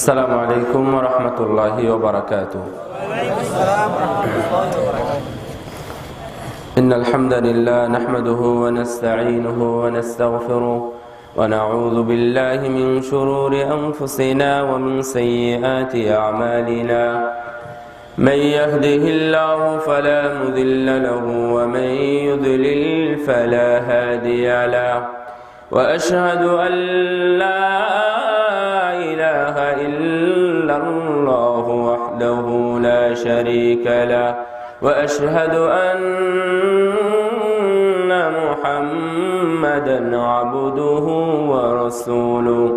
السلام عليكم ورحمة الله وبركاته. إن الحمد لله نحمده ونستعينه ونستغفره ونعوذ بالله من شرور أنفسنا ومن سيئات أعمالنا. من يهده الله فلا مضل له ومن يضلل فلا هادي له. وأشهد أن لا إله إلا الله وحده لا شريك له. وأشهد أن محمدا عبده ورسوله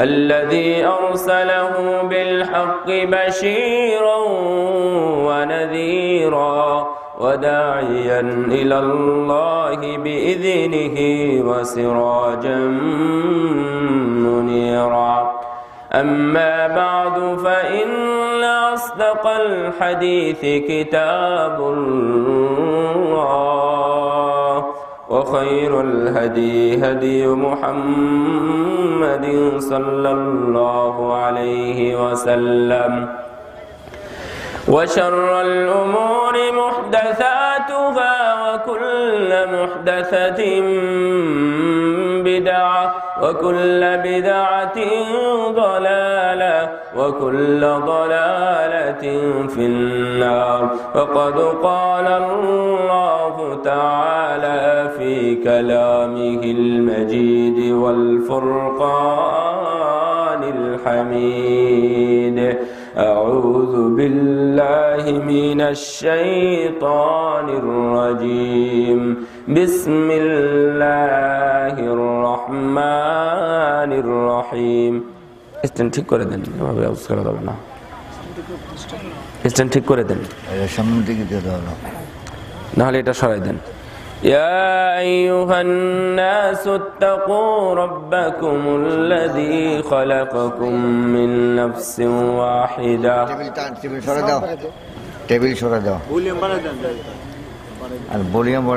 الذي أرسله بالحق بشيرا ونذيرا وداعيا إلى الله بإذنه وسراجا منيرا. أما بعد فإن أصدق الحديث كتاب الله وخير الهدي هدي محمد صلى الله عليه وسلم. وشر الأمور محدثاتها وكل محدثة بدعة وكل بدعة ضلالة وكل ضلالة في النار. وقد قال الله تعالى في كلامه المجيد والفرقان الحميد: أعوذ بالله من الشيطان الرجيم. بسم الله الرحمن الرحيم. Stand ঠিক করে দেন, এভাবে আওয়াজ করা যাবে না। স্ট্যান্ড ঠিক করে দেন, সামনে দিকে দিয়ে দাও, নাহলে এটা সরাই দেন। يا أيها الناس اتقوا ربكم الذي خلقكم من نفس واحدة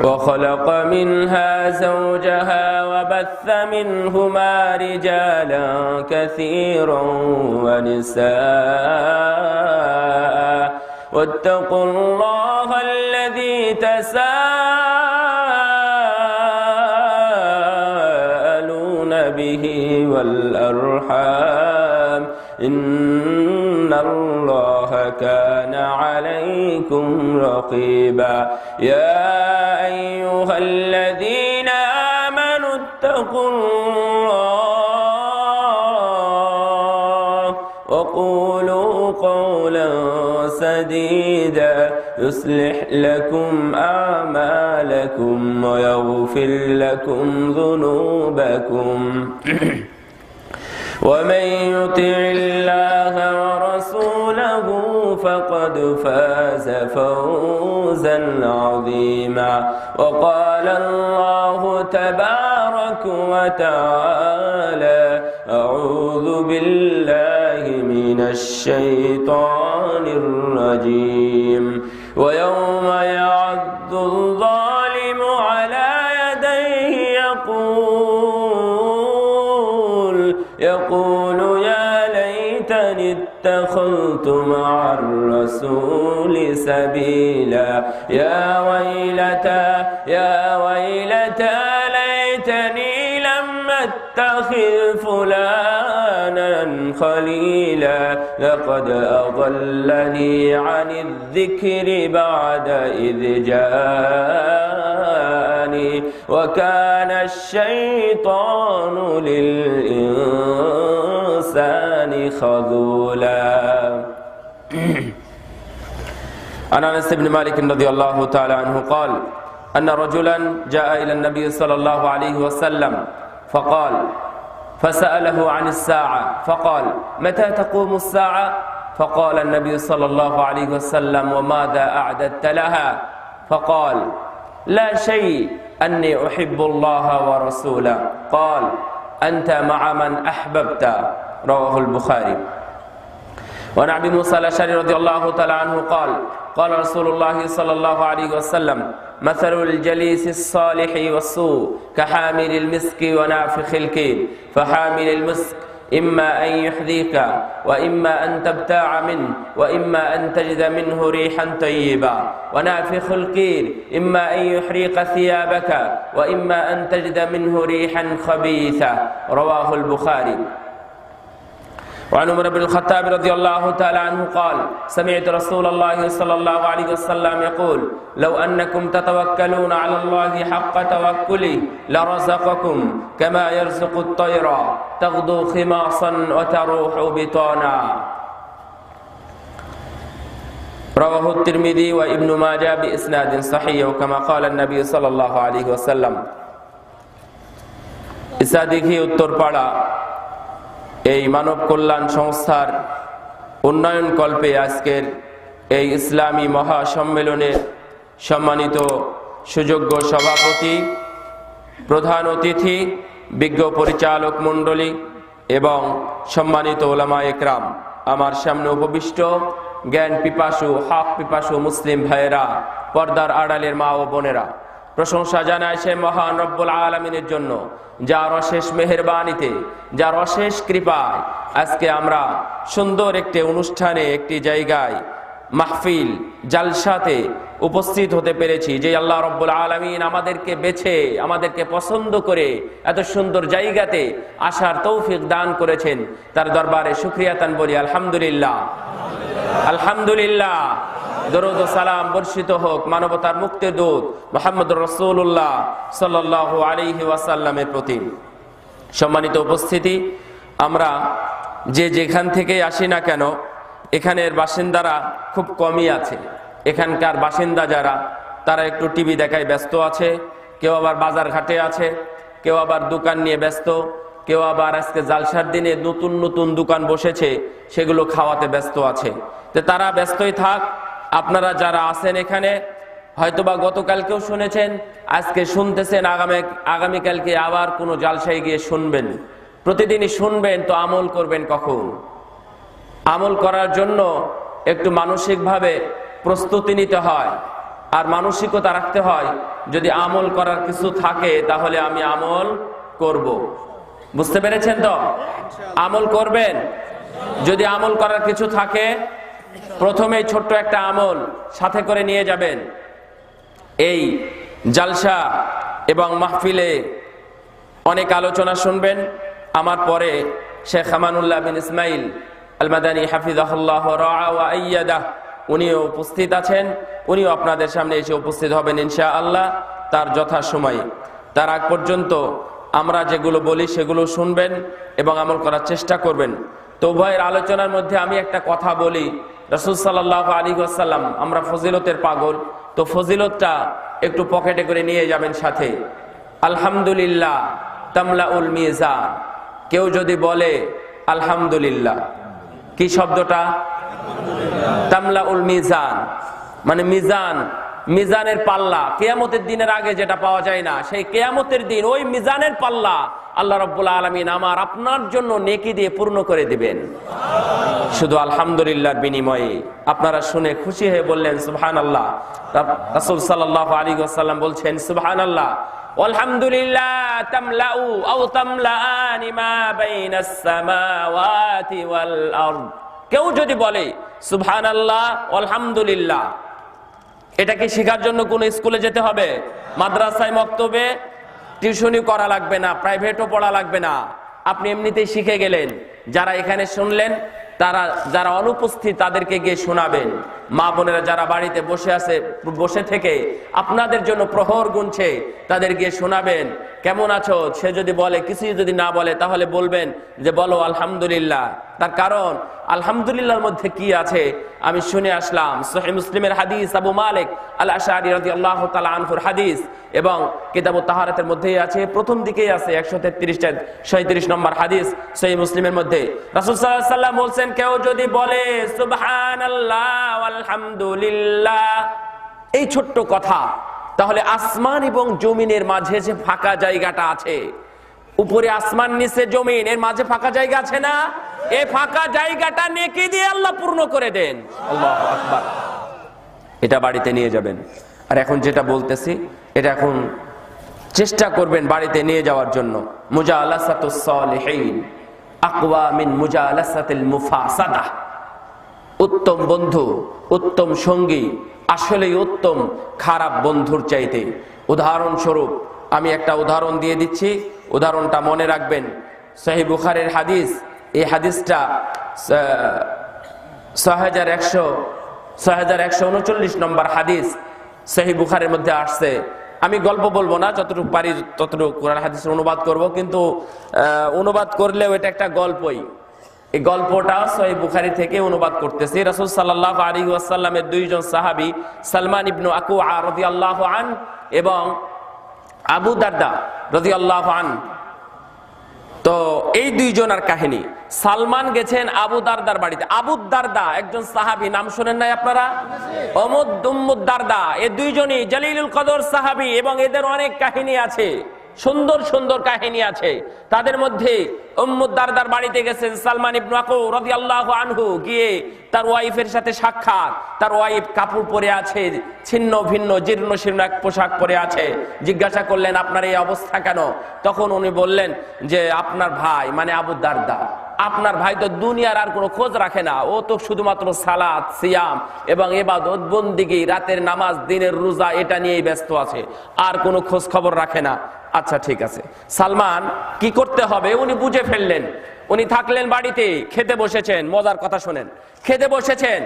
وخلق منها زوجها وبث منهما رجالا كثيرا ونساء واتقوا الله الذي تساءلون به والأرحام إن الله كان عليكم رقيبا. يا أيها الذين آمنوا اتقوا الله وقولوا قولا سديدا يصلح لكم أعمالكم ويغفر لكم ذنوبكم ومن يطع الله ورسوله فقد فاز فوزا عظيما. وقال الله تبارك وتعالى: أعوذ بالله من الشيطان الرجيم. ويوم يعض الظالم على يديه يقول يا ليتني اتخذت مع الرسول سبيلا. يا ويلتى ليتني لم اتخذ فلانا خليلا لقد أضلني عن الذكر بعد إذ جاءني وكان الشيطان للإنسان خذولا. عن أنس بن مالك رضي الله تعالى عنه قال: أن رجلا جاء إلى النبي صلى الله عليه وسلم فسأله عن الساعة فقال: متى تقوم الساعة؟ فقال النبي صلى الله عليه وسلم: وماذا أعددت لها؟ فقال: لا شيء، أني أحب الله ورسوله. قال: أنت مع من أحببت. رواه البخاري. وعن أبي موسى الأشعري رضي الله تعالى عنه قال: قال رسول الله صلى الله عليه وسلم: مثل الجليس الصالح والسوء كحامل المسك ونافخ الكيل. فحامل المسك إما أن يحذيك وإما أن تبتاع منه وإما أن تجد منه ريحا طيبا ونافخ القير إما أن يحرق ثيابك وإما أن تجد منه ريحا خبيثا رواه البخاري وعن عمر بن الخطاب رضي الله تعالى عنه قال سمعت رسول الله صلى الله عليه وسلم يقول لو أنكم تتوكلون على الله حق توكله لرزقكم كما يرزق الطير تغدو خماصا وتروح بطانا رواه الترمذي وابن ماجه بإسناد صحيح وكما قال النبي صلى الله عليه وسلم ইসাদিঘি উত্তরপাড়া এই মানব কল্যাণ সংস্থার উন্নয়ন কল্পে আজকের এই ইসলামী মহাসম্মেলনের সম্মানিত সুযোগ্য সভাপতি, প্রধান অতিথি, বিজ্ঞ পরিচালক মণ্ডলী এবং সম্মানিত ওলামা একরাম, আমার সামনে উপবিষ্ট জ্ঞান পিপাসু, হক পিপাসু মুসলিম ভাইয়েরা, পর্দার আড়ালের মা ও বোনেরা, প্রশংসা জানায় সে মহান রব্বুল আলামিনের জন্য যার অশেষ মেহেরবানিতে, যার অশেষ কৃপায় আজকে আমরা সুন্দর একটি অনুষ্ঠানে, একটি জায়গায়, মাহফিল জালসাতে উপস্থিত হতে পেরেছি। যে আল্লাহ রব্বুল আলামিন আমাদেরকে বেছে, আমাদেরকে পছন্দ করে এত সুন্দর জায়গাতে আসার তৌফিক দান করেছেন, তার দরবারে শুকরিয়াতান বলি আলহামদুলিল্লাহ, আলহামদুলিল্লাহ। দরুদ ও সালাম বর্ষিত হোক মানবতার মুক্তির দূত মুহাম্মদুর রাসূলুল্লাহ সাল্লাল্লাহু আলাইহি ওয়াসাল্লামের প্রতি। সম্মানিত উপস্থিতি, আমরা যে যেখান থেকে আসি না কেন, এখানের বাসিন্দারা খুব কমই আছে। এখানকার বাসিন্দা যারা, তারা একটু টিভি দেখায় ব্যস্ত আছে, কেউ আবার বাজার ঘাটে আছে, কেউ আবার দোকান নিয়ে ব্যস্ত, কেউ আবার আজকে জালসার দিনে নতুন নতুন দোকান বসেছে, সেগুলো খাওয়াতে ব্যস্ত আছে। তো তারা ব্যস্তই থাক। আপনারা যারা আছেন এখানে, হয়তোবা গতকালকেও শুনেছেন, আজকে শুনতেছেন, আগামীকালকে আবার কোনো জালসায় গিয়ে শুনবেন। প্রতিদিনই শুনবেন, তো আমল করবেন কখন? আমল করার জন্য একটু মানসিকভাবে প্রস্তুতি নিতে হয়, আর মানসিকতা রাখতে হয়, যদি আমল করার কিছু থাকে তাহলে আমি আমল করব। বুঝতে পেরেছেন তো? আমল করবেন। যদি আমল করার কিছু থাকে, প্রথমেই ছোট্ট একটা আমল সাথে করে নিয়ে যাবেন। এই জালসা এবং মাহফিলে অনেক আলোচনা শুনবেন। আমার পরে শেখ আমানুল্লাহ বিন ইসমাইল আল মাদানী হাফিজাহুল্লাহ রাআ ওয়া আইয়াদাহ, উনিও উপস্থিত আছেন। উনিও আপনাদের সামনে এসে উপস্থিত হবেন ইনশাআল্লাহ তার যথাসময়ে। তার আগ পর্যন্ত আমরা যেগুলো বলি সেগুলো শুনবেন এবং আমল করার চেষ্টা করবেন। তো উভয়ের আলোচনার মধ্যে আমি একটা কথা বলি। রাসূল সাল্লাল্লাহু আলাইহি ওয়াসাল্লাম, আমরা ফজিলতের পাগল, তো ফজিলতটা একটু পকেটে করে নিয়ে যাবেন সাথে। আলহামদুলিল্লাহ তামলাউল মিজান। কেউ যদি বলে আলহামদুলিল্লাহ, কি শব্দটা? তামলাউল মিজান, মানে মিজান, মিজানের পাল্লা। কিয়ামতের দিনের আগে যেটা পাওয়া যায় না, সেই কিয়ামতের দিন ওই মিজানের পাল্লা আল্লাহ রাব্বুল আলামিন আমার আপনার জন্য নেকি দিয়ে পূর্ণ করে দিবেন, শুধু আলহামদুলিল্লাহর বিনিময়ে। আপনারা শুনে খুশি হয়ে বললেন সুবহানাল্লাহ। রাসূল সাল্লাল্লাহু আলাইহি ওয়াসাল্লাম বলছেন সুবহানাল্লাহ আলহামদুলিল্লাহ তামলাউ আও তামলাআনি মা বাইনাস সামাওয়াতি ওয়াল আরদ। কেউ যদি বলে সুবহানাল্লাহ আলহামদুলিল্লাহ, এটা কি শেখার জন্য কোন স্কুলে যেতে হবে? মাদ্রাসায়, মক্তবে, টিউশনি করা লাগবে না, প্রাইভেটও পড়া লাগবে না, আপনি এমনিতেই শিখে গেলেন। যারা এখানে শুনলেন, তারা যারা অনুপস্থিত তাদেরকে গিয়ে শোনাবেন। মা বোনেরা যারা বাড়িতে বসে থেকে আপনাদের জন্য প্রহর গুনছে, তাদের গিয়ে শোনাবেন কেমন আছো। সে যদি বলে, কিছুই যদি না বলে, তাহলে বলবেন যে বলো আলহামদুলিল্লাহ। তার কারণ আলহামদুলিল্লাহর মধ্যে কি আছে আমি শুনে আসলাম। সহিহ মুসলিমের হাদিস, আবু মালিক আল আশআরী রাদিয়াল্লাহু তাআলা আনহুর হাদিস, এবং কিতাবুত তাহারাতের মধ্যেই আছে, প্রথম দিকেই আছে 137 নম্বর হাদিস সহিহ মুসলিমের মধ্যে। রাসূল সাল্লাল্লাহু আলাইহি ওয়াসাল্লাম বলেন, কেউ যদি বলে সুবহানাল্লাহ আলহামদুলিল্লাহ, এই ছোট্ট কথা, তাহলে আসমান এবং জমিনের মাঝে যে ফাঁকা জায়গাটা আছে, উপরে আসমান নিচে জমিন, এর মাঝে ফাঁকা জায়গা আছে না, এই ফাঁকা জায়গাটা নেকি দিয়ে আল্লাহ পূর্ণ করে দেন। আল্লাহু আকবার। এটা বাড়িতে নিয়ে যাবেন। আর এখন যেটা বলতেছি, এটা এখন চেষ্টা করবেন বাড়িতে নিয়ে যাওয়ার জন্য। মুজালাসাতুস সালিহিন, আকওয়া মিন মুজালাসাতিল মুফাসাদা। উত্তম বন্ধু, উত্তম সঙ্গী আসলেই উত্তম খারাপ বন্ধুর চাইতে। উদাহরণস্বরূপ আমি একটা উদাহরণ দিয়ে দিচ্ছি, উদাহরণটা মনে রাখবেন। সহিহ বুখারীর হাদিস, এই হাদিসটা 6139 নম্বর হাদিস সহিহ বুখারীর মধ্যে আসছে। আমি গল্প বলবো না, যতটুকু পারি ততটুকু কোরআন হাদিসের অনুবাদ করব, কিন্তু অনুবাদ করলেও এটা একটা গল্পই। এই গল্পটা সহিহ বুখারী থেকে অনুবাদ করতেছি। রাসূল সাল্লাল্লাহু আলাইহি ওয়াসাল্লামের দুইজন সাহাবী সালমান ইবনে আকুআ রাদিয়াল্লাহু আন এবং আবু দারদা রাদিয়াল্লাহু আন। তো এই দুইজনের কাহিনী। সালমান গেছেন আবু দারদার বাড়িতে। আবু দারদা একজন সাহাবী, নাম শুনেন নাই আপনারা? উম্মুদ দারদা, এই দুইজনই জালিলুল কদর সাহাবী এবং এদের অনেক কাহিনী আছে, সুন্দর সুন্দর কাহিনী আছে। তাদের মধ্যে উম্মুদ দারদার বাড়িতে গেছেন সালমান ইবনে আকুআ রাদিয়াল্লাহু আনহু, গিয়ে তার ওয়াইফের সাথে সাক্ষাৎ। তার ওয়াইফ কাপড় পরে আছে, ছিন্ন ভিন্ন জীর্ণ শীর্ণ এক পোশাক পরে আছে। জিজ্ঞাসা করলেন আপনার এই অবস্থা কেন? তখন উনি বললেন যে আপনার ভাই মানে আবু দারদা, আপনার ভাই তো দুনিয়ার আর কোনো খোঁজ রাখে না, ও তো শুধুমাত্র সালাত সিয়াম এবং ইবাদত বন্দিগি, রাতের নামাজ দিনের রোজা এটা নিয়েই ব্যস্ত আছে, আর কোনো খোঁজ খবর রাখে না। আচ্ছা ঠিক আছে। সালমান কি করতে হবে উনি বুঝে ফেললেন। উনি থাকলেন বাড়িতে, খেতে বসেছেন। মজার কথা শোনেন, খেতে বসেছেন,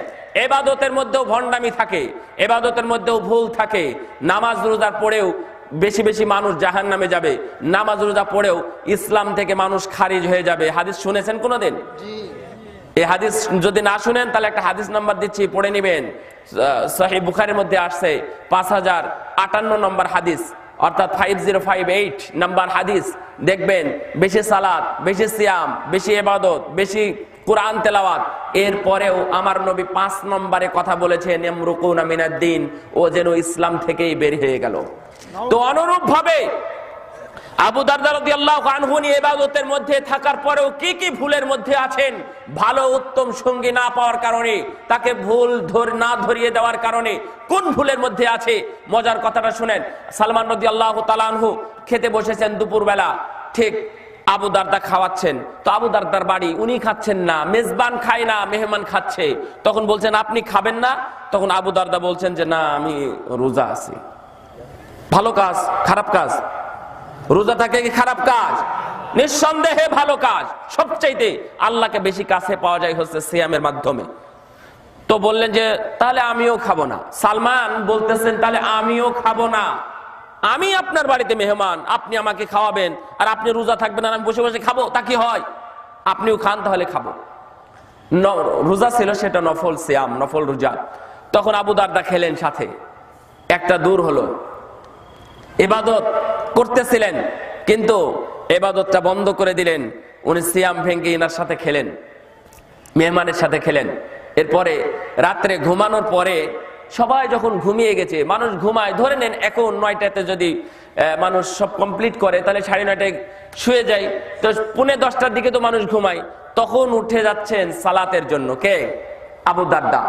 ইবাদতের মধ্যেও ভণ্ডামি থাকে, ইবাদতের মধ্যেও ভুল থাকে। নামাজ রোজা পড়েও বেশি বেশি মানুষ জাহান্নামে যাবে, নামাজ রোজা পড়েও ইসলাম থেকে মানুষ খারিজ হয়ে যাবে। হাদিস শুনেছেন কোনোদিন? এই হাদিস যদি না শুনেন তাহলে একটা হাদিস নাম্বার দিচ্ছি, পড়ে নেবেন। সহিহ বুখারীর মধ্যে আসছে 5058 নম্বর হাদিস, অর্থাৎ 5058 নাম্বার হাদিস। দেখবেন বেশি সালাত, বেশি সিয়াম, বেশি ইবাদত, বেশি কোরআন তেলাওয়াত, এরপরেও আমার নবী 5 নম্বরে কথা বলেছেন ইয়ামরুকুনা মিনাদ-দ্বীন, ও যেন ইসলাম থেকেই বের হয়ে গেল। তো অনুরূপ ভাবে আবু দারদা রাদিয়াল্লাহু আনহু ইবাদতের মধ্যে থাকার পরেও কি কি ভুলের মধ্যে আছেন, ভালো উত্তম সঙ্গী না পাওয়ার কারণে, তাকে ভুল না ধরিয়ে দেওয়ার কারণে কোন ভুলের মধ্যে আছে। মজার কথাটা শুনেন। সালমান রাদিয়াল্লাহু তাআলা আনহু খেতে বসেছেন দুপুরবেলা, ঠিক আবু দারদা খাওয়াচ্ছেন। তো আবু দারদার বাড়ি, উনি খাচ্ছেন না, মেজবান খায় না, মেহমান খাচ্ছে। তখন বলছেন আপনি খাবেন না? তখন আবু দারদা বলছেন যে না, আমি রোজা আছি। ভালো কাজ খারাপ কাজ? রোজা থাকে কি খারাপ কাজ? নিঃসন্দেহে ভালো কাজ। সবচাইতে আল্লাহকে বেশি কাছে পাওয়া যায় হচ্ছে সিয়ামের মাধ্যমে। তো বললেন যে তাহলে আমিও খাবো না। সালমান বলতেছেন তাহলে আমিও খাবো না, আমি আপনার বাড়িতে মেহমান, আপনি আমাকে খাওয়াবেন আর আপনি রোজা থাকবেন আর আমি বসে বসে খাবো, তা কি হয়? আপনিও খান তাহলে খাবো। রোজা ছিল সেটা নফল সিয়াম, নফল রোজা। তখন আবু দারদা খেলেন সাথে, একটা দূর হলো। ইবাদত করতেছিলেন কিন্তু ইবাদতটা বন্ধ করে দিলেন। উনি সিয়াম ভেঙে ইনার সাথে খেলেন, মেহমানের সাথে খেলেন। এরপরে রাত্রে ঘুমানোর পরে সবাই যখন ঘুমিয়ে গেছে, মানুষ ঘুমায়, ধরে নেন এখন 9টাতে যদি মানুষ সব কমপ্লিট করে তাহলে 9:30টায় শুয়ে যায়, তো 9:45টার দিকে তো মানুষ ঘুমায়। তখন উঠে যাচ্ছেন সালাতের জন্য। কে? আবু দারদা।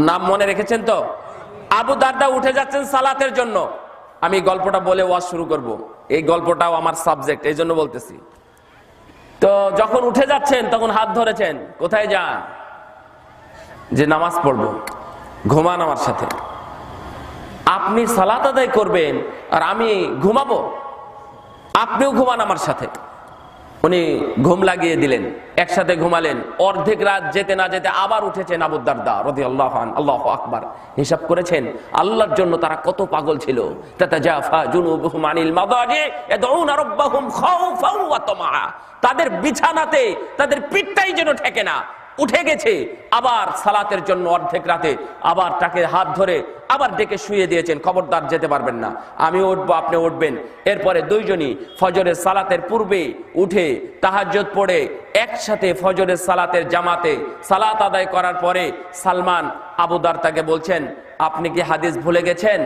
নাম মনে রেখেছেন তো? আবু দারদা উঠে যাচ্ছেন সালাতের জন্য। আমি গল্পটা বলে ওয়াজ শুরু করব, এই গল্পটাও আমার সাবজেক্ট, এই জন্য বলতেছি। তো যখন উঠে যাচ্ছেন তখন হাত ধরেছেন, কোথায় যান? যে নামাজ পড়বো। ঘুমান আমার সাথে। আপনি সালাত আদায় করবেন আর আমি ঘুমাবো? আপনিও ঘুমান আমার সাথে। উনি ঘুম লাগিয়ে দিলেন, একসাথে ঘুমালেন। অর্ধেক রাত যেতে না যেতে আবার উঠেছেন আবু দারদা রাদিয়াল্লাহু আনহু। আল্লাহু আকবার। হিসাব করেছেন আল্লাহর জন্য তারা কত পাগল ছিল। তাতাজাফা জুনুবুহুম আনিল মাদাজি ইয়াদউনা রাব্বাহুম খাউফান ওয়া তামআ। তাদের বিছানাতে তাদের পিঠটাই যেন ঠেকে না, উঠে গেছে আবার সালাতের জন্য। অর্ধেক রাতে আবার তাকে হাত ধরে আবার ডেকে শুয়ে দিয়েছেন, খবরদার যেতে পারবেন না, আমি উঠবো আপনি উঠবেন। এরপরে দুইজনই ফজরের সালাতের পূর্বে উঠে তাহাজ্জুদ পড়ে একসাথে ফজরের সালাতের জামাতে সালাত আদায় করার পরে সালমান আবু দারদাকে বলছেন আপনি কি হাদিস ভুলে গেছেন?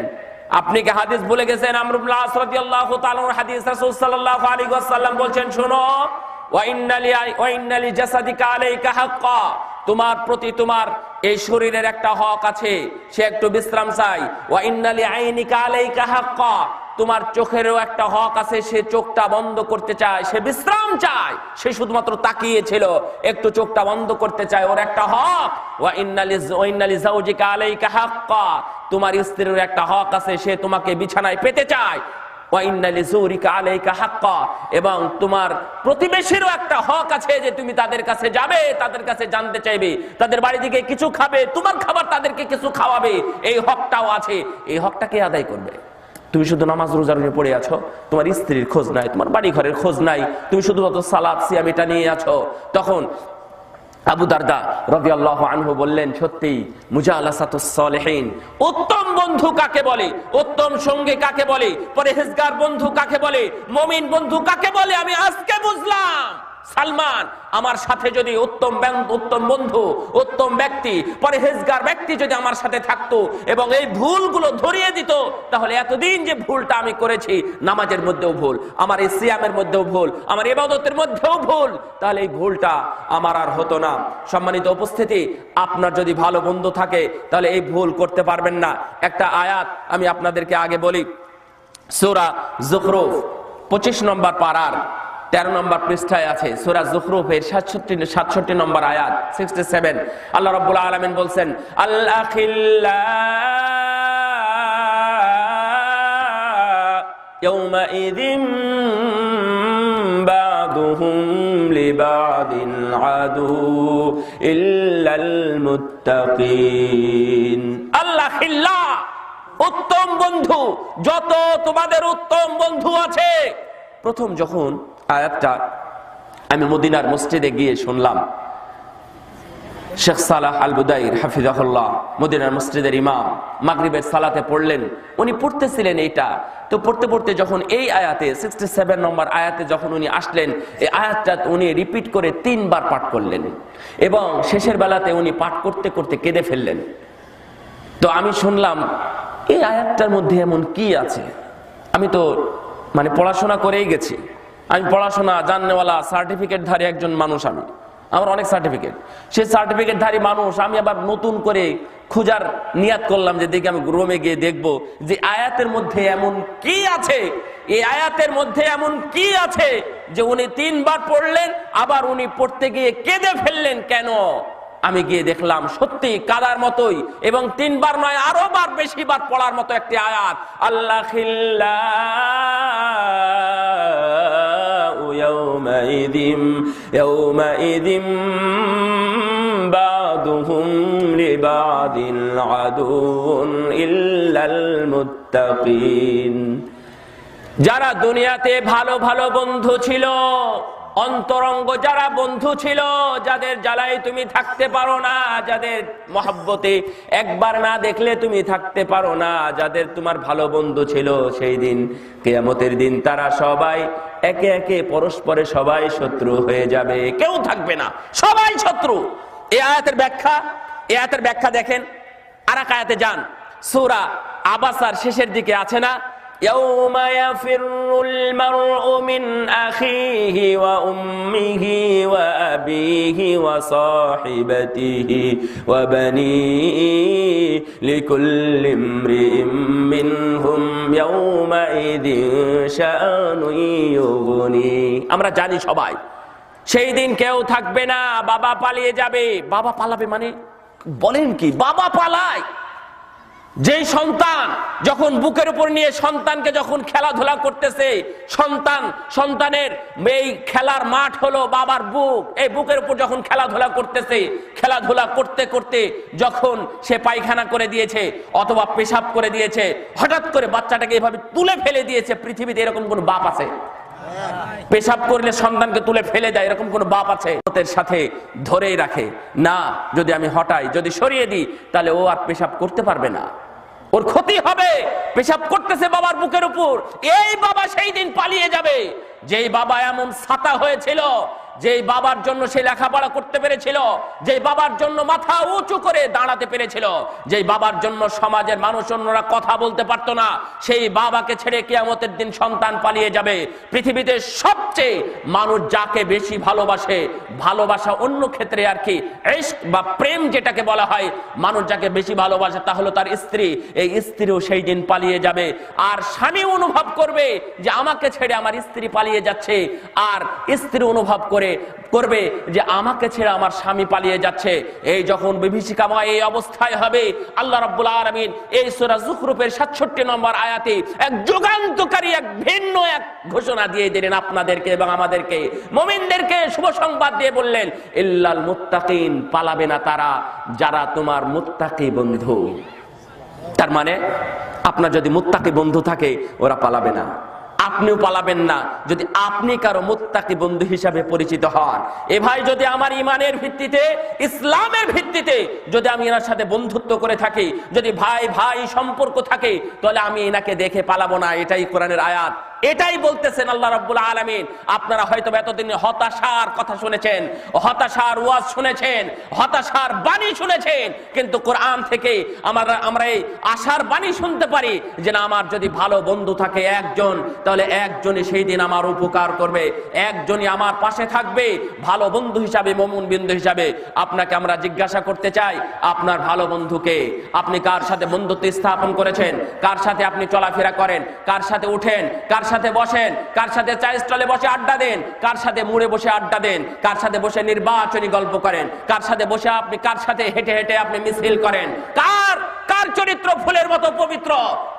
আপনি কি হাদিস ভুলে গেছেন? আমর ইবনে আস রাদিয়াল্লাহু তাআলা হাদিস, রাসূল সাল্লাল্লাহু আলাইহি ওয়াসাল্লাম বলছেন শোনো, তোমার প্রতি তোমার এই শরীরের একটা হক আছে, সে একটু বিশ্রাম চাই। তোমার চোখেরও একটা হক আছে, সে চোখটা বন্ধ করতে চায়, সে বিশ্রাম চায়, সে শুধুমাত্র তাকিয়েছিল, একটু চোখটা বন্ধ করতে চায়, ওর একটা হক। ওয়া ইন্না লিজাওজিকা আলাইকা হাক্কা, তোমার স্ত্রীর একটা হক আছে, সে তোমাকে বিছানায় পেতে চায়। ওয়া ইন্না লিজুরিকা আলাইকা হাক্কা, এবং তোমার প্রতিবেশীরও একটা হক আছে যে তুমি তাদের কাছে যাবে, তাদের কাছে জানতে চাইবে, তাদের বাড়ি থেকে কিছু খাবে, তোমার খাবার তাদেরকে কিছু খাওয়াবে, এই হকটাও আছে। এই হকটা কে আদায় করবে? তুমি শুধু নামাজ রোজা নিয়ে পড়ে আছো, তোমার স্ত্রীর খোঁজ নাই, তোমার বাড়ি ঘরের খোঁজ নাই, তুমি শুধুমাত্র সালাত সিয়াম এটা নিয়ে আছো। তখন আবু দারদা রাদিয়াল্লাহু আনহু বললেন, সত্যি মুজালাসাতুস সালিহিন, উত্তম বন্ধু কাকে বলে, উত্তম সঙ্গী কাকে বলে, পরহেজগার বন্ধু কাকে বলে, মুমিন বন্ধু কাকে বলে, আমি আজকে বুঝলাম। সালমান আমার সাথে যদি উত্তম বন্ধু, উত্তম ব্যক্তি, পরহেজগার ব্যক্তি যদি আমার সাথে থাকতো এবং এই ভুলগুলো ধরিয়ে দিত, তাহলে এতদিন যে ভুলটা আমি করেছি, নামাজের মধ্যেও ভুল, আমার এই সিয়ামের মধ্যেও ভুল, আমার ইবাদতের মধ্যেও ভুল, তাহলে এই ভুলটা আমার আর হতো না। সম্মানিত উপস্থিতি, আপনার যদি ভালো বন্ধু থাকে তাহলে এই ভুল করতে পারবেন না। একটা আয়াত আমি আপনাদেরকে আগে বলি, সূরা যুখরুফ 25 নম্বর পারার 13 নম্বর পৃষ্ঠায় আছে, সূরা যুখরুফের 67 নম্বর আয়াত 67। আল্লাহ রাব্বুল আলামিন বলছেন, আল আখিল্লা ইয়াউমাইযিন বা'দুহুম লিবা'দিন আদু ইল্লাল মুত্তাকিন। আল আখিল্লা, উত্তম বন্ধু, যত তোমাদের উত্তম বন্ধু আছে। প্রথম যখন আয়াতটা আমি মদিনার মসজিদে গিয়ে শুনলাম, শেখ সালাহ আল বুদাইর হাফিজাহুল্লাহ, মদিনার মসজিদের ইমাম, মাগরিবের সালাতে পড়লেন, উনি পড়তেছিলেন এইটা। তো পড়তে পড়তে যখন এই আয়াতে 67 নম্বর আয়াতে যখন উনি আসলেন, এই আয়াতটা উনি রিপিট করে 3 বার পাঠ করলেন এবং শেষের বেলাতে উনি পাঠ করতে করতে কেঁদে ফেললেন। তো আমি শুনলাম এই আয়াতটার মধ্যে এমন কি আছে? আমি তো পড়াশোনা করেই গেছি, আমি পড়াশোনা জাননেওয়ালা সার্টিফিকেটধারী একজন মানুষ, আমার অনেক সার্টিফিকেট, সেই সার্টিফিকেটধারী মানুষ। আমি আবার নতুন করে খোঁজার নিয়াত করলাম যে দেখি আমি রোমে গিয়ে দেখবো যে আয়াতের মধ্যে এমন কি আছে, এই আয়াতের মধ্যে এমন কি আছে যে উনি 3 বার পড়লেন, আবার উনি পড়তে গিয়ে কেঁদে ফেললেন কেন? আমি গিয়ে দেখলাম সত্যি কাদার মতোই, এবং 3 বার নয়, আরো বার বেশি বার পড়ার মতো একটি আয়াত। আল্লাহিল্লা ইয়াউমাইযিন বা'দুহুম লিবা'দিন আদুউন ইল্লাল মুত্তাকিন। যারা দুনিয়াতে ভালো ভালো বন্ধু ছিল, অন্তরঙ্গ যারা বন্ধু ছিল, যাদের জ্বালায় তুমি থাকতে পারো না, যাদের মহব্বতে একবার না দেখলে তুমি থাকতে পারো না, যাদের তোমার ভালো বন্ধু ছিল, সেই দিন কিয়ামতের দিন তারা সবাই একে একে পরস্পরে সবাই শত্রু হয়ে যাবে, কেউ থাকবে না, সবাই শত্রু। এই আয়াতের ব্যাখ্যা দেখেন, আরেক আয়াতে যান, সূরা আবাসার শেষের দিকে আছে না, يوم يفر المرء من أخيه وأمه وأبيه وصاحبته وبنيه لكل امرئ منهم يومئذ شأن يغنيه। আমরা জানি সবাই সেই দিন কেউ থাকবে না, বাবা পালিয়ে যাবে। বাবা পালাবে মানে বলেন কি? বাবা পালায়। যেই সন্তান যখন বুকের উপর নিয়ে সন্তানকে যখন খেলাধুলা করতেছে, সন্তানের এই খেলার মাঠ হলো বাবার বুক, এই বুকের উপর যখন খেলাধুলা করতেছে, খেলাধুলা করতে করতে যখন সে পায়খানা করে দিয়েছে অথবা পেশাব করে দিয়েছে, হঠাৎ করে বাচ্চাটাকে এভাবে তুলে ফেলে দিয়েছে, পৃথিবীতে এরকম কোন বাপ আছে? পেশাব করলে সন্তানকে তুলে ফেলে দেয়, এরকম কোন বাপ আছে? ওদের সাথে ধরেই রাখে না, যদি আমি হটাই, যদি সরিয়ে দিই, তাহলে ও আর পেশাব করতে পারবে না, ওর ক্ষতি হবে। পেশাব করতেছে বাবার বুকের উপর, এই বাবা সেই দিন পালিয়ে যাবে। যেই বাবা এমন ছাতা হয়েছিল, যেই বাবার জন্য সে লেখাপড়া করতে পেরেছিল, যেই বাবার জন্য মাথা উঁচু করে দাঁড়াতে পেরেছিল, যেই বাবার জন্য সমাজের মানুষ অন্যরা কথা বলতে পারতো না, সেই বাবাকে ছেড়ে কিয়ামতের দিন সন্তান পালিয়ে যাবে। পৃথিবীতে সবচেয়ে মানুষ যাকে বেশি ভালোবাসে, ভালোবাসা অন্য ক্ষেত্রে আর কি ইশক বা প্রেম যেটাকে বলা হয়, মানুষ যাকে বেশি ভালোবাসে তা হলো তার স্ত্রী। এই স্ত্রীও সেই দিন পালিয়ে যাবে, আর স্বামী অনুভব করবে যে আমাকে ছেড়ে আমার স্ত্রী পালিয়ে যাচ্ছে, আর স্ত্রী অনুভব করবে যে আমাকে ছেড়ে আমার স্বামী পালিয়ে যাচ্ছে। এই যখন বিভীষিকাময় এই অবস্থায় হবে, আল্লাহ রাব্বুল আলামিন এই সূরা যুখরুফের 67 নম্বর আয়াতে এক যুগান্তকারী এক ভিন্ন এক ঘোষণা দিয়ে দিলেন আপনাদেরকে এবং আমাদেরকে, মুমিনদেরকে শুভ সংবাদ দিয়ে বললেন, ইল্লাল মুত্তাকিন, পালাবে না তারা যারা তোমার মুত্তাকি বন্ধু। তার মানে আপনার যদি মুত্তাকি বন্ধু থাকে ওরা পালাবে না, আপনিও পালাবেন না যদি আপনি কারো মুত্তাকি বন্ধু হিসাবে পরিচিত হন। এ ভাই, যদি আমার ইমানের ভিত্তিতে, ইসলামের ভিত্তিতে যদি আমি এনার সাথে বন্ধুত্ব করে থাকি, যদি ভাই ভাই সম্পর্ক থাকে, তাহলে আমি এনাকে দেখে পালাবো না। এটাই কোরআনের আয়াত, এটাই বলতেছেন আল্লাহ রাব্বুল আলামিন। আপনারা হয়তো এতদিন হতাশার কথা শুনেছেন, হতাশার ওয়াজ শুনেছেন, হতাশার বাণী শুনেছেন, কিন্তু কোরআন থেকে আমরা এই আশার বাণী শুনতে পারি যে না, আমার যদি ভালো বন্ধু থাকে একজন, তাহলে একজনই সেই দিন আমার উপকার করবে, একজনই আমার পাশে থাকবে ভালো বন্ধু হিসাবে, মুমিন বন্ধু হিসাবে। আপনাকে আমরা জিজ্ঞাসা করতে চাই, আপনার ভালো বন্ধুকে, আপনি কার সাথে বন্ধুত্ব স্থাপন করেছেন, কার সাথে আপনি চলাফেরা করেন, কার সাথে উঠেন, কার সাথে বসেন, কার সাথে চায়ের স্টলে বসে আড্ডা দেন, কার সাথে মুড়ে বসে আড্ডা দেন, কার সাথে বসে নির্বাচনী গল্প করেন, কার সাথে বসে আপনি, কার সাথে হেঁটে হেঁটে আপনি মিছিল করেন, কার চরিত্র ফুলের মতো পবিত্র,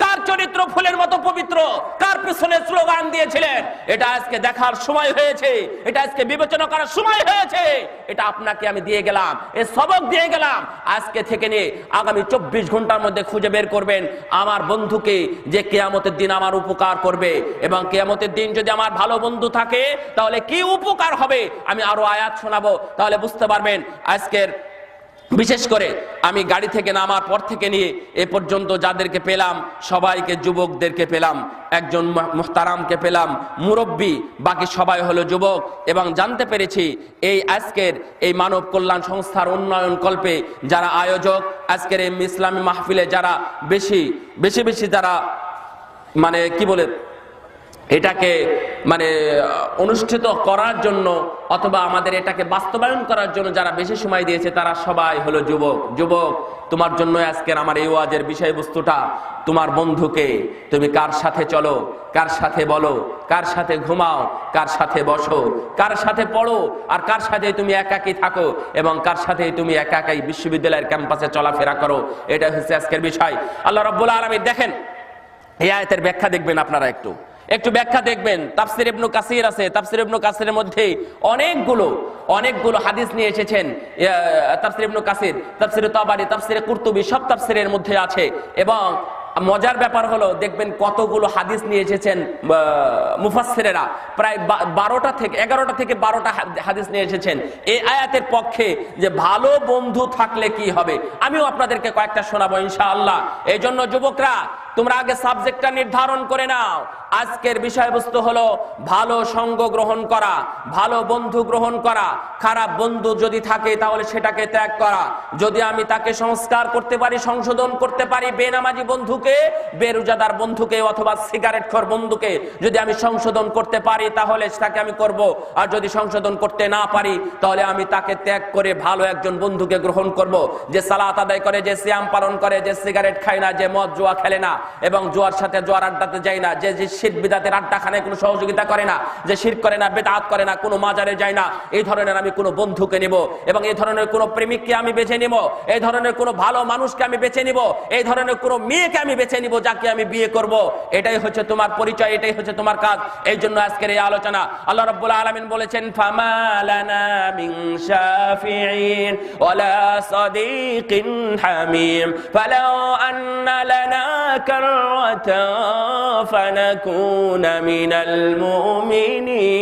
কার চরিত্র ফুলের মতো পবিত্র, কার পিছনে স্লোগান দিয়েছিলেন, এটা আজকে দেখার সময় হয়েছে, এটা আজকে বিবেচনা করার সময় হয়েছে। এটা আপনাকে আমি দিয়ে গেলাম, এই সবক দিয়ে গেলাম। আজকে থেকে নিয়ে আগামী 24 ঘন্টার মধ্যে খুঁজে বের করবেন আমার বন্ধুকে, যে কিয়ামতের দিন আমার উপকার করবে, এবং কিয়ামতের দিন যদি আমার ভালো বন্ধু থাকে তাহলে কি উপকার হবে। আমি আরো আয়াত শোনাবো, তাহলে বুঝতে পারবেন। আজকের বিশেষ করে আমি গাড়ি থেকে নামার পর থেকে নিয়ে এ পর্যন্ত যাদেরকে পেলাম, সবাইকে যুবকদেরকে পেলাম, একজন মুহতারামকে পেলাম মুরব্বী, বাকি সবাই হলো যুবক। এবং জানতে পেরেছি এই আজকের এই মানব কল্যাণ সংস্থার উন্নয়ন কল্পে যারা আয়োজক, আজকের এই ইসলামী মাহফিলে যারা বেশি যারা মানে কি বলে এটাকে মানে অনুষ্ঠিত করার জন্য অথবা আমাদের এটাকে বাস্তবায়ন করার জন্য যারা বেশি সময় দিয়েছে, তারা সবাই হলো যুবক। যুবক, তোমার জন্য আজকের আমার এই ওয়াজের বিষয়বস্তুটা, তোমার বন্ধুকে তুমি কার সাথে চলো, কার সাথে বলো, কার সাথে ঘুমাও, কার সাথে বসো, কার সাথে পড়ো, আর কার সাথে তুমি একাকী থাকো, এবং কার সাথে তুমি একাই বিশ্ববিদ্যালয়ের ক্যাম্পাসে চলাফেরা করো, এটা হচ্ছে আজকের বিষয়। আল্লাহ রাব্বুল আলামিন দেখেন, এই আয়াতের ব্যাখ্যা দেখবেন, আপনারা একটু ব্যাখ্যা দেখবেন। তাফসির ইবনে কাসির আছে, তাফসির ইবনে কাসিরের মধ্যে অনেকগুলো হাদিস নিয়ে এসেছেন। তাফসির ইবনে কাসির, তাফসির তাবারি, তাফসির কুরতুবী, সব তাফসিরের মধ্যে আছে। এবং মজার ব্যাপার হলো দেখবেন কতগুলো হাদিস নিয়ে এসেছেন মুফাসসিরেরা, প্রায় 11টা থেকে 12টা হাদিস নিয়ে এসেছেন এই আয়াতের পক্ষে, যে ভালো বন্ধু থাকলে কি হবে। আমিও আপনাদেরকে কয়েকটা শোনাবো ইনশাআল্লাহ। এই জন্য যুবকরা, তোমরা আগে সাবজেক্টটা নির্ধারণ করে নাও। আজকের বিষয়বস্তু হলো ভালো সঙ্গ গ্রহণ করা, ভালো বন্ধু গ্রহণ করা। খারাপ বন্ধু যদি থাকে তাহলে সেটাকে ত্যাগ করা। যদি আমি তাকে সংস্কার করতে পারি, সংশোধন করতে পারি, বেনামাজি বন্ধুকে, বেরোজাদার বন্ধুকে অথবা সিগারেটখোর বন্ধুকে যদি আমি সংশোধন করতে পারি তাহলে তাকে আমি করব। আর যদি সংশোধন করতে না পারি তাহলে আমি তাকে ত্যাগ করে ভালো একজন বন্ধুকে গ্রহণ করব, যে সালাত আদায় করে, যে সিয়াম পালন করে, যে সিগারেট খায় না, যে মদ জুয়া খেলে না এবং জুয়ার সাথে জুয়ার আড্ডাতে যায় না, যে শিরক বিদআতের আড্ডাখানায় কোনো সহযোগিতা করে না, যে শিরক করে না, বিদআত করে না, কোনো মাজারে যায় না, এই ধরনের আমি কোনো বন্ধুকে নিব, এবং এই ধরনের কোনো প্রেমিককে আমি বেছে নিব, এই ধরনের কোনো ভালো মানুষকে আমি বেছে নিব, এই ধরনের কোনো মেয়েকে আমি বেছে নিব যাকে আমি বিয়ে করব। এটাই হচ্ছে তোমার পরিচয়, এটাই হচ্ছে তোমার কাজ। এই জন্য আজকের এই আলোচনা। আল্লাহ রাব্বুল আলামিন বলেছেন, ফামা লানা মিন শাফিঈন ওয়ালা সাদীকিন হামীম ফালাউ আন্না লানা কাররাতান ফানাকুনা মিনাল মুমিনিন।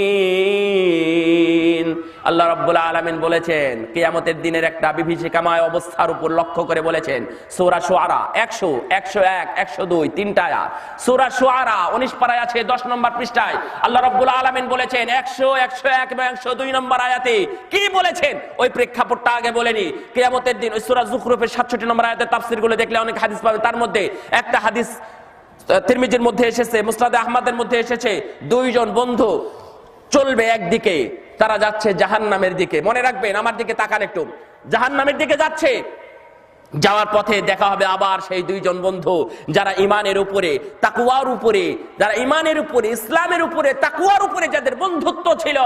আল্লাহ রাব্বুল আলামিন বলেছেন কিয়ামতের দিনের একটা বিভীষিকাময় অবস্থার উপর লক্ষ্য করে বলেছেন। সূরা শুআরা 100, 101, 102 তিনটা আয়াত। সূরা শুআরা 19 পারায় আছে 10 নম্বর পৃষ্ঠায় আল্লাহ রাব্বুল আলামিন বলেছেন 100, 101 এবং 102 নম্বর আয়াতে কি বলেছেন ওই প্রেক্ষাপটটা আগে বলেনি। কিয়ামতের দিন ওই সূরা যুখরুফের 67 নম্বর আয়াতের তাফসীরগুলো দেখলে অনেক হাদিস পাবেন। তার মধ্যে একটা হাদিস তিরমিজির মধ্যে এসেছে, মুসনাদে আহমদের মধ্যে এসেছে, দুইজন বন্ধু চলবে একদিকে, তারা যাচ্ছে জাহান্নামের দিকে। মনে রাখবেন, আমার দিকে তাকান একটু, জাহান্নামের দিকে যাচ্ছে। যাওয়ার পথে দেখা হবে আবার সেই দুইজন বন্ধু যারা ঈমানের উপরে, তাকওয়ার উপরে, যারা ঈমানের উপরে, ইসলামের উপরে, তাকওয়ার উপরে যাদের বন্ধুত্ব ছিল,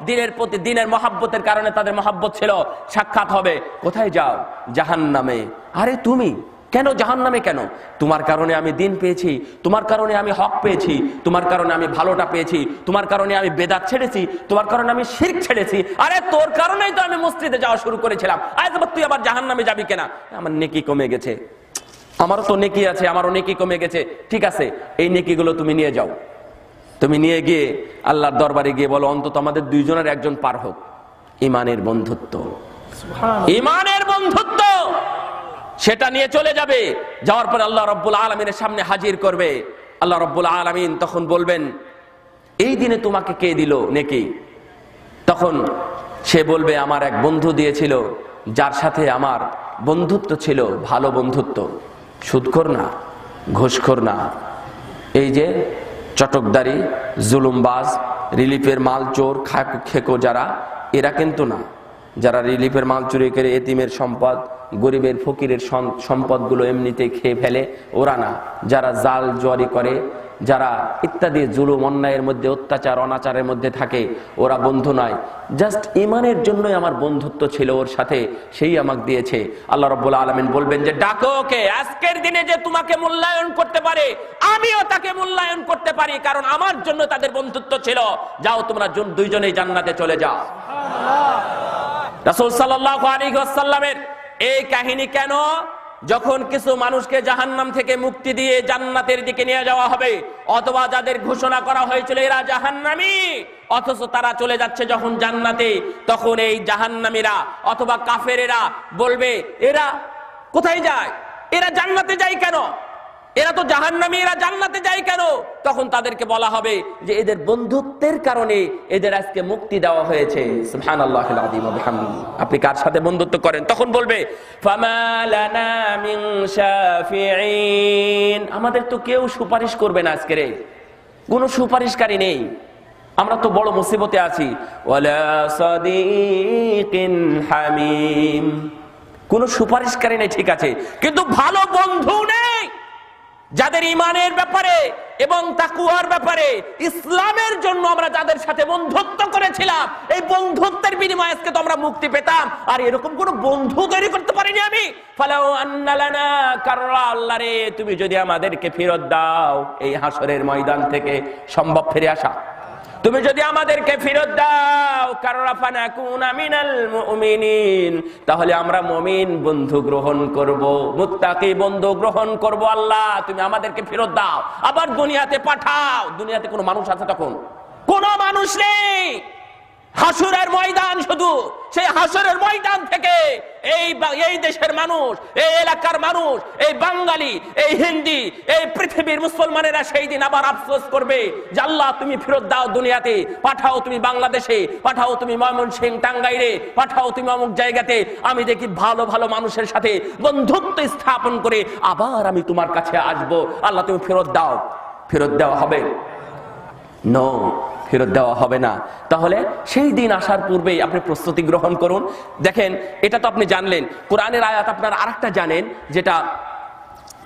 দিনের প্রতি দিনের মহব্বতের কারণে তাদের মহব্বত ছিল, সাক্ষাৎ হবে। কোথায় যাও? জাহান্নামে। আরে তুমি কেন জাহান্নামে? কেন? তোমার কারণে আমি দিন পেয়েছি, তোমার কারণে আমি হক পেয়েছি, তোমার কারণে আমি ভালোটা পেয়েছি, তোমার কারণে আমি বেদাত ছেড়েছি, তোমার কারণে আমি শিরক ছেড়েছি। আরে তোর কারণেই তো আমি মসজিদে যাওয়া শুরু করেছিলাম, আজ তুই আবার জাহান্নামে যাবি কেন? আমার নেকি কমে গেছে, আমারও তো নেকি আছে, আমারও নেকি কমে গেছে। ঠিক আছে, এই নেকিগুলো তুমি নিয়ে যাও। তুমি নিয়ে গিয়ে আল্লাহর দরবারে গিয়ে বলো অন্তত আমাদের দুইজনের একজন পার হোক। ঈমানের বন্ধুত্ব, ঈমানের বন্ধুত্ব, সেটা নিয়ে চলে যাবে। যাওয়ার পর আল্লাহ রাব্বুল আলামিনের সামনে হাজির করবে। আল্লাহ রাব্বুল আলামিন তখন বলবেন এই দিনে তোমাকে কে দিল নেকি? তখন সে বলবে আমার এক বন্ধু দিয়েছিল, যার সাথে আমার বন্ধুত্ব ছিল, ভালো বন্ধুত্ব, সুদখোর না, ঘুষখোর না, এই যে চটকদারি, জুলুমবাজ, রিলিফের মাল চোর, খেকো যারা, এরা কিন্তু না। যারা রিলিফের মাল চুরি করে এতিমের সম্পদ, গরিবের ফকিরের সম্পদগুলো এমনিতে খেয়ে ফেলে, ওরা না। যারা জাল জুয়ারি করে, যারা ইত্যাদি জুলুম অন্যায়ের মধ্যে, অত্যাচার অনাচারের মধ্যে থাকে, ওরা বন্ধু নয়। জাস্ট ঈমানের জন্যই আমার বন্ধুত্ব ছিল ওর সাথে, সেই আমাকে দিয়েছে। আল্লাহ রাব্বুল আলামিন বলবেন যে ডাকো ওকে। আজকের দিনে যে তোমাকে মূল্যায়ন করতে পারে, আমিও তাকে মূল্যায়ন করতে পারি, কারণ আমার জন্য তাদের বন্ধুত্ব ছিল। যাও তোমরা দুইজনেই জান্নাতে চলে যাও। রাসূল সাল্লাল্লাহু আলাইহি ওয়াসাল্লামের এই কাহিনী কেন? যখন কিছু মানুষকে জাহান্নাম থেকে মুক্তি দিয়ে জান্নাতের দিকে নিয়ে যাওয়া হবে, অথবা যাদের ঘোষণা করা হয়েছিল এরা জাহান্নামী, অথচ তারা চলে যাচ্ছে যখন জান্নাতে, তখন এই জাহান্নামীরা অথবা কাফেরেরা বলবে এরা কোথায় যায়? এরা জান্নাতে যায় কেন? এরা তো জাহান্নামী, এরা জান্নাতে যায় কেন? তখন তাদেরকে বলা হবে যে এদের বন্ধুত্বের কারণে এদের আজকে মুক্তি দেওয়া হয়েছে। সুবহানাল্লাহিল আযীম ওয়া বিহামদিহি। আপনি কার সাথে বন্ধুত্ব করেন? তখন বলবে ফামা লানা মিন শাফিঈন, আমাদের তো কেউ সুপারিশ করবে না আজকে রে, কোনো সুপারিশকারী নেই, আমরা তো বড় মুসিবতে আছি। ওয়ালা সাদীকিন হামীম, কোনো সুপারিশকারী নেই, ঠিক আছে, কিন্তু ভালো বন্ধু নেই। যাদের ঈমানের ব্যাপারে এবং তাকওয়ার ব্যাপারে, ইসলামের জন্য আমরা যাদের সাথে বন্ধুত্ব করেছিলাম, এই বন্ধুত্বের বিনিময়ে আজকে তো আমরা মুক্তি পেতাম। আর এরকম কোন বন্ধু তৈরি করতে পারিনি আমি। ফালাউ আন্না লানা কাররা, আল্লাহ রে তুমি যদি আমাদেরকে ফেরত দাও এই হাসরের ময়দান থেকে, সম্ভব ফিরে আসা, তুমি যদি আমাদেরকে ফেরত দাও, কাররাফানাকুনা মিনাল মুমিনিন, তাহলে আমরা মুমিন বন্ধু গ্রহণ করব, মুত্তাকি বন্ধু গ্রহণ করব। আল্লাহ তুমি আমাদেরকে ফেরত দাও, আবার দুনিয়াতে পাঠাও। দুনিয়াতে কোনো মানুষ আছে? তখন কোনো মানুষ নেই। হাসরের ময়দান, শুধু সেই হাসরের ময়দান থেকে এই দেশের মানুষ, এই এলাকার মানুষ, এই বাঙালি, এই হিন্দি, এই পৃথিবীর মুসলমানেরা সেই দিন আবার আফসোস করবে যে আল্লাহ তুমি ফেরত দাও দুনিয়াতে, পাঠাও তুমি বাংলাদেশে, পাঠাও তুমি ময়মনসিংহ, টাঙ্গাইলে, পাঠাও তুমি অমুক জায়গাতে, আমি দেখি ভালো ভালো মানুষের সাথে বন্ধুত্ব স্থাপন করে আবার আমি তোমার কাছে আসবো। আল্লাহ তুমি ফেরত দাও। ফেরত দেওয়া হবে? নো, ফেরত দেওয়া হবে না। তাহলে সেই দিন আসার পূর্বেই আপনি প্রস্তুতি গ্রহণ করুন। দেখেন, এটা তো আপনি জানলেন, কোরআনের আয়াত আপনারা আরেকটা জানেন, যেটা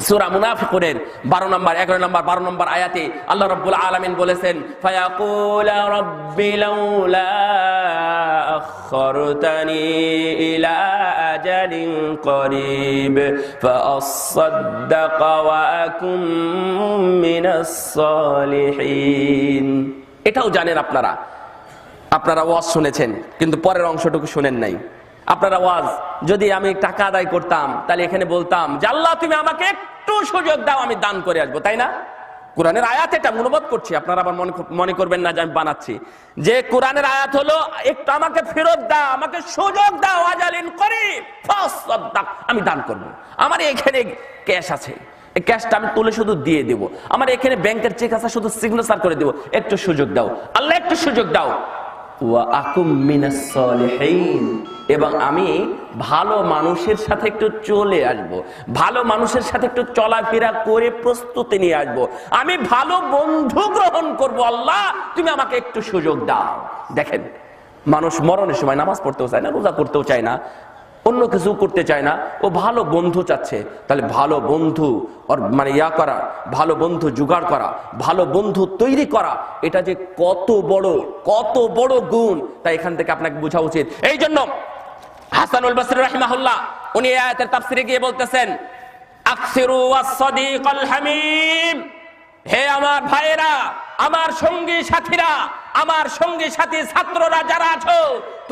সূরা মুনাফিকুনের 12 নম্বর, 11 নম্বর, 12 নম্বর আয়াতে আল্লাহ রাব্বুল আলামিন বলেছেন ফায়াকুল রাব্বি লাউলা আখরতানি ইলা আজালিন করিব ফাআসাদদাক ওয়া আকুম মিনাস সালিহিন। এটাও জানেন আপনারা, আপনারা ওয়াজ শুনেছেন, কিন্তু পরের অংশটুকু শুনেন নাই। আপনারা ওয়াজ, যদি আমি টাকা আদায় করতাম তাহলে এখানে বলতাম যে আল্লাহ তুমি আমাকে একটু সুযোগ দাও, আমি দান করে আসবো, তাই না? কোরআনের আয়াত, এটা অনুবাদ করছি, আপনারা আবার মনে করবেন না যে আমি বানাচ্ছি। যে কোরআনের আয়াত হলো, একটু আমাকে ফেরত দাও, আমাকে সুযোগ দাও, আজালিন করিব ফাসাদ্দাক, আমি দান করব। আমার এখানে ক্যাশ আছে, এই ক্যাশটা আমি তুলে শুধু দিয়ে দেব। আমার এখানে ব্যাংকের চেক আছে, শুধু সিগনেচার করে দেব, একটু সুযোগ দাও আল্লাহ, একটু সুযোগ দাও। ওয়া আকুম মিনাস সালিহিন, এবং আমি ভালো মানুষের সাথে একটু চলে আসব, ভালো মানুষের সাথে একটু চলাফেরা করে প্রস্তুতি নিয়ে আসব, আমি ভালো বন্ধু গ্রহণ করব। আল্লাহ তুমি আমাকে একটু সুযোগ দাও। দেখেন, মানুষ মরণের সময় নামাজ পড়তেও চায় না, রোজা করতেও চায় না, অন্য কিছু করতে চায় না, ও ভালো বন্ধু চাচ্ছে। তাহলে ভালো বন্ধু ওর মানে করা, ভালো বন্ধু জোগাড় করা, ভালো বন্ধু তৈরি করা, এটা যে কত বড় গুণ, তাই এখান থেকে আপনাকে বোঝা উচিত। এই জন্য হাসানুল বসরি রাহিমাহুল্লাহ উনি এই আয়াতের তাফসিরে গিয়ে বলতেছেন, আকসিরু আস-সাদিকাল হামিম, হে আমার ভাইয়েরা, আমার সঙ্গী সাথীরা, আমার সঙ্গী সাথী ছাত্ররা যারা আছো,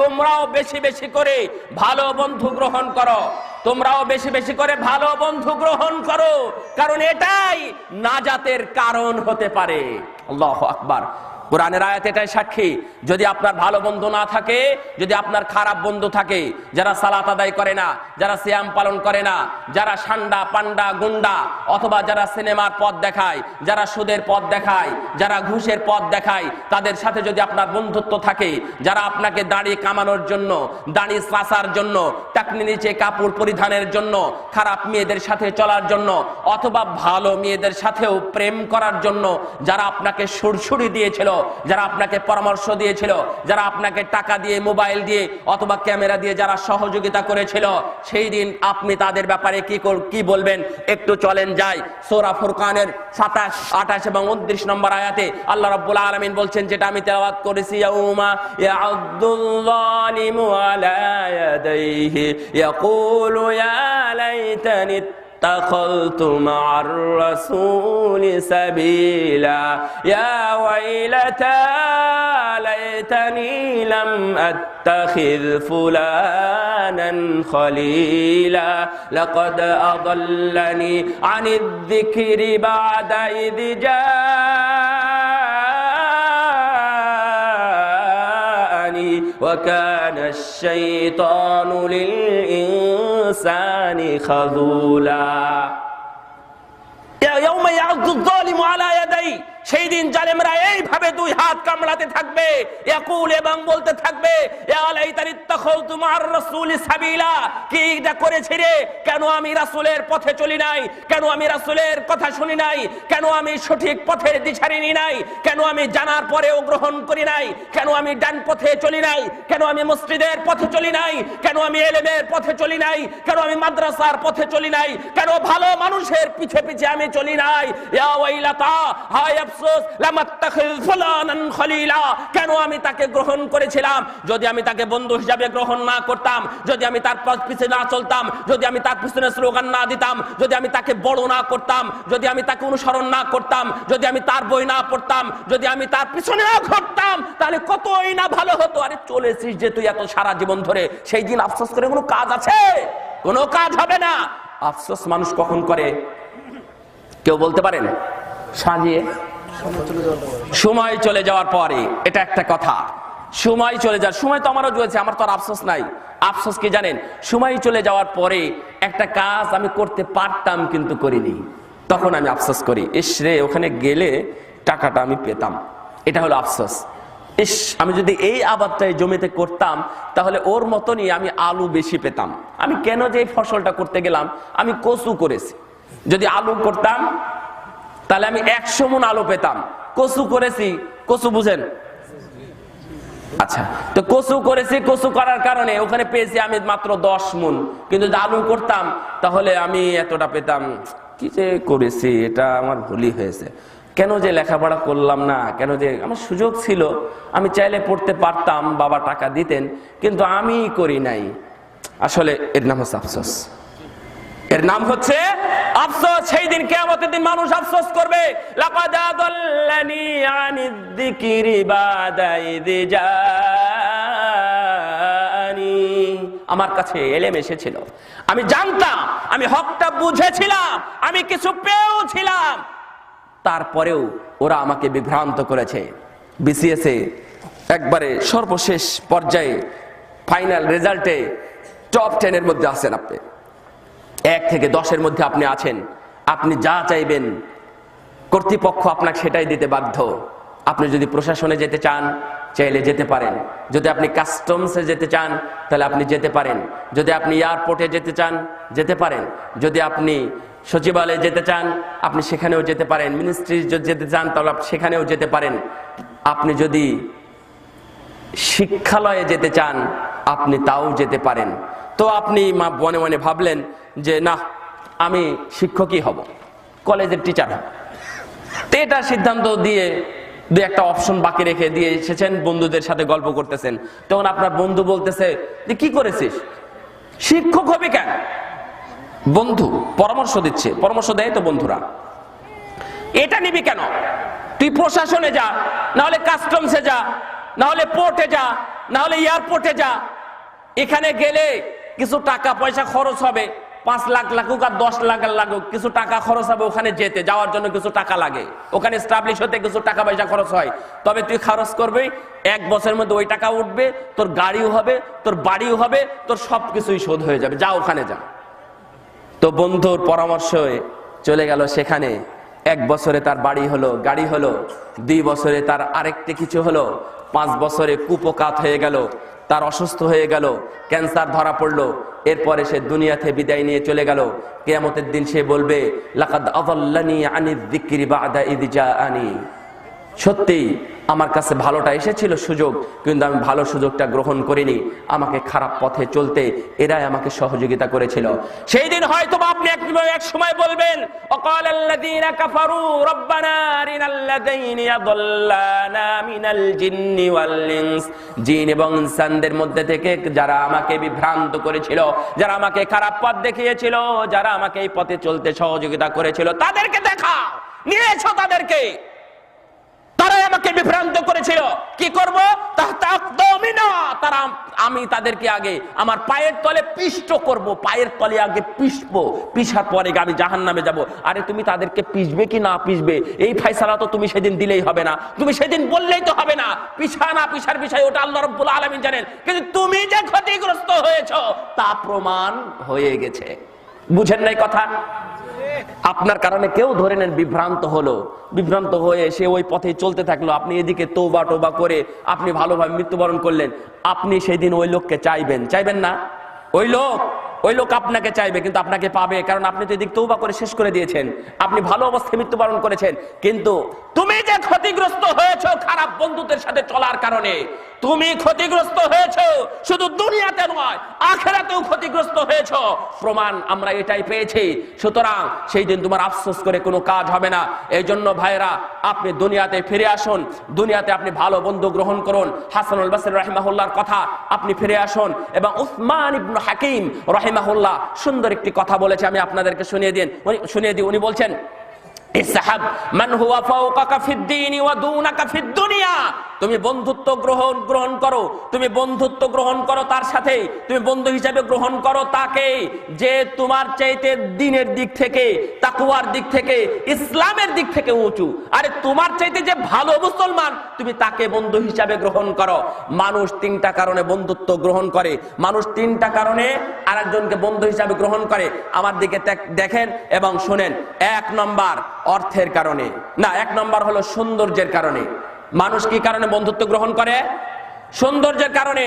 তোমরাও বেশি বেশি করে ভালো বন্ধু গ্রহণ করো, তোমরাও বেশি বেশি করে ভালো বন্ধু গ্রহণ করো, কারণ এটাই নাজাতের কারণ হতে পারে। আল্লাহু আকবার। কোরআনের আয়াত এটাই সাক্ষী। যদি আপনার ভালো বন্ধু না থাকে, যদি আপনার খারাপ বন্ধু থাকে, যারা সালাত আদায় করে না, যারা সিয়াম পালন করে না, যারা সান্ডা পান্ডা গুন্ডা, অথবা যারা সিনেমার পথ দেখায়, যারা সুদের পথ দেখায়, যারা ঘুষের পথ দেখায়, তাদের সাথে যদি আপনার বন্ধুত্ব থাকে, যারা আপনাকে দাড়ি কামানোর জন্য, দাড়ি চাচার জন্য, টাকনি নিচে কাপড় পরিধানের জন্য, খারাপ মেয়েদের সাথে চলার জন্য, অথবা ভালো মেয়েদের সাথেও প্রেম করার জন্য যারা আপনাকে সুরসুরি দিয়েছিল, যারা আপনাকে পরামর্শ দিয়েছিল, যারা আপনাকে টাকা দিয়ে, মোবাইল দিয়ে অথবা ক্যামেরা দিয়ে যারা সহযোগিতা করেছিল, সেই দিন আপনি তাদের ব্যাপারে কি বলবেন? একটু চলেন যাই সূরা ফুরকানের 27, 28 এবং 29 নম্বর আয়াতে আল্লাহ রাব্বুল আলামিন বলছেন, যেটা আমি তেলাওয়াত করেছি, ইয়াউমা ইয়াউদ্দুল যালিমু আলা ইয়াদাইহি ইয়াকুলু ইয়া লাইতানি اتخذت مع الرسول سبيلا يا ويلتى ليتني لم أتخذ فلانا خليلا لقد أضلني عن الذكر بعد إذ جاءني وكان الشيطان للإنسان خذولا يوم يعض الظالم على يديه, সেই দিন জালেমরা এইভাবে দুই হাত কামড়াতে থাকবে, ইয়াকুল, এবং বলতে থাকবে, ইয়া লাইতানি ইত্তাখাযতু মা'আর রাসূলি সাবিলা, কি এটা করেছি রে, কেন আমি রাসূলের পথে চলি নাই, কেন আমি রাসূলের কথা শুনি নাই, কেন আমি সঠিক পথের দিশারি নিই নাই, কেন আমি জানার পরেও গ্রহণ করি নাই, কেন আমি ডান পথে চলি নাই, কেন আমি মসজিদের পথে চলি নাই, কেন আমি ইলমের পথে চলি নাই, কেন আমি মাদ্রাসার পথে চলি নাই, কেন ভালো মানুষের পিছে পিছে আমি চলি নাই। ইয়া ওয়াইলাতা, হায় আফসোস, লাম আত্তাখিয ফুলানান খলিলা, কেন আমি তাকে গ্রহণ করেছিলাম। যদি আমি তাকে বন্ধু হিসাবে গ্রহণ না করতাম, যদি আমি তার পিছনে না চলতাম, যদি আমি তার পিছনে স্লোগান না দিতাম, যদি আমি তাকে বড় না করতাম, যদি আমি তাকে অনুসরণ না করতাম, যদি আমি তার বই না পড়তাম, যদি আমি তার পিছনে না ঘুরতাম, তাহলে কতই না ভালো হতো। আরে চলেছিস যে তুই এত সারা জীবন ধরে, সেই দিন আফসোস করে কোনো কাজ আছে? কোনো কাজ হবে না। আফসোস মানুষ কখন করে কেউ বলতে পারেন? সাজিয়ে সময় চলে যাওয়ার পরে। এটা একটা কথা, সময় চলে যাওয়ার সময় তো আমারও চলেছে, আমার তো আর আফসোস নাই। আফসোস কি জানেন? সময় চলে যাওয়ার পরে একটা কাজ আমি করতে পারতাম কিন্তু করিনি, তখন আমি আফসোস করি, ইস রে, ওখানে গেলে টাকাটা আমি পেতাম। এটা হলো আফসোস। ইস, আমি যদি এই আবাদটাই জমিতে করতাম তাহলে ওর মতনই আমি আলু বেশি পেতাম। আমি কেন যে এই ফসলটা করতে গেলাম? আমি কচু করেছি, যদি আলু করতাম তাহলে আমি 100 মণ আলু পেতাম। কচু করেছি, কচু বুঝেন? আচ্ছা, তো কচু করেছি, কচু করার কারণে ওখানে পেয়েছি আমি মাত্র 10 মণ, কিন্তু যদি আলু করতাম তাহলে আমি এতটা পেতাম। কি যে করেছি, এটা আমার ভুলই হয়েছে। কেন যে লেখাপড়া করলাম না, কেন যে, আমার সুযোগ ছিল, আমি চাইলে পড়তে পারতাম, বাবা টাকা দিতেন, কিন্তু আমি করি নাই। আসলে এর নাম হচ্ছে আফসোস, এর নাম হচ্ছে আফসোস। সেই দিন কিয়ামতের দিন মানুষ আফসোস করবে, লাকাদ আদাল্লানি আনিয যিকরি বাদা ইয জাআনি, আমার কাছে ইলম এসেছিল, আমি জানতাম, আমি হকটা বুঝেছিলাম, আমি কিছু পেয়েও ছিলাম, তারপরেও ওরা আমাকে বিভ্রান্ত করেছে। বিসিএস এ একবারে সর্বশেষ পর্যায়ে ফাইনাল রেজাল্টে টপ 10 এর মধ্যে আছেন আপনি, 1 থেকে 10-এর মধ্যে আপনি আছেন। আপনি যা চাইবেন কর্তৃপক্ষ আপনাকে সেটাই দিতে বাধ্য। আপনি যদি প্রশাসনে যেতে চান চাইলে যেতে পারেন, যদি আপনি কাস্টমসে যেতে চান তাহলে আপনি যেতে পারেন, যদি আপনি এয়ারপোর্টে যেতে চান যেতে পারেন, যদি আপনি সচিবালয়ে যেতে চান আপনি সেখানেও যেতে পারেন, মিনিস্ট্রি যেতে চান তাহলে সেখানেও যেতে পারেন, আপনি যদি শিক্ষালয়ে যেতে চান আপনি তাও যেতে পারেন। তো আপনি মনে মনে ভাবলেন যে না, আমি শিক্ষকই হব, কলেজের টিচার হব। তো এটা সিদ্ধান্ত দিয়ে 2-একটা অপশন বাকি রেখে দিয়ে এসেছেন, বন্ধুদের সাথে গল্প করতেছেন। তখন আপনার বন্ধু বলতেছে যে কি করেছিস, শিক্ষক হবে কেন? বন্ধু পরামর্শ দিচ্ছে, পরামর্শ দেয় তো বন্ধুরা, এটা নিবি কেন, তুই প্রশাসনে যা, না হলে কাস্টমসে যা, না হলে পোর্টে যা, না হলে এয়ারপোর্টে যা। এখানে গেলে কিছু টাকা পয়সা খরচ হবে, 5 লাখ লাগুক আর 10 লাখ লাগুক, কিছু টাকা খরচ হবে। ওখানে যেতে যাওয়ার জন্য কিছু টাকা লাগে, ওখানে এস্টাবলিশ হতে কিছু টাকা পয়সা খরচ হয়। তবে তুই খরচ করবি, 1 বছরের মধ্যে ওই টাকা উঠবে, তোর গাড়িও হবে, তোর বাড়িও হবে, তোর সবকিছুই শোধ হয়ে যাবে, যা ওখানে যা। তো বন্ধুর পরামর্শে চলে গেল সেখানে। 1 বছরে তার বাড়ি হলো, গাড়ি হলো, 2 বছরে তার আরেকটি কিছু হলো, 5 বছরে কুপোকাত হয়ে গেল, তার অসুস্থ হয়ে গেল, ক্যান্সার ধরা পড়লো। এরপরে সে দুনিয়াতে বিদায় নিয়ে চলে গেল। কিয়ামতের দিন সে বলবে লাকাদ আযাল্লানি আনিয যিকরি বা'দা ইয জাআনি, সত্যি আমার কাছে ভালোটা এসেছিল সুযোগ, কিন্তু আমি ভালো সুযোগটা গ্রহণ করিনি, আমাকে খারাপ পথে চলতে এরাই আমাকে সহযোগিতা করেছিল। সেই দিন হয়তো আপনি এক সময় বলবেন ওয়াকালাল্লাযীনা কাফারু রব্বানা আরিনাল্লাযীনা ইয়াদুল্লানা মিনাল জিন্নি ওয়াল ইনস, জিন এবং ইনসানদের মধ্যে থেকে যারা আমাকে বিভ্রান্ত করেছিল, যারা আমাকে খারাপ পথ দেখিয়েছিল, যারা আমাকে এই পথে চলতে সহযোগিতা করেছিল, তাদেরকে দেখাও, নিয়ে এসো তাদেরকে। তারা আমাকে বিভ্রান্ত করেছিল, কি করব? তারা আমি তাদেরকে আগে আমার পায়ের তলে পিষ্ট করব, পায়ের তলে আগে পিষবো, পিষার পরে আমি জাহান্নামে যাব। আরে তুমি তাদেরকে পিষবে কি না পিষবে এই ফয়সালা তো তুমি সেদিন দিলেই হবে না, তুমি সেদিন বললেই তো হবে না। পিষা না পিষার বিষয় ওটা আল্লাহ রাব্বুল আলামিন জানেন, কিন্তু তুমি যে ক্ষতিগ্রস্ত হয়েছো তা প্রমাণ হয়ে গেছে। বুঝেন নাই কথা? আপনার কারণে কেউ ধরে নেন বিভ্রান্ত হলো, বিভ্রান্ত হয়ে সে ওই পথে চলতে থাকলো, আপনি এদিকে তওবা টোবা করে আপনি ভালোভাবে মৃত্যুবরণ করলেন। আপনি সেই দিন ওই লোককে চাইবেন, চাইবেন না? ওই লোক আপনাকে চাইবে, কিন্তু আপনাকে পাবে, কারণ আপনি তো এদিক তওবা করে শেষ করে দিয়েছেন, আপনি ভালো অবস্থায় মৃত্যুবরণ করেছেন। কিন্তু তুমি যে ক্ষতিগ্রস্ত হয়েছো খারাপ বন্ধুদের সাথে চলার কারণে, তুমি ক্ষতিগ্রস্ত হয়েছো শুধু দুনিয়াতে নয় আখিরাতেও ক্ষতিগ্রস্ত হয়েছো, প্রমাণ আমরা এটাই পেয়েছি। সুতরাং সেই দিন তোমার আফসোস করে কোনো কাজ হবে না। এই জন্য ভাইরা, আপনি দুনিয়াতে ফিরে আসুন, দুনিয়াতে আপনি ভালো বন্ধু গ্রহণ করুন। হাসানুল বসরি রাহিমাহুল্লাহর কথা আপনি ফিরে আসুন। এবং উসমান ইবনে হাকিম রাহিমাহুল্লাহ সুন্দর একটি কথা বলেছে, আমি আপনাদেরকে শুনিয়ে দিই। উনি বলছেন ইসহাব মান হুয়া ফাওকাকা ফিদ-দীন ওয়া দুনাকা ফিদ-দুনিয়া, তুমি বন্ধুত্ব গ্রহণ করো, তুমি বন্ধুত্ব গ্রহণ করো তার সাথে, তুমি বন্ধু হিসেবে গ্রহণ করো তাকে যে তোমার চাইতে দ্বীনের দিক থেকে, তাকওয়ার দিক থেকে, ইসলামের দিক থেকে উঁচু। আরে তোমার চাইতে যে ভালো মুসলমান তুমি তাকে বন্ধু হিসেবে গ্রহণ করো। মানুষ 3টা কারণে বন্ধুত্ব গ্রহণ করে, মানুষ 3টা কারণে আরেকজনকে বন্ধু হিসেবে গ্রহণ করে। আমার দিকে দেখেন এবং শুনেন। 1 নম্বর অর্থের কারণে, না 1 নম্বর হলো সৌন্দর্যের কারণে। মানুষ কি কারণে বন্ধুত্ব গ্রহণ করে? সৌন্দর্যের কারণে।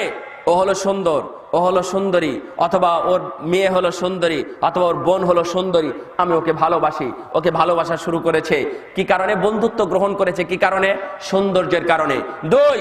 ও হলো সুন্দর, ও হলো সুন্দরী, অথবা ওর মেয়ে হলো সুন্দরী, অথবা ওর বোন হলো সুন্দরী, আমি ওকে ভালোবাসি, ওকে ভালোবাসা শুরু করেছে। কি কারণে বন্ধুত্ব গ্রহণ করেছে? কি কারণে? সৌন্দর্যের কারণে। 2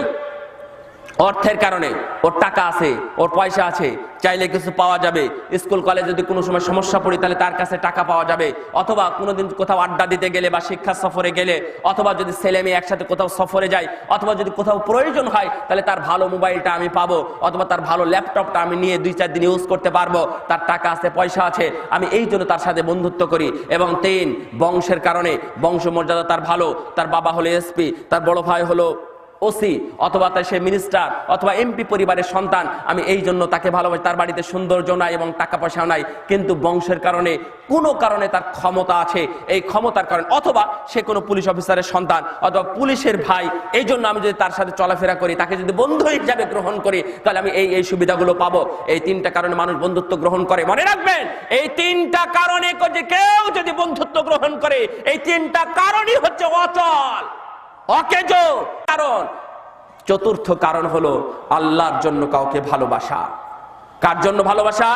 অর্থের কারণে, ওর টাকা আছে, ওর পয়সা আছে, চাইলে কিছু পাওয়া যাবে, স্কুল কলেজে যদি কোনো সময় সমস্যা পড়ি তাহলে তার কাছে টাকা পাওয়া যাবে, অথবা কোনোদিন কোথাও আড্ডা দিতে গেলে বা শিক্ষা সফরে গেলে, অথবা যদি ছেলে মেয়ে একসাথে কোথাও সফরে যায়, অথবা যদি কোথাও প্রয়োজন হয় তাহলে তার ভালো মোবাইলটা আমি পাবো, অথবা তার ভালো ল্যাপটপটা আমি নিয়ে 2-4 দিন ইউজ করতে পারবো, তার টাকা আছে, পয়সা আছে, আমি এই জন্য তার সাথে বন্ধুত্ব করি। এবং 3 বংশের কারণে, বংশ মর্যাদা তার ভালো, তার বাবা হলো এসপি, তার বড় ভাই হলো ওসি অথবা সে মিনিস্টার অথবা এমপি পরিবারের সন্তান, আমি এই জন্য তাকে ভালোবাসি, তার বাড়িতে সৌন্দর্য নাই এবং টাকা পয়সা নাই, কিন্তু বংশের কারণে কোনো কারণে তার ক্ষমতা আছে, এই ক্ষমতার কারণে, অথবা সে কোনো পুলিশ অফিসারের সন্তান অথবা পুলিশের ভাই, এই জন্য আমি যদি তার সাথে চলাফেরা করি, তাকে যদি বন্ধু হিসাবে গ্রহণ করি, তাহলে আমি এই সুবিধাগুলো পাবো। এই তিনটা কারণে মানুষ বন্ধুত্ব গ্রহণ করে। মনে রাখবেন, এই তিনটা কারণে কেউ যদি বন্ধুত্ব গ্রহণ করে, এই তিনটা কারণই হচ্ছে অচল, অকেজ কারণ। চতুর্থ কারণ হলো আল্লাহর জন্য কাউকে ভালোবাসা। কার জন্য ভালোবাসা?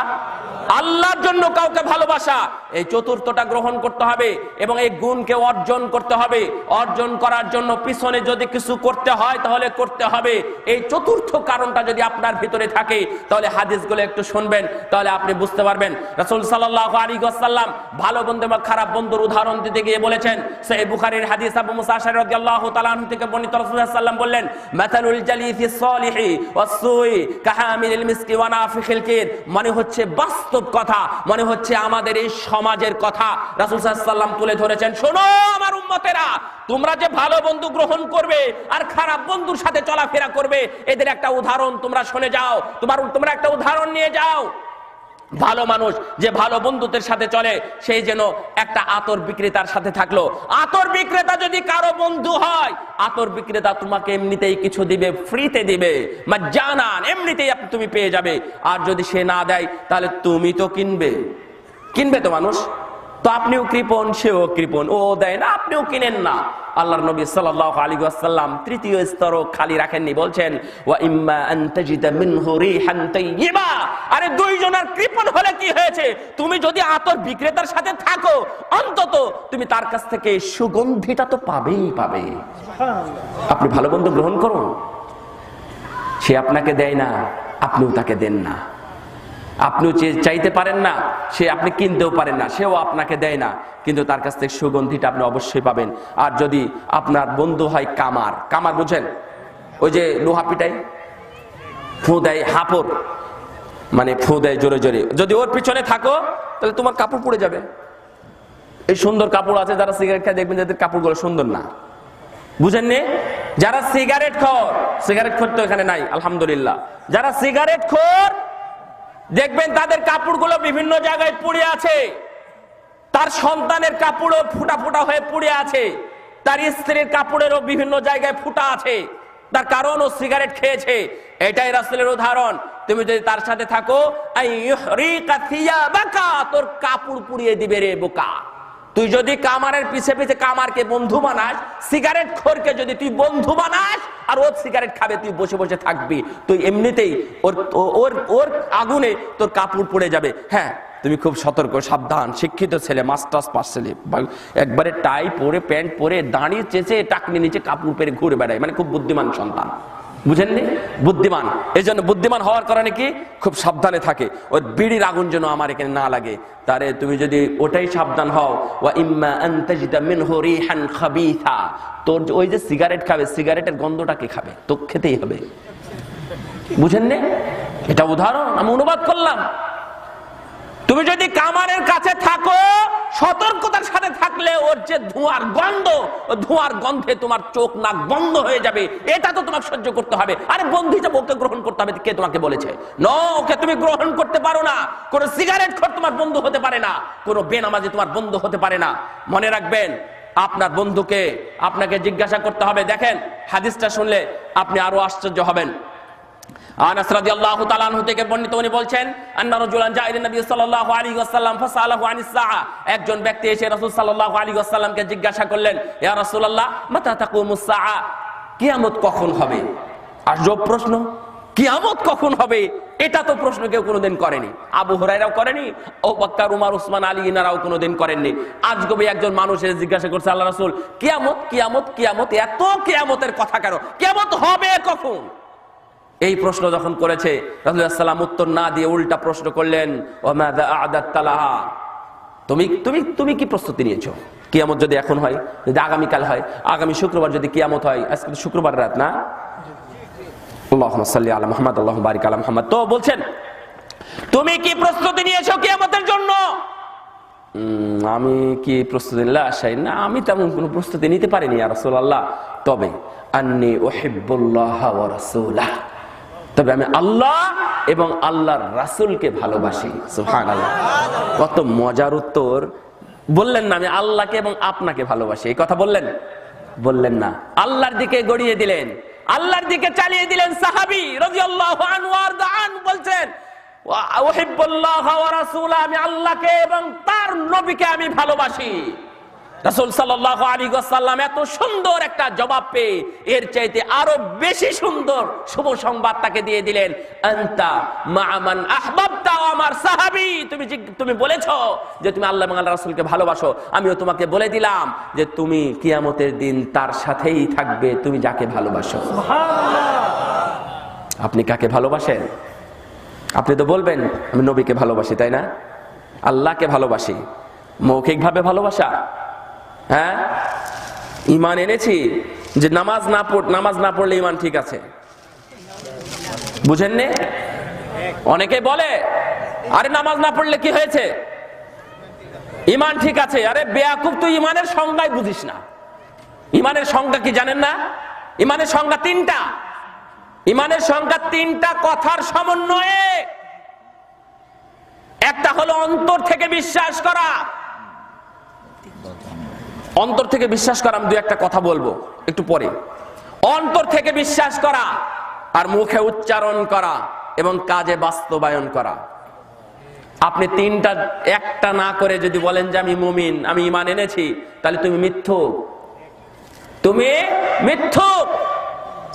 আল্লাহর জন্য কাউকে ভালোবাসা। এই চতুর্থটা গ্রহণ করতে হবে এবং এই গুণকে অর্জন করতে হবে। অর্জন করার জন্য পিছনে যদি কিছু করতে হয় তাহলে করতে হবে। এই চতুর্থ কারণটা যদি আপনার ভিতরে থাকে, তাহলে হাদিসগুলো একটু শুনবেন, তাহলে আপনি বুঝতে পারবেন। রাসূল সাল্লাল্লাহু আলাইহি ওয়াসাল্লাম ভালো বন্ধু এবং খারাপ বন্ধুর উদাহরণ দিতে গিয়ে বলেছেন, সহিহ বুখারীর হাদিস, আবু মুসা আশআরী রাদিয়াল্লাহু তাআলা আনহু থেকে বর্ণিত, রাসূল সাল্লাল্লাহু আলাইহি ওয়াসাল্লাম বললেন, মাতালুল জালিসিস সালিহি ওয়াস-সুই কাহামিলিল মিসকি ওয়া নাফিখিল কির। মানে হচ্ছে বাস্তব কথা, মানে হচ্ছে আমাদের এই সমাজের কথা রাসূল সাল্লাল্লাহু আলাইহি ওয়াসাল্লাম তুলে ধরেছেন। শোনো আমার উম্মতেরা, তোমরা যে ভালো বন্ধু গ্রহণ করবে আর খারাপ বন্ধুর সাথে চলাফেরা করবে, এদের একটা উদাহরণ তোমরা শুনে যাও, তোমরা একটা উদাহরণ নিয়ে যাও। ভালো মানুষ যে ভালো বন্ধুদের সাথে চলে, সেই যেন একটা আতর বিক্রেতার সাথে থাকলো। আতর বিক্রেতা যদি কারো বন্ধু হয়, আতর বিক্রেতা তোমাকে এমনিতেই কিছু দিবে, ফ্রিতে দিবে, মাজ্জানান, এমনিতেই তুমি পেয়ে যাবে। আর যদি সে না দেয়, তাহলে তুমি তো কিনবে তো মানুষ। তো আপনিও কৃপণ, সেও কৃপণ, ও দেয় না, আপনিও কিনেন না। আল্লাহর নবী সাল্লাল্লাহু আলাইহি ওয়াসাল্লাম তৃতীয় স্তরও খালি রাখেননি, বলছেন ওয়া ইম্মা আন তাজিদা মিনহু রিহান তাইয়্যিবা। আরে দুইজনের কৃপণ হলে কি হয়েছে? তুমি যদি আতর বিক্রেতার সাথে থাকো, অন্তত তুমি তার কাছ থেকে সুগন্ধিটা তো পাবে। আপনি ভালো বন্ধু গ্রহণ করুন, সে আপনাকে দেয় না, আপনিও তাকে দেন না। আপনিও চাইতে পারেন না, আপনি কিনতেও পারেন না, সেও আপনাকে দেয় না, কিন্তু তার কাছ থেকে সুগন্ধিটা আপনি অবশ্যই পাবেন। আর যদি আপনার বন্ধু হয় কামার বুঝেন, ওই যে লোহা পিটাই, ফু দেয়, হাপড়, মানে ফু দেয় জোরে জোরে, যদি ওর পিছনে থাকো তাহলে তোমার কাপড় পুড়ে যাবে। এই সুন্দর কাপড় আছে, যারা সিগারেট খায় দেখবেন যাদের কাপড়গুলো সুন্দর না, বুঝেননি? যারা সিগারেট খোর তো এখানে নাই আলহামদুলিল্লাহ, যারা সিগারেট খোর দেখবেন তাদের কাপড়গুলো বিভিন্ন জায়গায় পুড়ে আছে, তার সন্তানের কাপড়ও ফুটা ফুটা হয়ে পুড়ে আছে, তার স্ত্রীর কাপড়েরও বিভিন্ন জায়গায় ফুটা আছে। তার কারণ ও সিগারেট খেয়েছে। এটাই রাসূলের উদাহরণ। তুমি যদি তার সাথে থাকো, তোর কাপড় পুড়িয়ে দিবে রে বোকা। তুই যদি কামারের পিছে পিছে কামারকে বন্ধু বানাস, সিগারেট খোরকে যদি তুই বন্ধু বানাস আর ও সিগারেট খাবে, তুই বসে বসে থাকবি, তুই এমনিতেই ওর আগুনে তোর কাপড় পুড়ে যাবে। হ্যাঁ, তুমি খুব সতর্ক, সাবধান, শিক্ষিত ছেলে, মাস্টার্স পাস ছেলে, একবারে টাই পরে, প্যান্ট পরে, দাঁড়িয়ে চেঁচে টাকনি নিচে কাপড় পেরে ঘুরে বেড়ায়, মানে খুব বুদ্ধিমান সন্তান, বুঝেননি? বুদ্ধিমান। এই জন্য বুদ্ধিমান হওয়ার কারণে কি, খুব সাবধানে থাকে, ওই বিড়ির আগুন যেন আমার এখানে না লাগে। তারে তুমি যদি ওটাই সাবধান হও, ওয়া ইম্মা আন তাজিদা মিনহু রিহান খাবিসা, তোর ওই যে সিগারেট খাবে, সিগারেটের গন্ধটাকে খাবে, তো খেতেই হবে, বুঝেননি? এটা উদাহরণ আমি অনুবাদ করলাম। তুমি যদি কামারের কাছে থাকো, সতর্কতার সাথে থাকলে ওর যে ধোঁয়ার গন্ধ, ও ধোঁয়ার গন্ধে তোমার চোখ নাক বন্ধ হয়ে যাবে, এটা তো তোমাকে সহ্য করতে হবে। আরে বন্ধু হিসেবে ওকে গ্রহণ করতে হবে, কে তোমাকে বলেছে? ওকে তুমি গ্রহণ করতে পারো না। কোন সিগারেট খোর তোমার বন্ধু হতে পারে না, কোন বেনামাজি তোমার বন্ধু হতে পারে না। মনে রাখবেন, আপনার বন্ধুকে আপনাকে জিজ্ঞাসা করতে হবে। দেখেন, হাদিসটা শুনলে আপনি আরো আশ্চর্য হবেন। আনাস রাদিয়াল্লাহু তাআলা আনহু থেকে বর্ণিত, উনি বলছেন, আন্না রাজুলান জা'a ইলা নবী সাল্লাল্লাহু আলাইহি ওয়াসাল্লাম ফাসালাহু আনিস সাআ। একজন ব্যক্তি এসে রাসূল সাল্লাল্লাহু আলাইহি ওয়াসাল্লামকে জিজ্ঞাসা করলেন, ইয়া রাসূলুল্লাহ, মাতা তাকুমুস সাআ, কিয়ামত কখন হবে? আজব প্রশ্ন, কিয়ামত কখন হবে? এটা তো প্রশ্ন কেউ কোনোদিন করেনি। আবু হুরায়রাও করেনি, আবু বকর, উমর, উসমান, আলী ইনারাও কোনোদিন করেননি। আজগবি একজন মানুষ এসে জিজ্ঞাসা করছে, আল্লাহ রাসূল, কিয়ামত কিয়ামত কিয়ামত, এত কিয়ামতের কথা কেন? কিয়ামত হবে কখন? এই প্রশ্ন যখন করেছে, রাসূলুল্লাহ সাল্লাল্লাহু আলাইহি ওয়াসাল্লাম উত্তর না দিয়ে উল্টা প্রশ্ন করলেন, ওয়া মাযা আ'দাত লাহা, তুমি কি প্রস্তুতি নিয়েছো? কিয়ামত যদি এখন হয়, যদি আগামী কাল হয়, আগামী শুক্রবার যদি কিয়ামত হয়, আজকে তো শুক্রবার রাত না? আল্লাহুম্মা সাল্লি আলা মুহাম্মদ, আল্লাহুম্মা বারিক আলা মুহাম্মদ। তো বলছেন, তুমি কি প্রস্তুতি নিয়েছো কিয়ামতের জন্য? আমি কি প্রস্তুতি নিলে আসাই না, আমি তেমন কোনো প্রস্তুতি নিতে পারিনি ইয়া রাসূলুল্লাহ, তবে আন্নী উহিব্বুল্লাহ ওয়া রাসূলাহ, তবে আমি আল্লাহ এবং আল্লাহর রাসূলকে ভালোবাসি। সুবহানাল্লাহ, কত মজার উত্তর। বললেন না আমি আল্লাহকে এবং আপনাকে ভালোবাসি, এই কথা বললেন না, আল্লাহর দিকে গড়িয়ে দিলেন, আল্লাহর দিকে চালিয়ে দিলেন। সাহাবী রাদিয়াল্লাহু আনহু ওয়ারদা আন বলছেন উহিব্বুল্লাহ ওয়া রাসূলা, আমি আল্লাহকে এবং তার নবীকে আমি ভালোবাসি। রাসূল সাল্লাল্লাহু আলাইহি ওয়াসাল্লাম এত সুন্দর একটা জবাব পেয়ে এর চাইতে আরো বেশি সুন্দর শুভ সংবাদ তাকে দিয়ে দিলেন, আনতা মা মান আহবাবতা, আমার সাহাবী, তুমি বলেছো যে তুমি আল্লাহ এবং আল্লাহর রাসূলকে ভালোবাসো, আমিও তোমাকে বলে দিলাম যে তুমি কিয়ামতের দিন তার সাথেই থাকবে, তুমি যাকে ভালোবাসো। সুবহানাল্লাহ। আপনি কাকে ভালোবাসেন? আপনি তো বলবেন আমি নবীকে ভালোবাসি, তাই না? আল্লাহকে ভালোবাসি, মৌখিকভাবে ভালোবাসা। হ্যাঁ, ঈমান এনেছি যে নামাজ না পড়লে ঈমান ঠিক আছে, বুঝেননি? অনেকে বলে আরে নামাজ না পড়লে কি হয়েছে, ঈমান ঠিক আছে। আরে বেয়াকুব, তুই ঈমানের সংজ্ঞাই বুঝিস না। ঈমানের সংজ্ঞা কি জানেন না? ঈমানের সংজ্ঞা তিনটা। ঈমানের সংজ্ঞা তিনটা কথার সমন্বয়ে। একটা হলো অন্তর থেকে বিশ্বাস করা। অন্তর থেকে বিশ্বাস করা, আমি দুই একটা কথা বলবো একটু পরে। অন্তর থেকে বিশ্বাস করা, আর মুখে উচ্চারণ করা এবং কাজে বাস্তবায়ন করা। আপনি তিনটা একটা না করে যদি বলেন যে আমি মুমিন, আমি ঈমান এনেছি, তাহলে তুমি মিথ্যুক।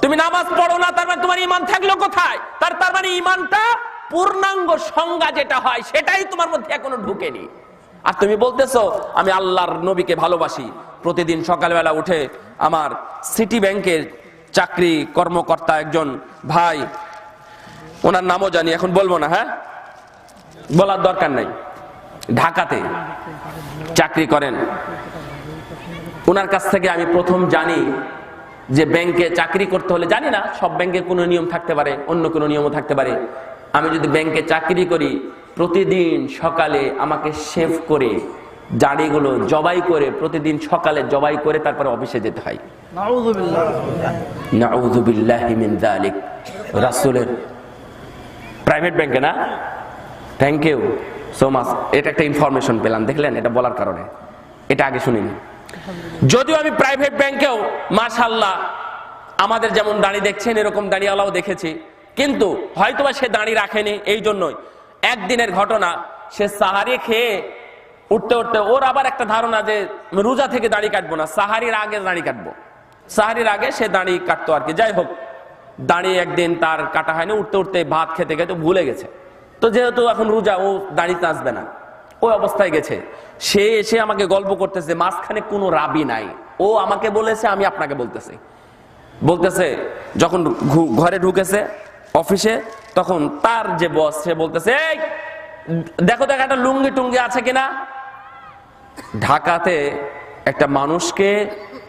তুমি নামাজ পড়ো না, তার মানে তোমার ঈমান থাকলো কোথায়? তার মানে ঈমানটা পূর্ণাঙ্গ সংজ্ঞা যেটা হয় সেটাই তোমার মধ্যে এখনো ঢুকেনি। আর তুমি বলতেছো আমি আল্লাহর নবীকে ভালোবাসি। প্রতিদিন সকালবেলা উঠে আমার সিটি ব্যাংকের চাকরি কর্মকর্তা একজন ভাই, ওনার নামও জানি, এখন বলবো না, হ্যাঁ বলার দরকার নাই, ঢাকাতে চাকরি করেন। ওনার কাছ থেকে আমি প্রথম জানি যে ব্যাংকে চাকরি করতে হলে, জানি না সব ব্যাংকে কোনো নিয়ম থাকতে পারে, অন্য কোনো নিয়মও থাকতে পারে। আমি যদি ব্যাংকে চাকরি করি, প্রতিদিন সকালে আমাকে শেভ করে দাড়িগুলো জবাই করে, প্রতিদিন সকালে জবাই করে তারপরে অফিসে যেতে হয়। নাউযুবিল্লাহি মিন যালিক। রাসূলের প্রাইভেট ব্যাংকে না, থ্যাংক ইউ সো মাচ। এটা একটা ইনফরমেশন পেলাম, দেখলেন, এটা বলার কারণে, এটা আগে শুনিনি। যদিও আমি প্রাইভেট ব্যাংকেও মাশাআল্লাহ আমাদের যেমন দাড়ি দেখছেন এরকম দাড়িওয়ালাও দেখেছি, কিন্তু হয়তোবা সে দাড়ি রাখেনি। এই জন্যই একদিনের ঘটনা, সে সাহারি খেয়ে উঠতে উঠতে ওর আবার একটা ধারণা যে রোজা থেকে দাড়ি কাটবো না, সাহারির আগে দাড়ি কাটবো। সাহারির আগে সে দাড়ি কাটতো আর কি। যাই হোক, দাড়ি একদিন তার কাটা হয়নি, উঠতে উঠতে ভাত খেতে খেতে ভুলে গেছে। তো যেহেতু এখন রোজা, ও দাড়ি আসবে না, ওই অবস্থায় গেছে। সে এসে আমাকে গল্প করতেছে, মাঝখানে কোনো রাবি নাই। ও আমাকে বলেছে, আমি আপনাকে বলতেছে যখন ঘরে ঢুকেছে অফিসে, তখন তার যে বস সে বলতেছে, এই দেখো একটা লুঙ্গি টুঙ্গি আছে কিনা। ঢাকাতে একটা মানুষকে,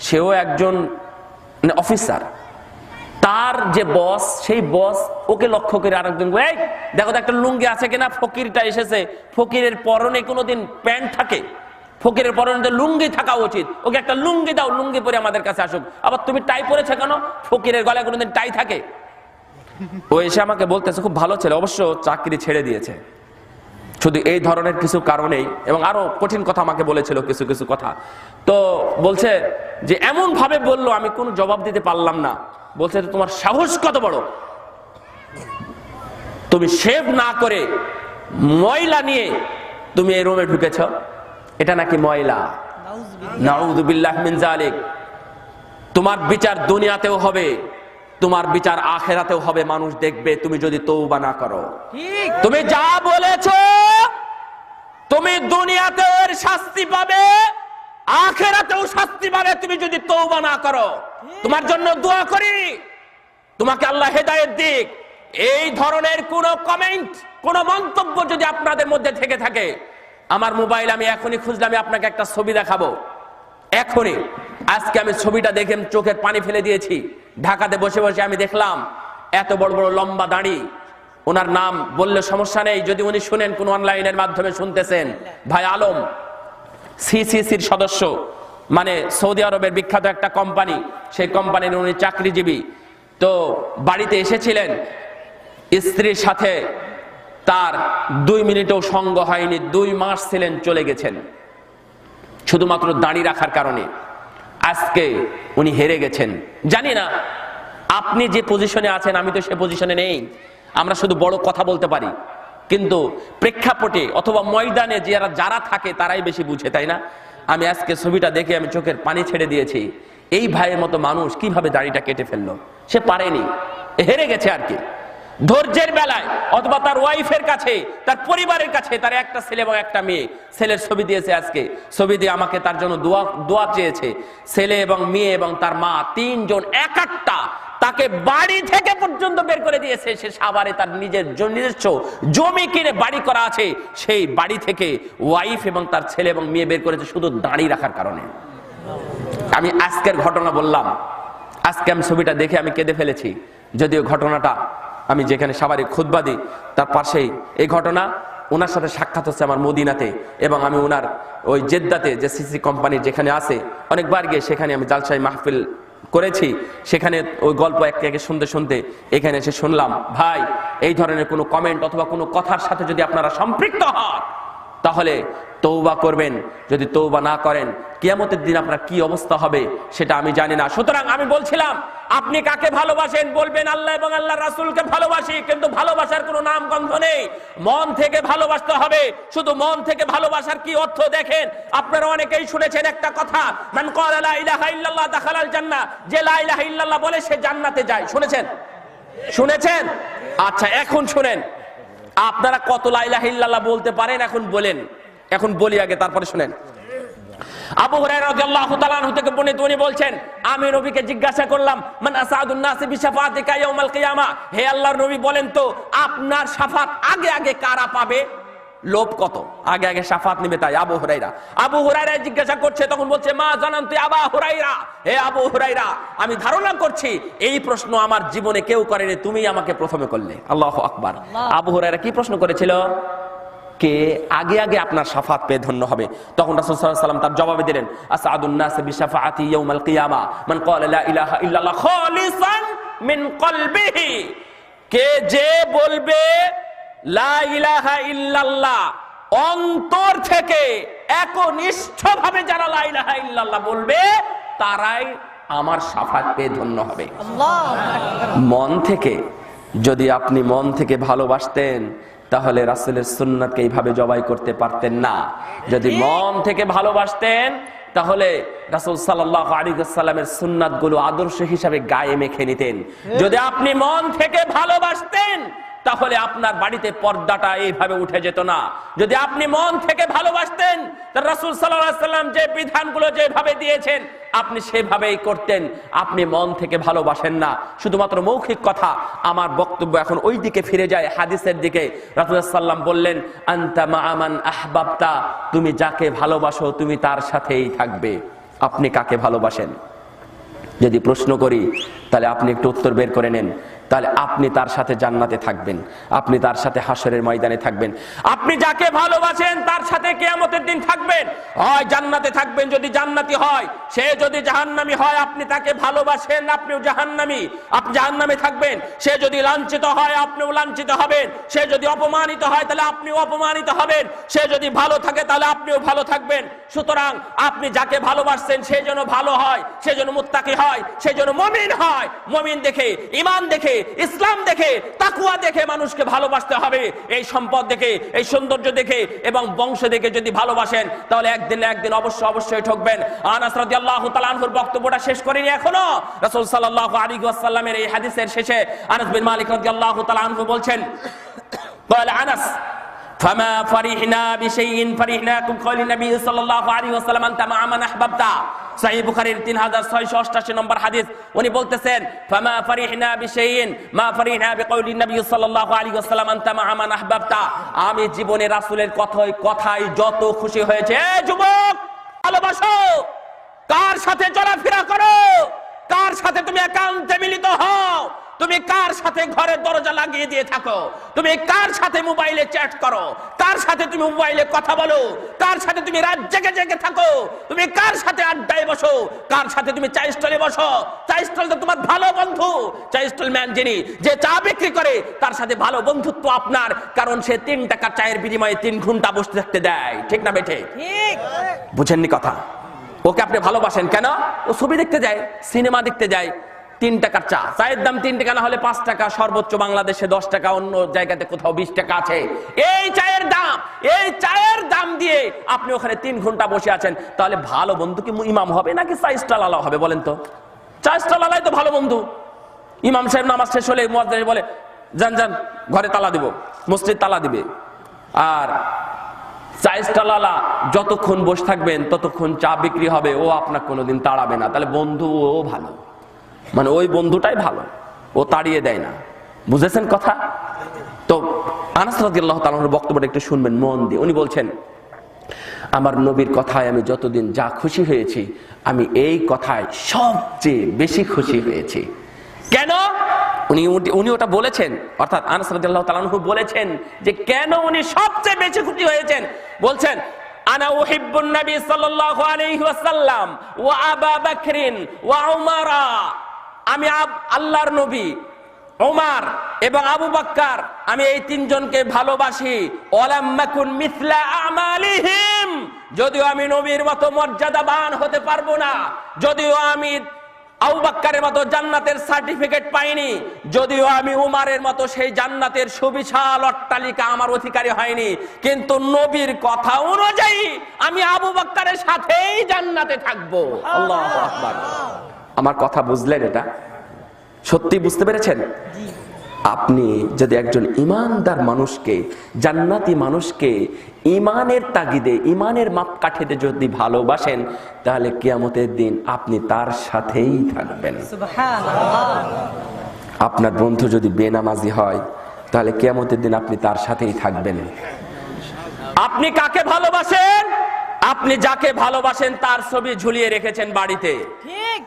সেও একজন অফিসার, তার যে বস, সেই বস ওকে লক্ষ্য করে আরেকজন, এই দেখো একটা লুঙ্গি আছে কিনা। ফকিরটা এসেছে, ফকিরের পরনে কোনোদিন প্যান্ট থাকে, ফকিরের পরনে লুঙ্গি থাকা উচিত, ওকে একটা লুঙ্গি দাও, লুঙ্গি পরে আমাদের কাছে আসুক। আবার তুমি টাই পরেছে কেন? ফকিরের গলায় কোনোদিন টাই থাকে? ও এসে আমাকে বলতেছে, খুব ভালো ছেলে, অবশ্য চাকরি ছেড়ে দিয়েছে শুধু এই ধরনের কিছু কারণেই, এবং আরো কঠিন কথা আমাকে বলেছিল কিছু কথা। তো বলছে যে এমন ভাবে বললো, আমি কোনো জবাব দিতে পারলাম না। বলছে তোমার সাহস কত বড়, তুমি শেভ না করে ময়লা নিয়ে তুমি এই রুমে ঢুকেছ, এটা নাকি ময়লা। নাউযুবিল্লাহ মিন যালিক। তোমার বিচার দুনিয়াতেও হবে, তোমার বিচার আখিরাতেও হবে, মানুষ দেখবে তুমি যদি তওবা না করো। তুমি যা বলেছো তুমি দুনিয়াতেও এর শাস্তি পাবে, আখিরাতেও শাস্তি পাবে তুমি যদি তওবা না করো। তোমার জন্য দোয়া করি, তোমাকে আল্লাহ হেদায়েত দিক। এই ধরনের কোন কমেন্ট, কোন মন্তব্য যদি আপনাদের মধ্যে থেকে থাকে, আমার মোবাইল আমি এখনই খুঁজলে আমি আপনাকে একটা ছবি দেখাবো, এখনই। আজকে আমি ছবিটা দেখে চোখের পানি ফেলে দিয়েছি। ঢাকাতে বসে বসে আমি দেখলাম এত বড় বড় লম্বা দাড়ি। ওনার নাম বললে সমস্যা নেই, যদি উনি শুনেন, কোন অনলাইনের মাধ্যমে শুনতেছেন, ভাই আলম, সিসিসির সদস্য, মানে সৌদি আরবের বিখ্যাত একটা কোম্পানি, সেই কোম্পানির উনি চাকরিজীবী। তো বাড়িতে এসেছিলেন, স্ত্রীর সাথে তার 2 মিনিটও সঙ্গ হয়নি, 2 মাস ছিলেন, চলে গেছেন শুধুমাত্র দাড়ি রাখার কারণে। আজকে উনি হেরে গেছেন। জানি না আপনি যে পজিশনে আছেন, আমি তো সে পজিশনে নেই। আমরা শুধু বড় কথা বলতে পারি, কিন্তু প্রেক্ষাপটে অথবা ময়দানে যারা থাকে তারাই বেশি বুঝে, তাই না? আমি আজকে ছবিটা দেখে আমি চোখের পানি ছেড়ে দিয়েছি। এই ভাইয়ের মতো মানুষ কিভাবে দাড়িটা কেটে ফেললো? সে পারেনি, হেরে গেছে আর কি। ধৈর্যের বেলায় অথবা তার ওয়াইফের কাছে, তার পরিবারের কাছে, তার একটা ছেলে এবং একটা মেয়ে, ছেলের ছবি দিয়েছে আজকে, ছবি দিয়ে আমাকে তার জন্য দোয়া চেয়েছে। ছেলে এবং মেয়ে এবং তার মা, 3 জন একাট্টা তাকে বাড়ি থেকে পর্যন্ত বের করে দিয়েছে। সে সাভারে তার নিজস্ব জমি কিনে বাড়ি করা আছে, সেই বাড়ি থেকে ওয়াইফ এবং তার ছেলে এবং মেয়ে বের করেছে শুধু দাড়ি রাখার কারণে। আমি আজকের ঘটনা বললাম, আজকে আমি ছবিটা দেখে আমি কেঁদে ফেলেছি। যদিও ঘটনাটা আমি যেখানে সাভারে খুতবা দিই তার পাশেই এই ঘটনা। ওনার সাথে সাক্ষাৎ হচ্ছে আমার মদিনাতে, এবং আমি ওনার ওই জেদ্দাতে যে সিসি কোম্পানির যেখানে আছে, অনেকবার গিয়ে সেখানে আমি জালসায় মাহফিল করেছি। সেখানে ওই গল্প একে একে শুনতে শুনতে এখানে এসে শুনলাম, ভাই এই ধরনের কোনো কমেন্ট অথবা কোনো কথার সাথে যদি আপনারা সম্পৃক্ত হন তাহলে তওবা করবেন। যদি তওবা না করেন, কিয়ামতের দিন আপনার কি অবস্থা হবে সেটা আমি জানি না। সুতরাং আমি বলছিলাম, আপনি কাকে ভালোবাসেন? বলবেন আল্লাহ এবং আল্লাহর রাসূলকে ভালোবাসি, কিন্তু ভালোবাসার কোনো নাম গন্ধ নেই। মন থেকে ভালোবাসতে হবে। শুধু মন থেকে ভালোবাসার কি অর্থ দেখেন। আপনারা অনেকেই শুনেছেন একটা কথা, মান ক্বালা লা ইলাহা ইল্লাল্লাহ দাখালাল জান্নাহ, যে লা ইলাহা ইল্লাল্লাহ বলে সে জান্নাতে যায়। শুনেছেন? আচ্ছা, এখন শুনেন, আপনারা কত লা ইলাহা ইল্লাল্লাহ বলতে পারেন এখন বলেন। এখন বলি আগে, তারপরে শুনেন। আবু হুরায়রা রাদিয়াল্লাহু তাআলা আনহু থেকে বর্ণিত, উনি বলছেন, আমি নবীকে জিজ্ঞাসা করলাম, মান আসাদুন নাসি বিশাফাতিকা ইয়াউমাল কিয়ামা, হে আল্লাহর নবী বলেন তো আপনার শাফাত আগে আগে কারা পাবে? লোভ কত, আগে আগে শাফাত নেবে তাই আবু হুরায়রা জিজ্ঞাসা করছে, তখন বলছে, মা জানান্তি আবা হুরায়রা, হে আবু হুরায়রা আমি ধারণা করছি এই প্রশ্ন আমার জীবনে কেউ করেনি, তুমি আমাকে প্রথমে করলে। আল্লাহু আকবার। আবু হুরায়রা কি প্রশ্ন করেছিল? কে আগে আগে আপনার শাফাত পেয়ে ধন্য হবে? তখন রাসূল সাল্লাল্লাহু আলাইহি ওয়াসাল্লাম তার জবাবে দিলেন, আসাদুন নাস বিশাফাআতি ইয়াউমাল কিয়ামা মান ক্বালা লা ইলাহা ইল্লাল্লাহ খালিসান মিন কলবিহি, কে যে বলবে লা ইলাহা ইল্লাল্লাহ অন্তর থেকে, একনিষ্ঠভাবে যারা লা ইলাহা ইল্লাল্লাহ বলবে তারাই আমার শাফাত পেয়ে ধন্য হবে। মন থেকে, যদি আপনি মন থেকে ভালোবাসতেন তাহলে রাসূলের সুন্নাতকে এইভাবে জবাই করতে পারতেন না। যদি মন থেকে ভালোবাসতেন তাহলে রাসূল সাল্লাল্লাহু আলাইহি ওয়াসাল্লামের সুন্নাতগুলো আদর্শ হিসাবে গায়ে মেখে নিতেন। যদি আপনি মন থেকে ভালোবাসতেন তাহলে আপনার বাড়িতে পর্দাটা এইভাবে উঠে যেত না। যদি আপনি মন থেকে ভালোবাসতেন তাহলে রাসূল সাল্লাল্লাহু আলাইহি ওয়াসাল্লাম যে বিধানগুলো যেভাবে দিয়েছেন আপনি সেভাবেই করতেন। আপনি মন থেকে ভালোবাসেন না, শুধুমাত্র মৌখিক কথা। আমার বক্তব্য এখন ওই দিকে ফিরে যায়, হাদিসের দিকে। রাসূলুল্লাহ সাল্লাল্লাহু আলাইহি ওয়াসাল্লাম বললেন, আনতা মা'a মান আহবাবতা, তুমি যাকে ভালোবাসো তুমি তার সাথেই থাকবে। আপনি কাকে ভালোবাসেন? যদি প্রশ্ন করি তাহলে আপনি একটু উত্তর বের করে নেন। তাহলে আপনি তার সাথে জান্নাতে থাকবেন, আপনি তার সাথে হাসরের ময়দানে থাকবেন। আপনি যাকে ভালোবাসেন তার সাথে কিয়ামতের দিন থাকবেন, হয় জান্নাতে থাকবেন যদি জান্নাতি হয়। সে যদি জাহান্নামী হয়, আপনি তাকে ভালোবাসেন, আপনিও জাহান্নামী, আপনি জাহান্নামে থাকবেন। সে যদি লাঞ্ছিত হয়, আপনিও লাঞ্ছিত হবেন। সে যদি অপমানিত হয় তাহলে আপনিও অপমানিত হবেন। সে যদি ভালো থাকে তাহলে আপনিও ভালো থাকবেন। সুতরাং আপনি যাকে ভালোবাসছেন সে যেন ভালো হয়, সে যেন মুত্তাকি হয়, সে যেন মুমিন হয়। মুমিন দেখে, ঈমান দেখে, ইসলাম দেখে, তাকওয়া দেখে মানুষকে ভালোবাসতে হবে। এই সম্পদ দেখে, এই সৌন্দর্য দেখে এবং বংশ দেখে যদি ভালোবাসেন তাহলে একদিন না একদিন অবশ্যই ঠকবেন। আনাস রাদিয়াল্লাহু তাআলা আনহুর বক্তব্যটা শেষ করিনি এখনো। রাসূল সাল্লাল্লাহু আলাইহি ওয়াসাল্লামের এই হাদিসের শেষে আনাস বিন মালিক রাদিয়াল্লাহু তাআলা আনহু বলছেন, قال আনাস, فما فرحنا بشيء فرحناكم قول النبي صلى الله عليه وسلم انت مع من احببت। সহিহ বুখারীর 3688 নম্বর হাদিস। উনি বলতেছেন, ফামা ফারিহনা বিশাইইন মা ফারিহনা বিকাউলি নবী সাল্লাল্লাহু আলাইহি ওয়াসাল্লাম আনতা মা মান আহবাবতা। আমি জীবনে রাসূলের কথায় যত খুশি হয়েছে। যুবক, ভালোবাসো, কার সাথে চলাফেরা করো, কার সাথে তুমি একান্তে মিলিত হও, তুমি কার সাথে সাথে ঘরের দরজা লাগিয়ে দিয়ে থাকো, তুমি কার সাথে মোবাইলে চ্যাট করো, কার সাথে তুমি মোবাইলে কথা বলো, কার সাথে তুমি রাত জেগে জেগে থাকো, তুমি কার সাথে আড্ডায় বসো, কার সাথে তুমি চা স্টলে বসো, চা স্টল তো তোমার ভালো বন্ধু, চা স্টল ম্যান যিনি যে চা বিক্রি করে তার সাথে ভালো বন্ধুত্ব আপনার, কারণ সে 3 টাকা চায়ের বিনিময়ে 3 ঘন্টা বসে থাকতে দেয়, ঠিক না বেঠে? ঠিক। বুঝেননি কথা? ওকে আপনি ভালোবাসেন কেন? ও ছবি দেখতে যায়, সিনেমা দেখতে যায়, 3 টাকার চা, চায়ের দাম 3 টাকা না হলে 5 টাকা, সর্বোচ্চ বাংলাদেশে 10 টাকা, অন্য জায়গাতে কোথাও 20 টাকা আছে। এই চায়ের দাম দিয়ে আপনি ওখানে 3 ঘন্টা বসে আছেন, তাহলে ভালো বন্ধু কি ইমাম হবে নাকি চা স্টল আলা হবে বলেন তো? চা স্টল আলাই তো ভালো বন্ধু। ইমাম সাহেব নামাজ শেষ হলে মুয়াজ্জিন বলে যান যান ঘরে তালা দিব, মসজিদ তালা দিবে, আর চা স্টল আলা যতক্ষণ বসে থাকবেন ততক্ষণ চা বিক্রি হবে, ও আপনাকে কোনোদিন তাড়াবে না। তাহলে বন্ধু ও ভালো, মানে ওই বন্ধুটাই ভালো, ও তাড়িয়ে দেয় না। বুঝেছেন কথা? তো আনাস রাদিয়াল্লাহু তাআলার বক্তব্যটা একটু শুনবেন মন দিয়ে। উনি বলছেন, আমার নবীর কথায় আমি যতদিন যা খুশি হয়েছি, আমি এই কথায় সবচেয়ে বেশি খুশি হয়েছি। কেন? উনি ওটা বলেছেন, অর্থাৎ আনাস রাদিয়াল্লাহু তাআলা বলেছেন যে কেন উনি সবচেয়ে বেশি খুশি হয়েছেন। বলছেন, আনা উহিব্বুন নবী সাল্লাল্লাহু আলাইহি ওয়াসাল্লাম ওয়া আবু বকরিন ওয়া উমারা, আমি আল্লাহর নবী, ওমর এবং আবু বকর, আমি এই 3 জনকে ভালোবাসি। ওয়ালাম মাকুন মিসলা আমালিহিম, যদিও আমি নবীর মতো মর্যাদাবান হতে পারবো না, যদিও আমি আবু বকরের মতো জান্নাতের সার্টিফিকেট পাইনি, যদিও আমি উমারের মতো সেই জান্নাতের সুবিশাল অট্টালিকা আমার অধিকারী হয়নি, কিন্তু নবীর কথা অনুযায়ী আমি আবু বকরের সাথেই জান্নাতে থাকবো। আল্লাহু আকবার। আমার কথা বুঝলেন? এটা সত্যি বুঝতে পেরেছেন? আপনি যদি একজন ইমানদার মানুষকে, জান্নাতি মানুষকে ইমানের তাগিদে, ইমানের মাপকাঠিতে যদি ভালোবাসেন, তাহলে কিয়ামতের দিন আপনি তার সাথেই থাকবেন। সুবহানাল্লাহ। আপনার বন্ধু যদি বেনামাজি হয়, তাহলে কিয়ামতের দিন আপনি তার সাথেই থাকবেন। আপনি কাকে ভালোবাসেন? আপনি যাকে ভালোবাসেন তার ছবি ঝুলিয়ে রেখেছেন বাড়িতে। ঠিক।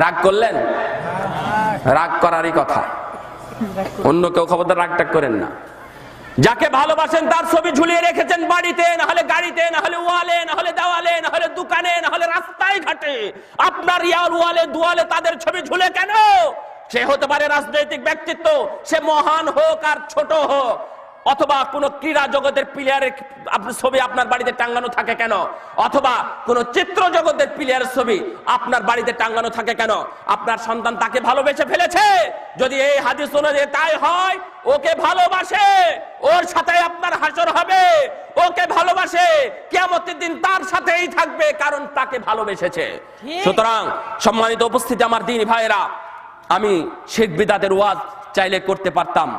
রাগ করলেন? রাগ করারই কথা, অন্য কেউ খবরদার রাগটা করেন না। যাকে ভালোবাসেন তার ছবি ঝুলিয়ে রেখেছেন বাড়িতে, না হলে গাড়িতে, না হলে ওয়ালে, না হলে দেওয়ালে, না হলে দোকানে, না হলে রাস্তায় ঘাটে। আপনার ইয়ার ওয়ালে দুয়ালে তাদের ছবি ঝুলে কেন? সে হতে পারে রাজনৈতিক ব্যক্তিত্ব, সে মহান হোক আর ছোট হোক, অথবা কোন ক্রীড়া জগতের প্লেয়ারের ছবি আপনার বাড়িতে টাঙ্গানো থাকে কেন? অথবা কোন চিত্র জগতের প্লেয়ারের ছবি আপনার বাড়িতে টাঙ্গানো থাকে কেন? আপনার সন্তান তাকে ভালোবেসে ফেলেছে। যদি এই হাদিস অনুযায়ী তাই হয়, ওকে ভালোবাসে, ওর সাথে আপনার হাসর হবে। ওকে ভালোবাসে, কিয়ামতের দিন তার সাথেই থাকবে, কারণ তাকে ভালোবেসেছে। সুতরাং সম্মানিত উপস্থিতি আমার দ্বীনি ভাইয়েরা, আমি শিরক বিদআতের ওয়াজ চাইলে করতে পারতাম।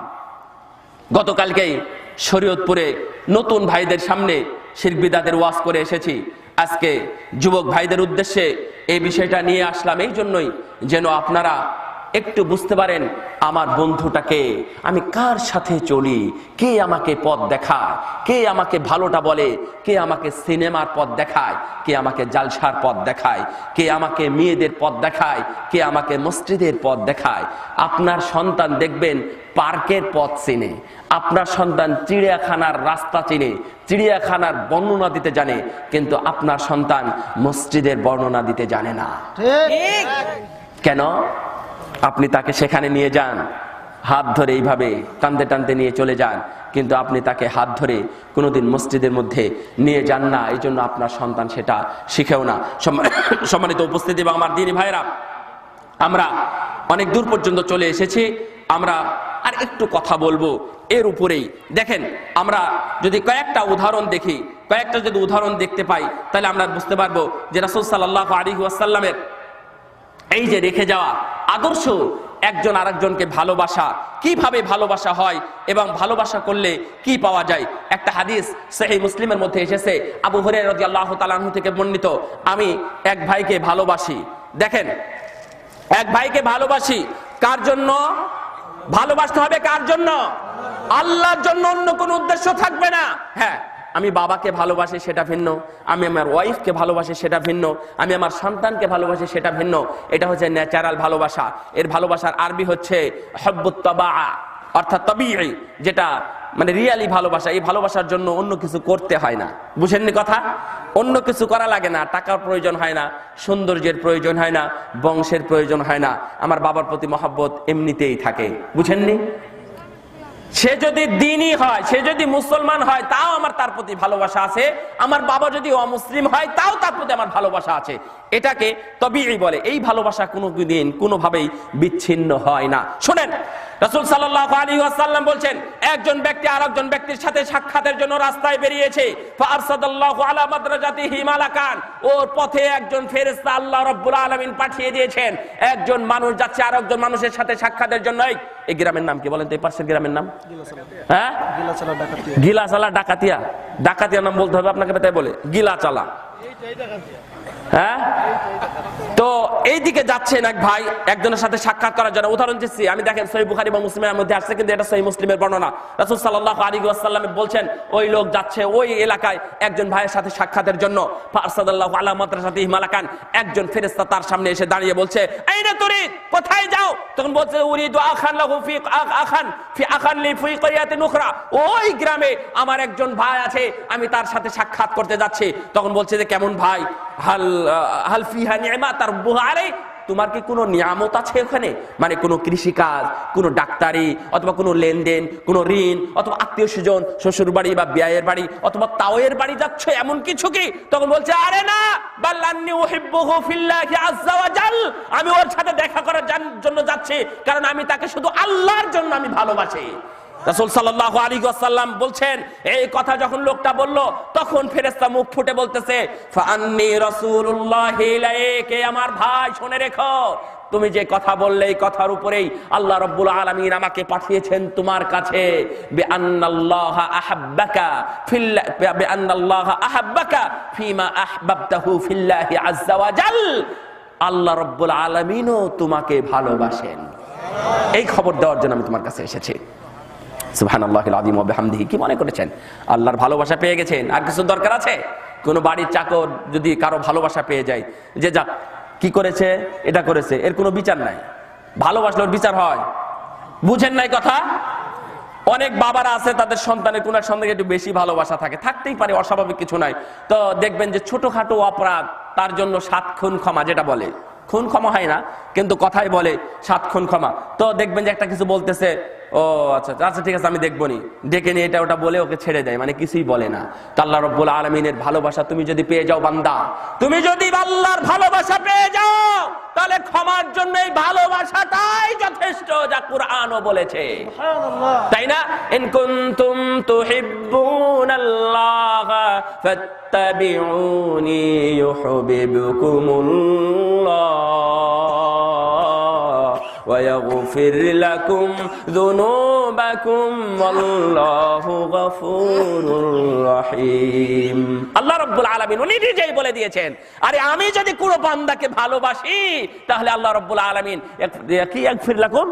গতকালকেই শরীয়তপুরে নতুন ভাইদের সামনে শিরক বিদআতের ওয়াজ করে এসেছি। আজকে যুবক ভাইদের উদ্দেশ্যে এই বিষয়টা নিয়ে আসলাম এই জন্যই, যেন আপনারা একটু বুঝতে পারেন আমার বন্ধুটাকে আমি কার সাথে চলি, কে আমাকে পথ দেখায়, কে আমাকে ভালোটা বলে, কে আমাকে সিনেমার পথ দেখায়, কে আমাকে জালসার পথ দেখায়, কে আমাকে মেয়েদের পথ দেখায়, কে আমাকে মসজিদের পথ দেখায়। আপনার সন্তান দেখবেন পার্কের পথ চিনে, আপনার সন্তান চিড়িয়াখানার রাস্তা চিনে, চিড়িয়াখানার বর্ণনা দিতে জানে, কিন্তু আপনার সন্তান মসজিদের বর্ণনা দিতে জানে না। ঠিক। কেন? আপনি তাকে সেখানে নিয়ে যান, হাত ধরে এইভাবে টানতে টানতে নিয়ে চলে যান, কিন্তু আপনি তাকে হাত ধরে কোনোদিন মসজিদের মধ্যে নিয়ে যান না। এই জন্য আপনার সন্তান সেটা শিখেও না। সম্মানিত উপস্থিতি এবং আমার দ্বীনি ভাইরা, আমরা অনেক দূর পর্যন্ত চলে এসেছি। আমরা আর একটু কথা বলবো এর উপরেই। দেখেন, আমরা যদি কয়েকটা উদাহরণ দেখি, কয়েকটা যদি উদাহরণ দেখতে পাই, তাহলে আমরা বুঝতে পারবো যে রাসূল সাল্লাল্লাহু আলাইহি ওয়াসাল্লামের এই যে রেখে যাওয়া আদর্শ, একজন আরেকজনকে ভালোবাসা, কিভাবে ভালোবাসা হয় এবং ভালোবাসা করলে কি পাওয়া যায়। একটা হাদিস সহিহ মুসলিমের মধ্যে এসেছে, আবু হুরায়রা রাদিয়াল্লাহু তাআলা আনহু থেকে বর্ণিত, আমি এক ভাইকে ভালোবাসি। দেখেন, এক ভাইকে ভালোবাসি কার জন্য? ভালোবাসতে হবে কার জন্য? আল্লাহর জন্য, অন্য কোনো উদ্দেশ্য থাকবে না। হ্যাঁ, আমি বাবাকে ভালোবাসি সেটা ভিন্ন, আমি আমার ওয়াইফকে ভালোবাসি সেটা ভিন্ন, আমি আমার সন্তানকে ভালোবাসি সেটা ভিন্ন। এটা হচ্ছে ন্যাচারাল ভালোবাসা। এর ভালোবাসার আরবি হচ্ছে হব্বুত তাবাআ, অর্থাৎ তাবিঈ, যেটা মানে রিয়ালি ভালোবাসা। এই ভালোবাসার জন্য অন্য কিছু করতে হয় না, বুঝেননি কথা? অন্য কিছু করা লাগে না, টাকার প্রয়োজন হয় না, সৌন্দর্যের প্রয়োজন হয় না, বংশের প্রয়োজন হয় না। আমার বাবার প্রতি মহব্বত এমনিতেই থাকে, বুঝেননি? সে যদি দ্বীনী হয়, সে যদি মুসলমান হয়, তাও আমার তার প্রতি ভালোবাসা আছে। আমার বাবা যদি অমুসলিম হয়, তাও তার প্রতি আমার ভালোবাসা আছে। এটাকে তাবিঈ বলে। এই ভালোবাসা কোনোদিন কোনোভাবেই বিচ্ছিন্ন হয় না। শুনেন, রাসূল সাল্লাল্লাহু আলাইহি ওয়াসাল্লাম বলছেন, একজন ব্যক্তি আরেকজন ব্যক্তির সাথে সাক্ষাতের জন্য রাস্তায় বেরিয়েছে, ফাআরসাদাল্লাহু আলা মাদরাজাতিহি মালাকান, ওর পথে একজন ফেরেশতা আল্লাহ রাব্বুল আলামিন পাঠিয়ে দিয়েছেন। একজন মানুষ যাচ্ছে আরেকজন মানুষের সাথে সাক্ষাতের জন্য। এই গ্রামের নাম কি বলেন তো? এই পাশের গ্রামের নাম হ্যাঁ, গিলাচালা ডাকাতিয়া। ডাকাতিয়া নাম বলতে হবে আপনাকে, তাই বলে গিলাচালা। হ্যাঁ, তো এইদিকে যাচ্ছেন এক ভাই একজনের সাথে সাক্ষাৎ করার জন্য। উদাহরণ দিচ্ছি আমি, দেখেন সহিহ বুখারী এবং মুসলিমের মধ্যে আসছে, কিন্তু এটা সহিহ মুসলিমের বর্ণনা। রাসূল সাল্লাল্লাহু আলাইহি ওয়াসাল্লাম বলছেন, ওই লোক যাচ্ছে ওই এলাকায় একজন ভাইয়ের সাথে সাক্ষাতের জন্য। ফারসাদাল্লাহু আলা মাদরাজাতিহি মালাকান, একজন ফেরেশতা তার সামনে এসে দাঁড়িয়ে বলছে, আইনা তুরিদ, কোথায় যাও? তখন বলছে, উরিদু আখান লাহু ফি আখান লি ফি ক্রিয়াতিন উখরা, ওই গ্রামে আমার একজন ভাই আছে, আমি তার সাথে সাক্ষাৎ করতে যাচ্ছি। তখন বলছে যে কেমন ভাই? হাল ফিহা নি'মাত রাব্বুহা আলাইহি, তোমার কি কোনো নিয়ামত আছে ওখানে? মানে কোনো কৃষিকাজ, কোনো ডাক্তারি, অথবা কোনো লেনদেন, কোনো ঋণ, অথবা আত্মীয় স্বজন, শ্বশুর বাড়ি বা বিয়ের বাড়ি, অথবা তাওয়ের বাড়ি যাচ্ছ, এমন কিছু কি? তখন বলছে, আরে না, বাল্লান্নি উহিব্বুহু ফিল্লাহি আযজা ওয়া জাল, আমি ওর সাথে দেখা করার জন্য যাচ্ছি, কারণ আমি তাকে শুধু আল্লাহর জন্য আমি ভালোবাসি। রাসূল সাল্লাল্লাহু আলাইহি ওয়াসাল্লাম বলছেন, এই কথা যখন লোকটা বলল, তখন ফেরেশতা মুখ ফুটে বলতেছে, ফাআন্নী রাসূলুল্লাহি ইলাইকা, আমার ভাই শুনে রেখো, তুমি যে কথা বললে এই কথার উপরেই আল্লাহ রাব্বুল আলামিন আমাকে পাঠিয়েছেন তোমার কাছে। বিআন্নাল্লাহা আহাব্বাকা বিআন্নাল্লাহা আহাব্বাকা ফিমা আহবাবতাহু ফিল্লাহি আযজা ওয়া জাল, আল্লাহ রাব্বুল আলামিনও তোমাকে ভালোবাসেন। এই খবর দেওয়ার জন্য আমি তোমার কাছে এসেছি। সুবহানাল্লাহিল আযীম ওয়া বিহামদিহি। কি মনে করেছেন আল্লাহর ভালোবাসা পেয়ে গেছেন? আর কিছু দরকার আছে? কোন বাড়ির চাকর যদি কারো ভালোবাসা পেয়ে যায়, যে যাক কি করেছে, এটা করেছে, এর কোনো বিচার নাই। ভালোবাসলেও বিচার হয়, বুঝেন নাই কথা? অনেক বাবারা আছে, তাদের সন্তানের কোন এক সন্তানকে একটু বেশি ভালোবাসা থাকে, থাকতেই পারে, অস্বাভাবিক কিছু নাই। তো দেখবেন যে ছোটখাটো অপরাধ তার জন্য 7 খুন ক্ষমা, যেটা বলে, খুন ক্ষমা হয় না কিন্তু কথাই বলে 7 খুন ক্ষমা। তো দেখবেন যে একটা কিছু বলতেছে, ও আচ্ছা আচ্ছা ঠিক আছে আমি দেখবনি, ডেকে নিয়ে এটা ওটা বলে ওকে ছেড়ে দেয়, মানে কিছুই বলে না। তো আল্লাহ রাব্বুল আলামিনের ভালোবাসা তুমি যদি পেয়ে যাও বান্দা, তুমি যদি আল্লাহর ভালোবাসা পেয়ে যাও, তাহলে ক্ষমার জন্য এই ভালোবাসাটাই যথেষ্ট, যা কুরআনও বলেছে, সুবহানাল্লাহ, তাই না? ইন কুনতুম তুহিব্বুনাল্লাহ ফাত্তাবিউনি ইউহিব্বুকুমুল্লাহ ওয়া ইয়াগফির লাকুম যুনুবাকুম ওয়াল্লাহু গফুরুর রহিম। আল্লাহ রাব্বুল আলামিন উনি নিজেই বলে দিয়েছেন, আরে আমি যদি কোনো বান্দাকে ভালোবাসি, তাহলে আল্লাহ রাব্বুল আলামিন কি ইয়াগফির লাকুম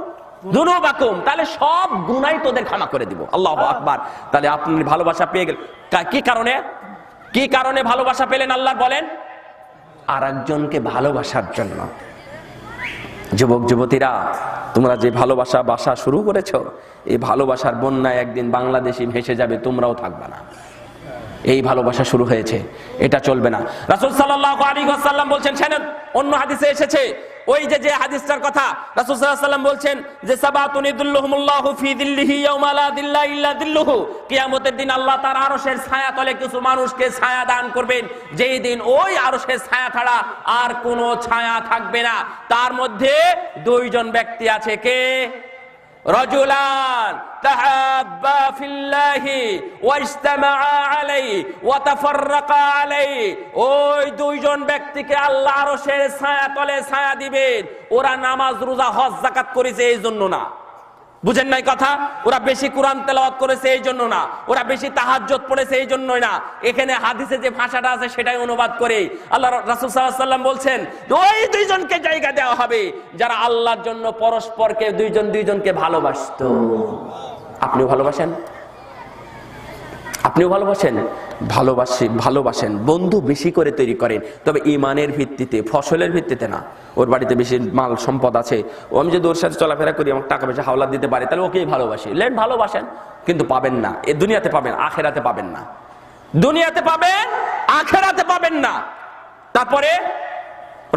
যুনুবাকুম, তাহলে সব গুনাহ তোদের ক্ষমা করে দিব। আল্লাহু আকবার। তাহলে আপনি ভালোবাসা পেয়ে গেলেন, কি কারণে ভালোবাসা পেলেন? আল্লাহ বলেন, আরেকজনকে ভালোবাসার জন্য। যুবক যুবতীরা, তোমরা যে ভালোবাসা বাসা শুরু করেছো, এই ভালোবাসার বন্যায় একদিন বাংলাদেশি ভেসে যাবে, তোমরাও থাকবে না। এই ভালোবাসা শুরু হয়েছে, এটা চলবে না। রাসূল সাল্লাল্লাহু আলাইহি ওয়াসাল্লাম বলছেন, শুনুন, অন্য হাদিসে এসেছে, ওই যে হাদিসটার কথা রাসূল সাল্লাল্লাহু আলাইহি ওয়াসাল্লাম বলছেন যে সাবাতুন ইযিল্লুহুমুল্লাহু ফি যিল্লিহি ইয়াওমা লা যিল্লা ইল্লা যিল্লুহু, কিয়ামতের দিন আল্লাহ তার আরশের ছায়া তলে কিছু মানুষকে ছায়া দান করবেন, যেই দিন ওই আরশের ছায়া ছাড়া আর কোনো ছায়া থাকবে না। তার মধ্যে 2 জন ব্যক্তি আছে, কে? রাজুলান তাহাব্বা ফিল্লাহি ওয়া ইজতামাআ আলাইহি ওয়া তাফাররাকা আলাইহি, ওই 2 জন ব্যক্তিকে আল্লাহ আরশের ছায়া তলে ছায়া দিবেন। ওরা নামাজ রোজা হজ যাকাত করেছে এই জন্য না, বুঝেন নাই কথা? ওরা বেশি কোরআন তেলাওয়াত করেছে এই জন্য না, ওরা বেশি তাহাজ্জুদ পড়েছে এই জন্যই না। এখানে হাদিসে যে ভাষাটা আছে সেটাই অনুবাদ করে আল্লাহ রাসূল সাল্লাল্লাহু আলাইহি ওয়াসাল্লাম বলছেন, ওই 2 জনকে জায়গা দেওয়া হবে যারা আল্লাহর জন্য পরস্পরকে 2 জনকে ভালোবাসতো। আপনিও ভালোবাসেন? আপনিও ভালোবাসেন, ভালোবাসেন, বন্ধু বেশি করে তৈরি করেন, তবে ইমানের ভিত্তিতে, ফসলের ভিত্তিতে না। ওর বাড়িতে বেশি মাল সম্পদ আছে, ও আমি যদি ওর সাথে চলাফেরা করি, আমার টাকা পয়সা হাওলাত দিতে পারি, তাহলে ওকেই ভালোবাসি। ভালোবাসেন, কিন্তু পাবেন না। এ দুনিয়াতে পাবেন, আখেরাতে পাবেন না। দুনিয়াতে পাবেন, আখেরাতে পাবেন না। তারপরে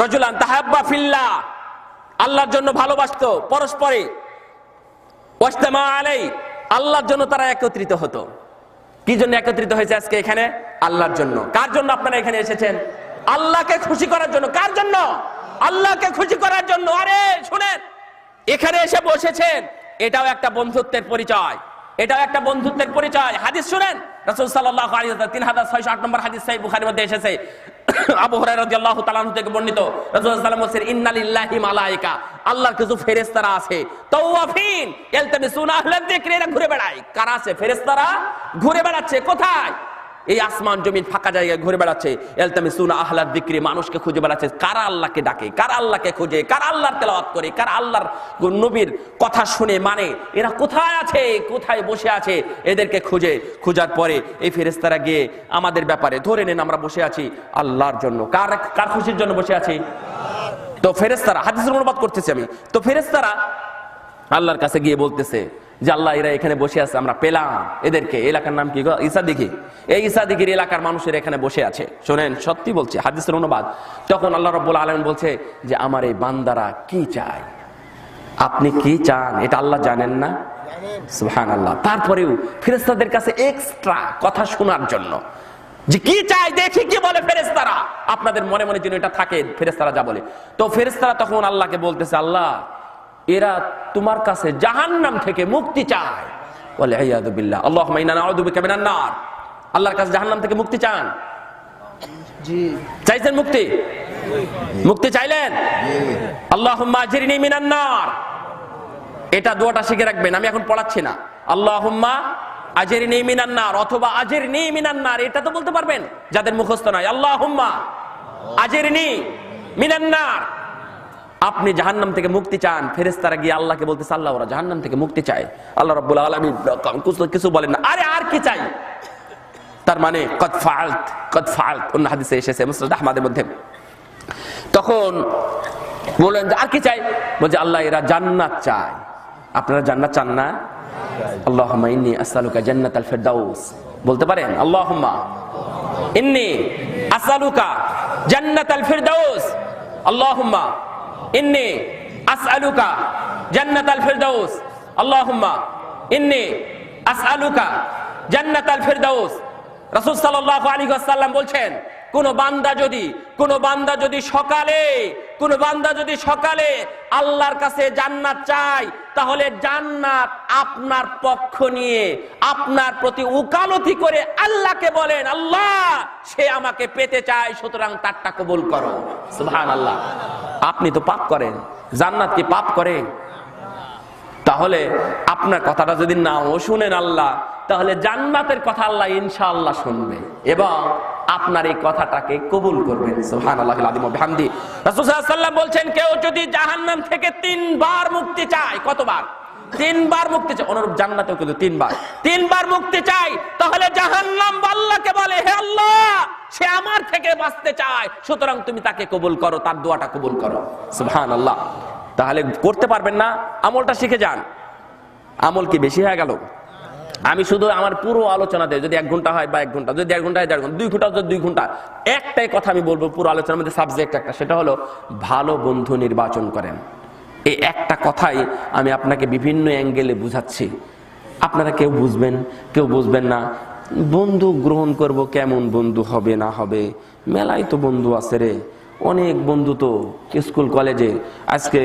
রাজুলান তাহাব্বা ফিল্লাহ, আল্লাহর জন্য ভালোবাসতো পরস্পরে, ওয়াজতামা আলাই, আল্লাহর জন্য তারা একত্রিত হতো। কি জন্য একত্রিত হয়েছে আজকে এখানে? আল্লাহর জন্য। কার জন্য আপনারা এখানে এসেছেন? আল্লাহকে খুশি করার জন্য। কার জন্য? আল্লাহকে খুশি করার জন্য। আরে শুনেন, এখানে এসে বসেছেন, এটাও একটা বন্ধুত্বের পরিচয়, এটাও একটা বন্ধুত্বের পরিচয়। হাদিস শুনেন, রাসূল সাল্লাল্লাহু আলাইহি ওয়াসাল্লাম 3608 নম্বর হাদিস সহিহ বুখারীর মধ্যে এসেছে, আবু হুরায়রা রাদিয়াল্লাহু তাআলা আনহু থেকে বর্ণিত, রাসূল সাল্লাল্লাহু আলাইহি ওয়াসাল্লাম বলেন, ইন্না লিল্লাহি মালায়েকা, আল্লাহর কিছু ফেরেশতারা আছে, তাওয়াফিন ইলতামিসুনা আহলাদ যিকরি, এরা ঘুরে বেড়ায়। কারা আছে? ফেরেশতারা ঘুরে বেড়াচ্ছে। কোথায়? এই আসমান জমিন ফাঁকা জায়গায় ঘুরে বেড়াচ্ছে। ইলতামিসুনা আহলাদ যিকরি, মানুষকে খুঁজে বেড়াচ্ছে। কারা আল্লাহকে ডাকে, কারা আল্লাহকে খুঁজে, কারা আল্লাহর তেলাওয়াত করে, কারা আল্লাহর নবীর কথা শুনে মানে, এরা কোথায় আছে, কোথায় বসে আছে, এদেরকে খোঁজার পরে এই ফেরেশতারা গিয়ে আমাদের ব্যাপারে, ধরে নেন আমরা বসে আছি আল্লাহর জন্য। কার খুশির জন্য বসে আছি? তো ফেরেশতারা, হাদিসের অনুবাদ করতেছি আমি, তো ফেরেশতারা আল্লাহর কাছে গিয়ে বলতেছে যে আল্লাহ, এরা এখানে বসে আছে, আমরা পেলাম এদেরকে। এলাকার নাম কি? ঈসাদিঘি। এই ঈসাদিঘির এলাকার মানুষের এখানে বসে আছে। শোনেন, সত্যি বলছি, হাদিসের অনুবাদ। তখন আল্লাহ রাব্বুল আলামিন বলছে যে আমার এই বান্দারা কি চায়, আপনি কি চান এটা আল্লাহ জানেন না? সুবহানাল্লাহ। তারপরেও ফেরেশতাদের কাছে এক্সট্রা কথা শোনার জন্য, যে কি চাই দেখি কি বলে ফেরেশতারা, আপনাদের মনে মনে যেন এটা থাকে ফেরেশতারা যা বলে। তো ফেরেশতারা তখন আল্লাহকে বলতেছে, আল্লাহ, এরা তোমার কাছে জাহান্নাম থেকে মুক্তি চায়। বলে আইয়াযু বিল্লাহ, আল্লাহুম্মা ইন্না নাউযু বিকা মিনান নার। আল্লাহর কাছে জাহান্নাম থেকে মুক্তি চান? জি। চাইছেন মুক্তি? মুক্তি চাইলেন? জি। আল্লাহুম্মা আজরিনি মিনান নার, এটা দোয়াটা শিখে রাখবেন, আমি এখন পড়াচ্ছি না। আল্লাহুম্মা আজরিনি মিনান নার অথবা আজরিনি মিনান নার, এটা তো বলতে পারবেন যাদের মুখস্থ নাই। আল্লাহুম্মা আজরিনি মিনান নার, আপনি জাহান্নাম থেকে মুক্তি চান। ফেরেশতারা গিয়ে আল্লাহকে বলতেছে, আল্লাহ, ওরা জাহান্নাম থেকে মুক্তি চায়। আল্লাহ রাব্বুল আলামিন কিছু বলেন না। আরে আর কি চাই? তার মানে কদ ফাআলত, অন্য হাদিসে এসেছে মুসনাদ আহমদের মধ্যে। তখন বলেন যে আর কি চাই? বলছে আল্লাহ, এরা জান্নাত চায়। আপনারা জান্নাত চান না? আল্লাহুম্মা ইন্নী আসআলুকা জান্নাতাল ফিরদাউস, বলতে পারেন? আল্লাহুম্মা ইন্নী আসআলুকা জান্নাতাল ফিরদাউস, আল্লাহুম্মা ইন্নী আসআলুকা জান্নাতাল ফিরদাউস, আল্লাহুম্মা ইন্নী আসআলুকা জান্নাতাল ফিরদাউস। রাসূল সাল্লাল্লাহু আলাইহি ওয়াসাল্লাম বলছেন, কোন বান্দা যদি সকালে আল্লাহর কাছে জান্নাত চায়, তাহলে জান্নাত আপনার পক্ষ নিয়ে আপনার প্রতি উকালতি করে আল্লাহকে বলেন, আল্লাহ, সে আমাকে পেতে চায়, সুতরাং তারটা কবুল করো। সুবহানাল্লাহ। আপনি তো পাপ করেন, জান্নাত কি পাপ করে? তাহলে আপনার কথাটা যদি নাও শুনেন আল্লাহ, তাহলে জান্নাতের কথা আল্লাহ ইনশাআল্লাহ শুনবে এবং আপনার এই কথাটাকে কবুল করবেন। সুবহানাল্লাহিল আযীম ওয়া বিহামদি। রাসূল সাল্লাল্লাহু আলাইহি ওয়াসাল্লাম বলছেন, কেউ যদি জাহান্নাম থেকে 3 বার মুক্তি চায়, কতবার? 3 বার মুক্তি চায়। অনুরূপ জান্নাতেও কিন্তু 3 বার মুক্তি চায়, তাহলে জাহান্নাম আল্লাহকে বলে, হে আল্লাহ, সে আমার থেকে বাঁচতে চায়, সুতরাং তুমি তাকে কবুল করো, তার দোয়াটা কবুল করো। সুবহানাল্লাহ। তাহলে করতে পারবেন না? আমলটা শিখে যান। আমল কি বেশি হয়ে গেল? আমি শুধু আমার পুরো আলোচনাতে, যদি 1 ঘন্টা হয় বা 1 ঘন্টা, যদি 1 ঘন্টা হয় 1.5 ঘন্টা, 2 ঘন্টা যদি 2 ঘন্টা, একটাই কথা আমি বলবো পুরো আলোচনার মধ্যে, সাবজেক্ট একটা, সেটা হলো ভালো বন্ধু নির্বাচন করেন। এই একটা কথাই আমি আপনাকে বিভিন্ন অ্যাঙ্গেলে বুঝাচ্ছি। আপনারা কেউ বুঝবেন, কেউ বুঝবেন না। বন্ধু গ্রহণ করব, কেমন বন্ধু হবে না হবে, মেলায় তো বন্ধু আছে রে, অনেক বন্ধু তো স্কুল কলেজে। আজকে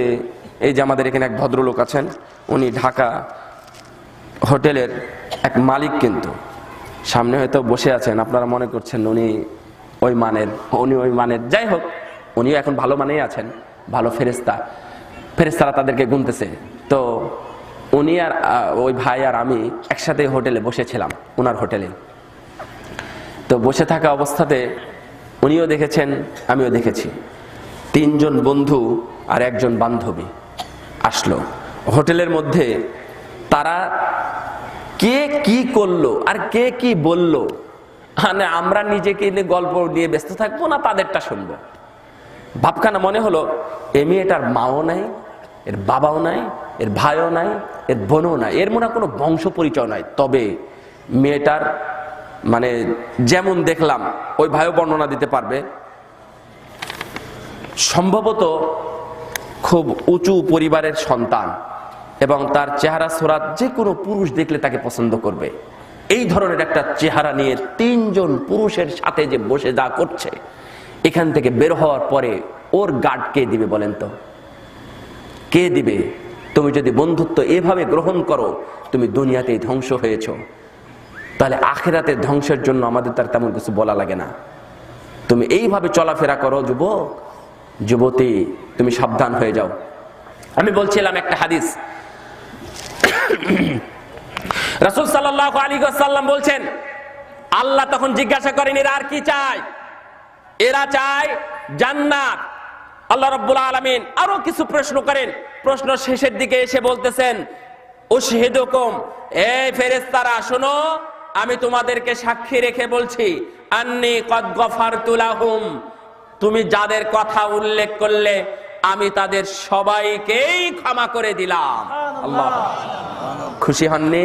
এই যে আমাদের এখানে এক ভদ্রলোক আছেন, উনি ঢাকা হোটেলের এক মালিক, কিন্তু সামনে হয়তো বসে আছেন, আপনারা মনে করছেন উনি ওই মানের, যাই হোক, উনিও এখন ভালো মানেই আছেন, ভালো ফেরেশতারা তাদেরকে গুনতেছে। তো উনি আর ওই ভাই আর আমি একসাথে হোটেলে বসেছিলাম, ওনার হোটেলে। তো বসে থাকা অবস্থাতে উনিও দেখেছেন, আমিও দেখেছি, 3 জন বন্ধু আর 1 জন বান্ধবী আসলো হোটেলের মধ্যে। তারা কে কি করলো আর কে কি বললো, মানে আমরা নিজেকে নিয়ে গল্প দিয়ে ব্যস্ত থাকবো না তাদেরটা শুনবো। ভাবখানা মনে হলো এ মেয়েটার মাও নাই, এর বাবাও নাই, এর ভাইও নাই, এর বোনও নাই, এর মনে কোনো বংশ পরিচয় নাই। তবে মেয়েটার মানে যেমন দেখলাম, ওই ভাইও বর্ণনা দিতে পারবে, সম্ভবত খুব উঁচু পরিবারের সন্তান এবং তার চেহারা সুরাত যে কোনো পুরুষ দেখলে তাকে পছন্দ করবে। এই ধরনের একটা চেহারা নিয়ে তিনজন পুরুষের সাথে যে বসে যা করছে, এখান থেকে বের হওয়ার পরে ওর গার্ড কে দিবে বলেন তো? কে দিবে? তুমি যদি বন্ধুত্ব এভাবে গ্রহণ করো, তুমি দুনিয়াতেই ধ্বংস হয়েছ, তাহলে আখিরাতের ধ্বংসের জন্য আমাদের তার তেমন কিছু বলা লাগে না। তুমি এইভাবে চলাফেরা করো যুবক, যুবতী, তুমি সাবধান হয়ে যাও। আমি বলছিলাম একটা হাদিস, রাসূল সাল্লাল্লাহু আলাইহি ওয়াসাল্লাম বলছেন, আল্লাহ তখন জিজ্ঞাসা করেন এরা আর কি চায়? এরা চায় জান্নাত। আল্লাহ রাব্বুল আলামিন আরো কিছু প্রশ্ন করেন। প্রশ্ন শেষের দিকে এসে বলতেছেন, উশহিদুকুম, এই ফেরেশতারা শোনো, আমি তোমাদেরকে সাক্ষী রেখে বলছি, আন্নী কদ গফারতু লাহুম, তুমি যাদের কথা উল্লেখ করলে আমি তাদের সবাইকেই ক্ষমা করে দিলাম। আল্লাহ, খুশি হননি?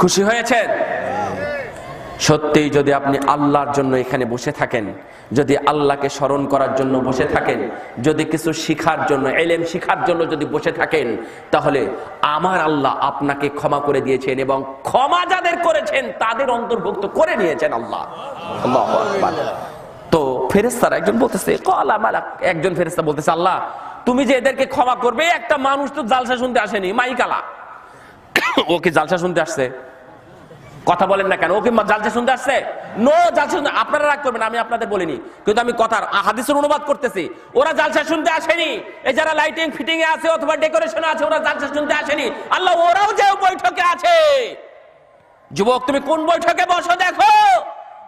খুশি হয়েছেন? সত্যি যদি আপনি আল্লাহর জন্য এখানে বসে থাকেন, যদি আল্লাহকে স্মরণ করার জন্য বসে থাকেন, যদি কিছু শিখার জন্য, ইলম শিখার জন্য যদি বসে থাকেন, তাহলে আমার আল্লাহ আপনাকে ক্ষমা করে দিয়েছেন এবং ক্ষমা যাদের করেছেন তাদের অন্তর্ভুক্ত করে নিয়েছেন আল্লাহ। আল্লাহু আকবার। তো ফেরেশতারা একজন বলতেছে, ক্বালা মালাক, একজন ফেরেশতা বলতেছে, আল্লাহ তুমি যে এদেরকে ক্ষমা করবে, একটা মানুষ তো জালসা শুনতে আসেনি, মাইকালা, ও কি জালসা শুনতে আসছে? কথা বলেন না কেন? ও কি জালসা শুনতে আসছে? নো, জালসা শুনতে, আপনারা রাগ করবেন, আমি আপনাদের বলিনি, কিন্তু আমি কথার হাদিসের অনুবাদ করতেছি। ওরা জালসা শুনতে আসেনি, এই যারা লাইটিং ফিটিং এ আছে অথবা ডেকোরেশনে আছে, ওরা জালসা শুনতে আসেনি। আল্লাহ ওরাও যে বৈঠকে আছে। যুবক, তুমি কোন বৈঠকে বসো দেখো।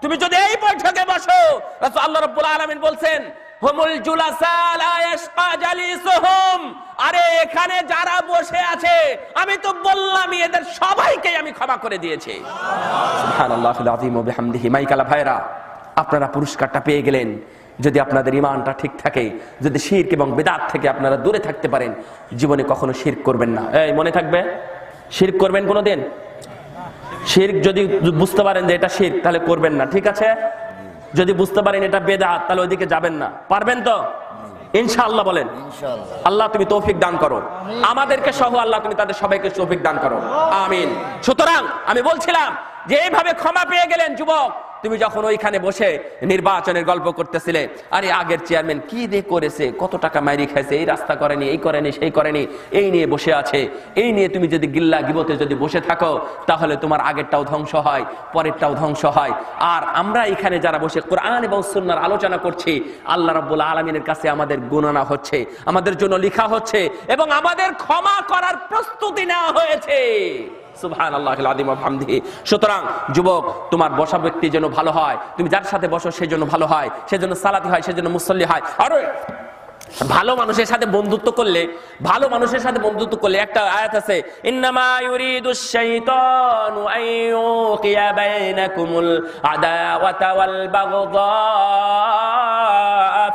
তুমি যদি এই বৈঠকে বসো, রাসূল আল্লাহ রাব্বুল আলামিন বলছেন, হুমুল জুলাসা লা ইয়াশকা জালিসুহুম, আরে এখানে যারা বসে আছে আমি তো বললামই এদের সবাইকে আমি ক্ষমা করে দিয়েছি। সুবহানাল্লাহিল আযীম ওয়া বিহামদিহি। মাইকালা ভাইরা, আপনারা পুরস্কারটা পেয়ে গেলেন। যদি আপনাদের ঈমানটা ঠিক থাকে, যদি শিরক এবং বিদআত থেকে আপনারা দূরে থাকতে পারেন, জীবনে কখনো শিরক করবেন না। এই মনে থাকবে, শিরক করবেন কোনোদিন? শিরক যদি বুঝতে পারেন যে এটা শিরক, তাহলে করবেন না, ঠিক আছে? যদি বুঝতে পারেন এটা বেদাত, তাহলে ওইদিকে যাবেন না। পারবেন তো ইনশাআল্লাহ? বলেন ইনশাআল্লাহ। আল্লাহ তুমি তৌফিক দান করো আমাদেরকে সহ, আল্লাহ তুমি তাদের সবাইকে তৌফিক দান করো, আমিন। সুতরাং আমি বলছিলাম যে এইভাবে ক্ষমা পেয়ে গেলেন যুবক। তুমি যখন ওইখানে বসে নির্বাচনের গল্প করতেছিলে, আরে আগের চেয়ারম্যান কি দিয়ে করেছে, কত টাকা মাইরি খাইছে, এই রাস্তা করেনি, এই করেনি, সেই করেনি, এই নিয়ে বসে আছে, এই নিয়ে তুমি যদি গিল্লা গিবতে যদি বসে থাকো, তাহলে তোমার আগেরটাও ধ্বংস হয়, পরেরটাও ধ্বংস হয়। আর আমরা এখানে যারা বসে কোরআন এবং সুন্নাহর আলোচনা করছি, আল্লাহ রাব্বুল আলামিনের কাছে আমাদের গণনা হচ্ছে, আমাদের জন্য লেখা হচ্ছে এবং আমাদের ক্ষমা করার প্রস্তুতি নেওয়া হয়েছে। সুবহানাল্লাহিল আযীম ওয়া বিহামদিহি। সুতরাং যুবক, তোমার বসা ব্যক্তি যেন ভালো হয়, তুমি যার সাথে বসো সেই জন্য ভালো হয়, সেজন্য সালাতি হয়, সেজন্য মুসল্লি হয়। আর ভালো মানুষের সাথে বন্ধুত্ব করলে, ভালো মানুষের সাথে বন্ধুত্ব করলে একটা আয়াত আছে, ইন্নামা ইউরিদুশ শাইতানু আইয়ুকিয়া বাইনাকুমুল আদাওয়াতা ওয়াল বাগদা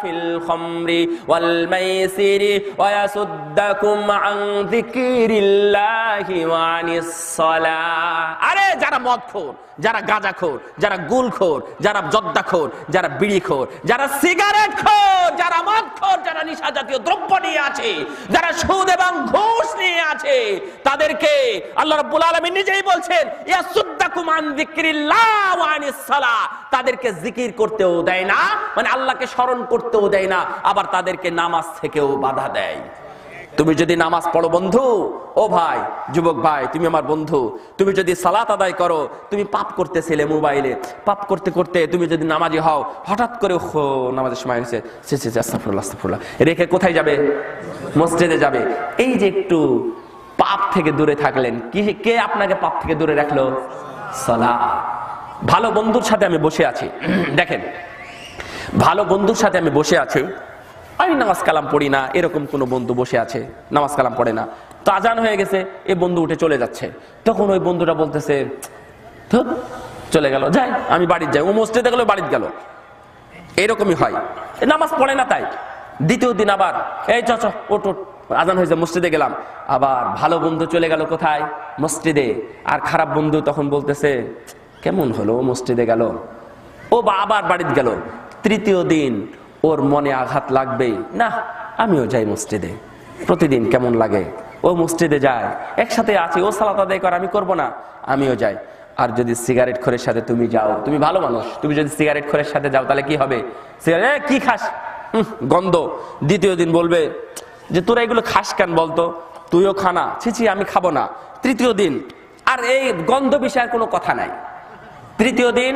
ফিল খামরি ওয়াল মাইসিরি ওয়া ইয়াসুদ্দাকুম আন যিকিরিল্লাহি ওয়া আনিস সালাহ। আরে যারা মদখোর, যারা গাঁজাখোর, যারা গুলখোর, যারা জর্দাখোর, যারা বিড়িখোর, যারা সিগারেটখোর, যারা মদখোর, যারা নিশা জাতীয় দ্রব্য নিয়ে আছে, যারা সুদ এবং ঘুষ নিয়ে আছে, তাদেরকে আল্লাহ রাব্বুল আলামিন নিজেই বলছেন, ইয়াসুদ্দাকুম আন যিকিরিল্লাহ ওয়া আনিস সালাহ, তাদেরকে জিকির করতেও দেয় না, মানে আল্লাহকে স্মরণ করতেও দেয় না, আবার তাদেরকে নামাজ থেকেও বাধা দেয়। তুমি যদি নামাজ পড়ো বন্ধু, ও ভাই, যুবক ভাই, তুমি আমার বন্ধু, তুমি যদি সালাত আদায় করো, তুমি পাপ করতেছিলে মোবাইলে, পাপ করতে করতে তুমি যদি নামাজি হও, হঠাৎ করে নামাজের সময় হয়েছে, আস্তাগফিরুল্লাহ আস্তাগফিরুল্লাহ রেখে কোথায় যাবে? মসজিদে যাবে। এই যে একটু পাপ থেকে দূরে থাকলেন, কে আপনাকে পাপ থেকে দূরে রাখলো? সালাত। ভালো বন্ধুর সাথে আমি বসে আছি, দেখেন, ভালো বন্ধুর সাথে আমি বসে আছি, আমি নামাজ কালাম পড়ি না, এরকম কোন বন্ধু বসে আছে নামাজ কালাম পড়ে না, তো আজান হয়ে গেছে, এই বন্ধু উঠে চলে যাচ্ছে। তখন ওই বন্ধুটা বলতেছে চলে গেল, যাই আমি বাড়িতে যাই। ও মসজিদে গেল, বাড়িতে গেল। এরকমই হয়, নামাজ পড়ে না তাই। দ্বিতীয় দিন আবার এই চচ ওট, আজান হয়েছে, মসজিদে গেলাম। আবার ভালো বন্ধু চলে গেল কোথায়? মসজিদে। আর খারাপ বন্ধু তখন বলতেছে কেমন হলো, মসজিদে গেল, ও আবার বাড়িতে গেল। তৃতীয় দিন ওর মনে আঘাত লাগবেই, না আমিও যাই মসজিদে, প্রতিদিন কেমন লাগে। ও মসজিদে যায়, একসাথে আছি, ও সালাত আদায় করে, আমি করবো না, আমিও যাই। আর যদি সিগারেট খোরের সাথে তুমি যাও, তুমি ভালো মানুষ, তুমি যদি সিগারেট খোরের সাথে যাও তাহলে কি হবে? সিগারেট কি খাস, গন্ধ। দ্বিতীয় দিন বলবে যে তোরা এগুলো খাস কেন বলতো, তুইও খানা, ছি আমি খাবো না। তৃতীয় দিন আর এই গন্ধ বিষয়ের কোনো কথা নাই। তৃতীয় দিন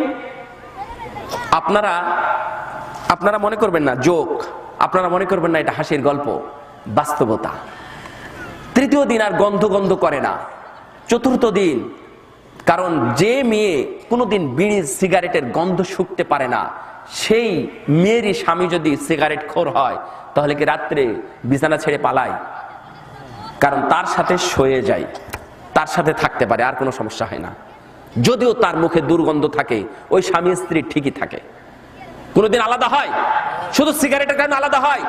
আপনারা মনে করবেন না জোক, আপনারা মনে করবেন না এটা হাসির গল্প, বাস্তবতা। তৃতীয় দিন আর গন্ধ করে না। চতুর্থ দিন, কারণ যে মেয়ে কোনোদিন বিড়ি সিগারেটের গন্ধ শুকতে পারে না, সেই মেয়েরই স্বামী যদি সিগারেট খোর হয় তাহলে কি রাত্রে বিছানা ছেড়ে পালায়? কারণ তার সাথে শুয়ে যায়, তার সাথে থাকতে পারে, আর কোনো সমস্যা হয় না। যদিও তার মুখে দুর্গন্ধ থাকে, ওই স্বামী স্ত্রী ঠিকই থাকে। কোনোদিন আলাদা হয়? শুধু সিগারেটের কারণে আলাদা হয়?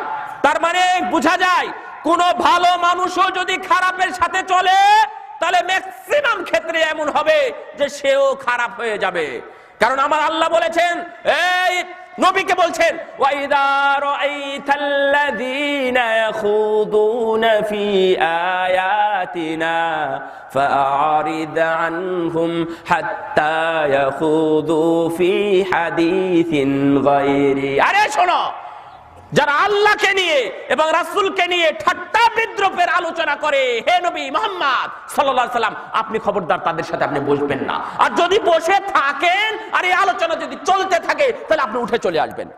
তার মানে বোঝা যায় কোন ভালো মানুষও যদি খারাপের সাথে চলে তাহলে ম্যাক্সিমাম ক্ষেত্রে এমন হবে যে সেও খারাপ হয়ে যাবে। কারণ আমার আল্লাহ বলেছেন, এই নবীকে বলছেন, ওয়াইদা রাআইতাল্লাযীনা ইয়াখুদুনা ফি আয়াতিনা ফাআরিদ আনহুম হাত্তা ইয়াখুদু ফি হাদিসিন গায়রি। আরে শোনো, যারা আল্লাহকে নিয়ে এবং রাসূলকে নিয়ে ঠাট্টা বিদ্রুপের আলোচনা করে, হে নবী মুহাম্মদ সাল্লাল্লাহু আলাইহি সাল্লাম, আপনি খবরদার তাদের সাথে আপনি বসবেন না। আর যদি বসে থাকেন আর এই আলোচনা যদি চলতে থাকে তাহলে আপনি উঠে চলে আসবেন,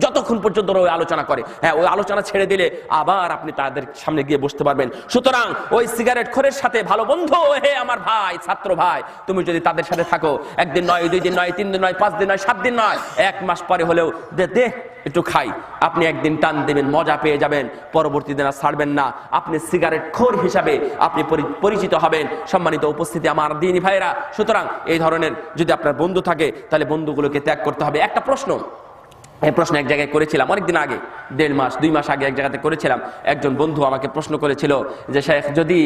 যতক্ষণ পর্যন্ত ওই আলোচনা করে। হ্যাঁ, ওই আলোচনা ছেড়ে দিলে আবার আপনি তাদের সামনে গিয়ে বসতে পারবেন। সুতরাং ওই সিগারেট খোরের সাথে ভালো বন্ধু, হে আমার ভাই, ছাত্র ভাই, তুমি যদি তাদের সাথে থাকো, একদিন নয়, 2 দিন নয়, 3 দিন নয়, 5 দিন নয়, 7 দিন নয়, 1 মাস পরে হলেও দে একটু খাই, আপনি একদিন টান দেবেন, মজা পেয়ে যাবেন, পরবর্তী দিন আর ছাড়বেন না। আপনি সিগারেট খোর হিসাবে আপনি পরিচিত হবেন। সম্মানিত উপস্থিতি আমার দ্বীনি ভাইরা, সুতরাং এই ধরনের যদি আপনার বন্ধু থাকে তাহলে বন্ধুগুলোকে ত্যাগ করতে হবে। একটা প্রশ্ন, এই প্রশ্ন এক জায়গায় করেছিলাম অনেকদিন আগে, 1.5 মাস 2 মাস আগে এক জায়গাতে করেছিলাম। একজন বন্ধু আমাকে প্রশ্ন করেছিল যে শেখ, যদি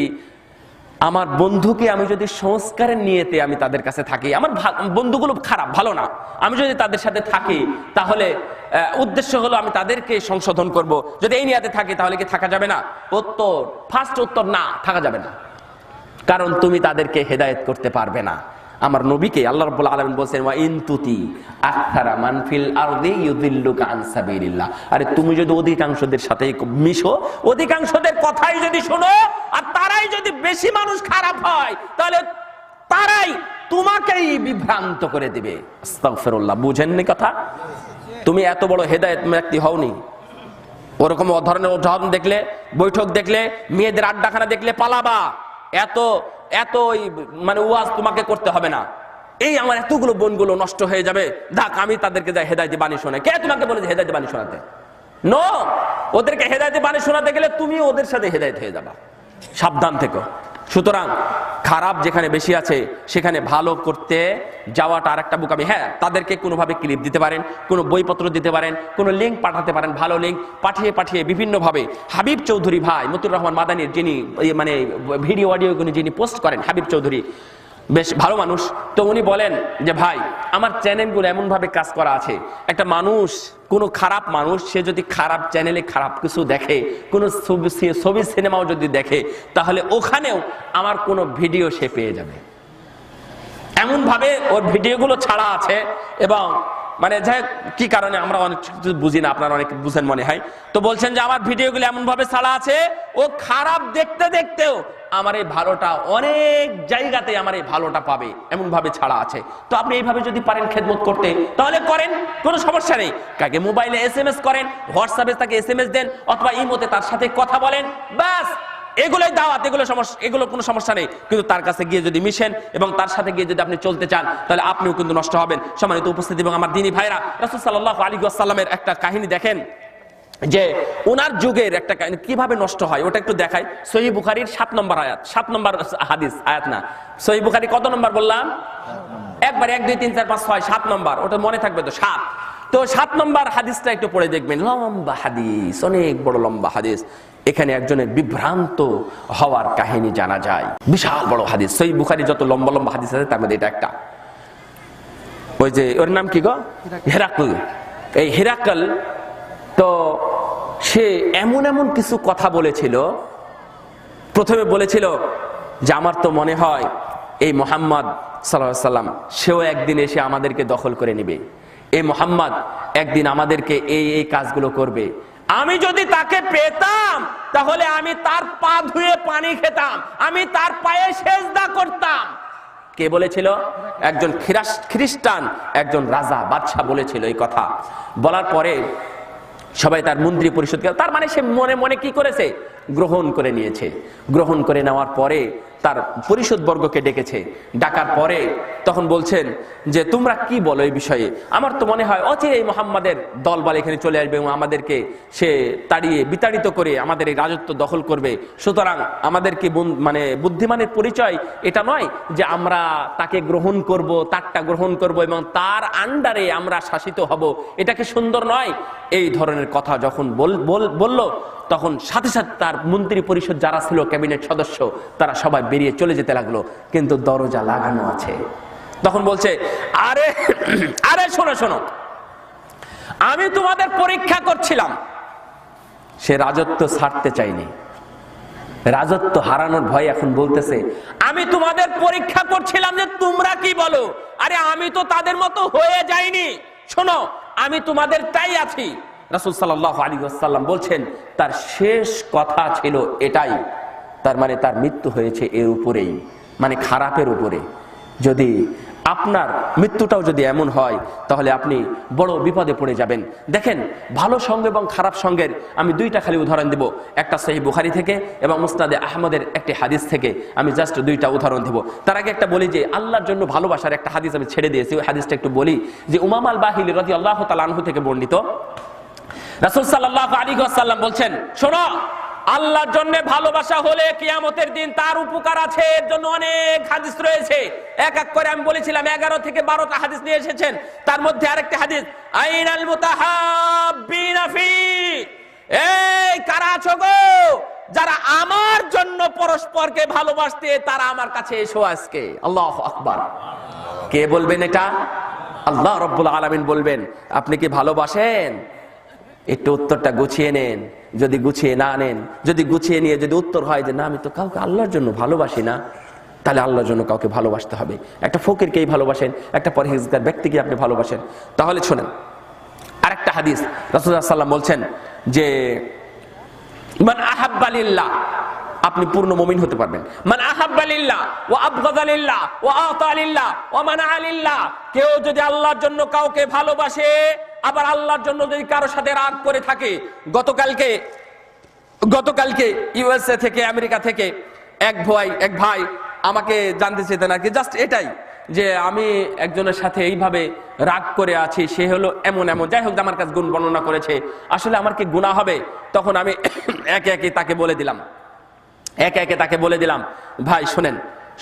আমার বন্ধুকে আমি যদি সংস্কারের নিয়েতে আমি তাদের কাছে থাকি, আমার বন্ধুগুলো খারাপ, ভালো না, আমি যদি তাদের সাথে থাকি তাহলে উদ্দেশ্য হলো আমি তাদেরকে সংশোধন করব, যদি এই নিয়াতে থাকি তাহলে কি থাকা যাবে না? ফার্স্ট উত্তর না, থাকা যাবে না। কারণ তুমি তাদেরকে হেদায়েত করতে পারবে না। আমার নবীকে আল্লাহ রাব্বুল আলামিন বলেন, ওয়া ইন তুতি আকসারা মান ফিল আরদি ইউদিল্লুকা আন সাবিলিল্লাহ। আরে তুমি যদি অধিকাংশদের সাথে মিশো, অধিকাংশদের কথাই যদি শোনো, আর তারাই যদি বেশি মানুষ খারাপ হয়, তাহলে তারাই তোমাকেই বিভ্রান্ত করে দিবে। আস্তাগফিরুল্লাহ, বুঝেননি কথা? তুমি এত বড় হেদায়েত ব্যক্তি হওনি। ওরকম ধরনের উদাহরণ দেখলে, বৈঠক দেখলে, মেয়েদের আড্ডাখানা দেখলে পালাবা। এত মানে ওয়াজ তোমাকে করতে হবে না। এই আমার এতগুলো বোনগুলো নষ্ট হয়ে যাবে, দেখ আমি তাদেরকে যাই হেদায়েতি বাণী শোনাই। কে তোমাকে বলেছে হেদায়েতি বাণী শোনাতে? নো, ওদেরকে হেদায়েতি বাণী শোনাতে গেলে তুমি ওদের সাথে হেদায়েত হয়ে যাবা। সাবধান থেকো। সুতরাং খারাপ যেখানে বেশি আছে সেখানে ভালো করতে যাওয়াটা আর একটা বোকামি। হ্যাঁ, তাদেরকে কোনোভাবে ক্লিপ দিতে পারেন, কোনো বইপত্র দিতে পারেন, কোনো লিঙ্ক পাঠাতে পারেন, ভালো লিঙ্ক পাঠিয়ে বিভিন্নভাবে। হাবিব চৌধুরী ভাই, মতিউর রহমান মাদানির যিনি মানে ভিডিও অডিওগুলো যিনি পোস্ট করেন, হাবিব চৌধুরী বেশ ভালো মানুষ। তো উনি বলেন যে ভাই, আমার চ্যানেলগুলো এমনভাবে কাজ করা আছে, একটা মানুষ, কোনো খারাপ মানুষ, সে যদি খারাপ চ্যানেলে খারাপ কিছু দেখে, কোনো ছবি সিনেমাও যদি দেখে, তাহলে ওখানেও আমার কোনো ভিডিও সে পেয়ে যাবে। এমনভাবে ওর ভিডিওগুলো ছাড়া আছে। এবং মানে যাই কি কারণে আমরা অনেক কিছু বুঝি না, আপনারা অনেক বুঝেন মনে হয়। তো বলছেন যে আমার ভিডিওগুলো এমনভাবে ছাড়া আছে, ও খারাপ দেখতে দেখতেও আমার এই ভালোটা, অনেক জায়গাতে আমার এই ভালোটা পাবে, এমন ভাবে ছাড়া আছে। তো আপনি এইভাবে যদি পারেন খেদমত করতে তাহলে করেন, কোনো সমস্যা নেই। কাকে মোবাইলে SMS করেন, হোয়াটসঅ্যাপে তাকে SMS দেন, অথবা ইমোতে তার সাথে কথা বলেন, ব্যাস এগুলোই দাওয়াত, এগুলো কোনো সমস্যা নেই। কিন্তু তার কাছে গিয়ে যদি মিশেন এবং তার সাথে গিয়ে যদি আপনি চলতে চান তাহলে আপনিও কিন্তু নষ্ট হবেন। সম্মানিত উপস্থিতি এবং আমার দ্বীনি ভাইরা, রাসূল সাল্লাল্লাহু আলাইহি ওয়াসাল্লামের একটা কাহিনী দেখেন। যে ওনার যুগের একটা কিভাবে নষ্ট হয় ওটা একটু দেখাই। সহিহ বুখারীর 7 নম্বর আয়াত, 7 নম্বর হাদিস, আয়াত না, সহিহ বুখারী কত নম্বর বললাম? একবার 1 2 3 4 5 6 7 নম্বর, ওটা মনে থাকবে তো 7। তো 7 নম্বর হাদিসটা একটু পড়ে দেখবেন, লম্বা হাদিস, অনেক বড় লম্বা হাদিস। এখানে একজনের বিভ্রান্ত হওয়ার কাহিনী জানা যায়, বিশাল বড় হাদিস। সহিহ বুখারী যত লম্বা লম্বা হাদিস আছে তার মধ্যে এটা একটা। ওই যে ওর নাম কি গো? হেরাকল। এই হেরাকল তো সে এমন এমন কিছু কথা বলেছিল। প্রথমে বলেছিল যে আমার তো মনে হয় এই মুহাম্মদ সাল্লাল্লাহু আলাইহি ওয়াসাল্লাম সেও একদিন এসে আমাদেরকে দখল করে নেবে, এই মুহাম্মদ একদিন আমাদেরকে এই এই কাজগুলো করবে। আমি যদি তাকে পেতাম তাহলে আমি তার পা ধুয়ে পানি খেতাম, আমি তার পায়ে সেজদা করতাম। কে বলেছিল? একজন খ্রিস্টান, একজন রাজা, বাদশা বলেছিল এই কথা। বলার পরে সবাই তার মন্ত্রী পরিষদ, তার মানে সে মনে মনে কি করেছে? গ্রহণ করে নিয়েছে। গ্রহণ করে নেওয়ার পরে তার পরিষদ বর্গকে ডেকেছে। ডাকার পরে তখন বলছেন যে তোমরা কি বলো এই বিষয়ে? আমার তো মনে হয় অচিরেই মুহাম্মাদের দলবল এখানে চলে আসবে এবং আমাদেরকে সে তাড়িয়ে বিতাড়িত করে আমাদের এই রাজত্ব দখল করবে। সুতরাং আমাদেরকে মানে বুদ্ধিমানের পরিচয় এটা নয় যে আমরা তাকে গ্রহণ করব, তারটা গ্রহণ করব এবং তার আন্ডারে আমরা শাসিত হব, এটা কি সুন্দর নয়? এই ধরনের কথা যখন বলল তখন সাথে সাথে তার মন্ত্রী পরিষদ যারা ছিল, ক্যাবিনেট সদস্য, তারা সবাই বেরিয়ে চলে যেতে লাগলো, কিন্তু দরজা লাগানো আছে। তখন বলছে আরে আরে শোনো শোনো, আমি তোমাদের পরীক্ষা করছিলাম। সে রাজত্ব ছাড়তে চাইনি, রাজত্ব হারানোর ভয় এখন বলতেছে আমি তোমাদের পরীক্ষা করছিলাম যে তোমরা কি বলো। আরে আমি তো তাদের মতো হয়ে যাইনি, শোনো আমি তোমাদেরটাই আছি। রাসূল সাল্লাল্লাহু আলাইহি ওয়াসাল্লাম বলছেন তার শেষ কথা ছিল এটাই। তার মানে তার মৃত্যু হয়েছে এর উপরেই, মানে খারাপের উপরে। যদি আপনার মৃত্যুটাও যদি এমন হয় তাহলে আপনি বড় বিপদে পড়ে যাবেন। দেখেন, ভালো সঙ্গ এবং খারাপ সঙ্গের আমি দুইটা খালি উদাহরণ দেব, একটা সহিহ বুখারী থেকে এবং মুসনাদে আহমদের একটি হাদিস থেকে। আমি জাস্ট দুইটা উদাহরণ দেব। তার আগে একটা বলি যে আল্লাহর জন্য ভালোবাসার একটা হাদিস আমি ছেড়ে দিয়েছি, ওই হাদিসটা একটু বলি। যে উমামা আল বাহিলি রাদিয়াল্লাহু তাআলা আনহু থেকে বর্ণিত, রাসূল সাল্লাল্লাহু আলাইহি ওয়াসাল্লাম বলছেন, শোনো আল্লাহর জন্য ভালোবাসা হলে কিয়ামতের দিন তার উপকার আছে, এর জন্য অনেক হাদিস রয়েছে। এক এক করে আমি বলেছিলাম 11 থেকে 12টা হাদিস নিয়ে এসেছেন। তার মধ্যে আরেকটা হাদিস, আইনাল মুতাহাব্বিনা ফি, এই কারা আছো গো যারা আমার জন্য পরস্পরকে ভালোবাসতে, তারা আমার কাছে এসো আজকে। আল্লাহু আকবার। কে বলবেন এটা? আল্লাহ রাব্বুল আলামিন বলবেন। আপনি কি ভালোবাসেন? একটু উত্তরটা গুছিয়ে নেন। যদি গুছিয়ে না নেন, যদি গুছিয়ে নিয়ে যদি উত্তর হয় যে না আমি তো কাউকে আল্লাহর জন্য ভালোবাসি না, তাহলে আল্লাহর জন্য কাউকে ভালোবাসতে হবে। একটা ফকিরকেই ভালোবাসেন, একটা পরহেজগার ব্যক্তিকে আপনি ভালোবাসেন। তাহলে শোনেন আরেকটা হাদিস, রাসূলুল্লাহ সাল্লাল্লাহু আলাইহি ওয়াসাল্লাম বলছেন যে মান আহাব্বা লিল্লাহ, আপনি পূর্ণ মুমিন হতে পারবেন। মান আহাব্বা লিল্লাহ ওয়া আবগাযা লিল্লাহ ওয়া আতা লিল্লাহ ওয়া মানাআ লিল্লাহ, কেউ যদি আল্লাহর জন্য কাউকে ভালোবাসে আবার আল্লাহর জন্য যদি কারো সাথে রাগ করে থাকে। গতকালকে ইউএসএ থেকে, আমেরিকা থেকে এক ভাই আমাকে জানতে চেতেন আর কি, জাস্ট এটাই যে আমি একজনের সাথে এইভাবে রাগ করে আছি, সে হলো এমন এমন, যাই হোক আমার কাছে গুণ বর্ণনা করেছে। আসলে আমার কি গুনাহ হবে? তখন আমি একে একে তাকে বলে দিলাম ভাই শোনেন,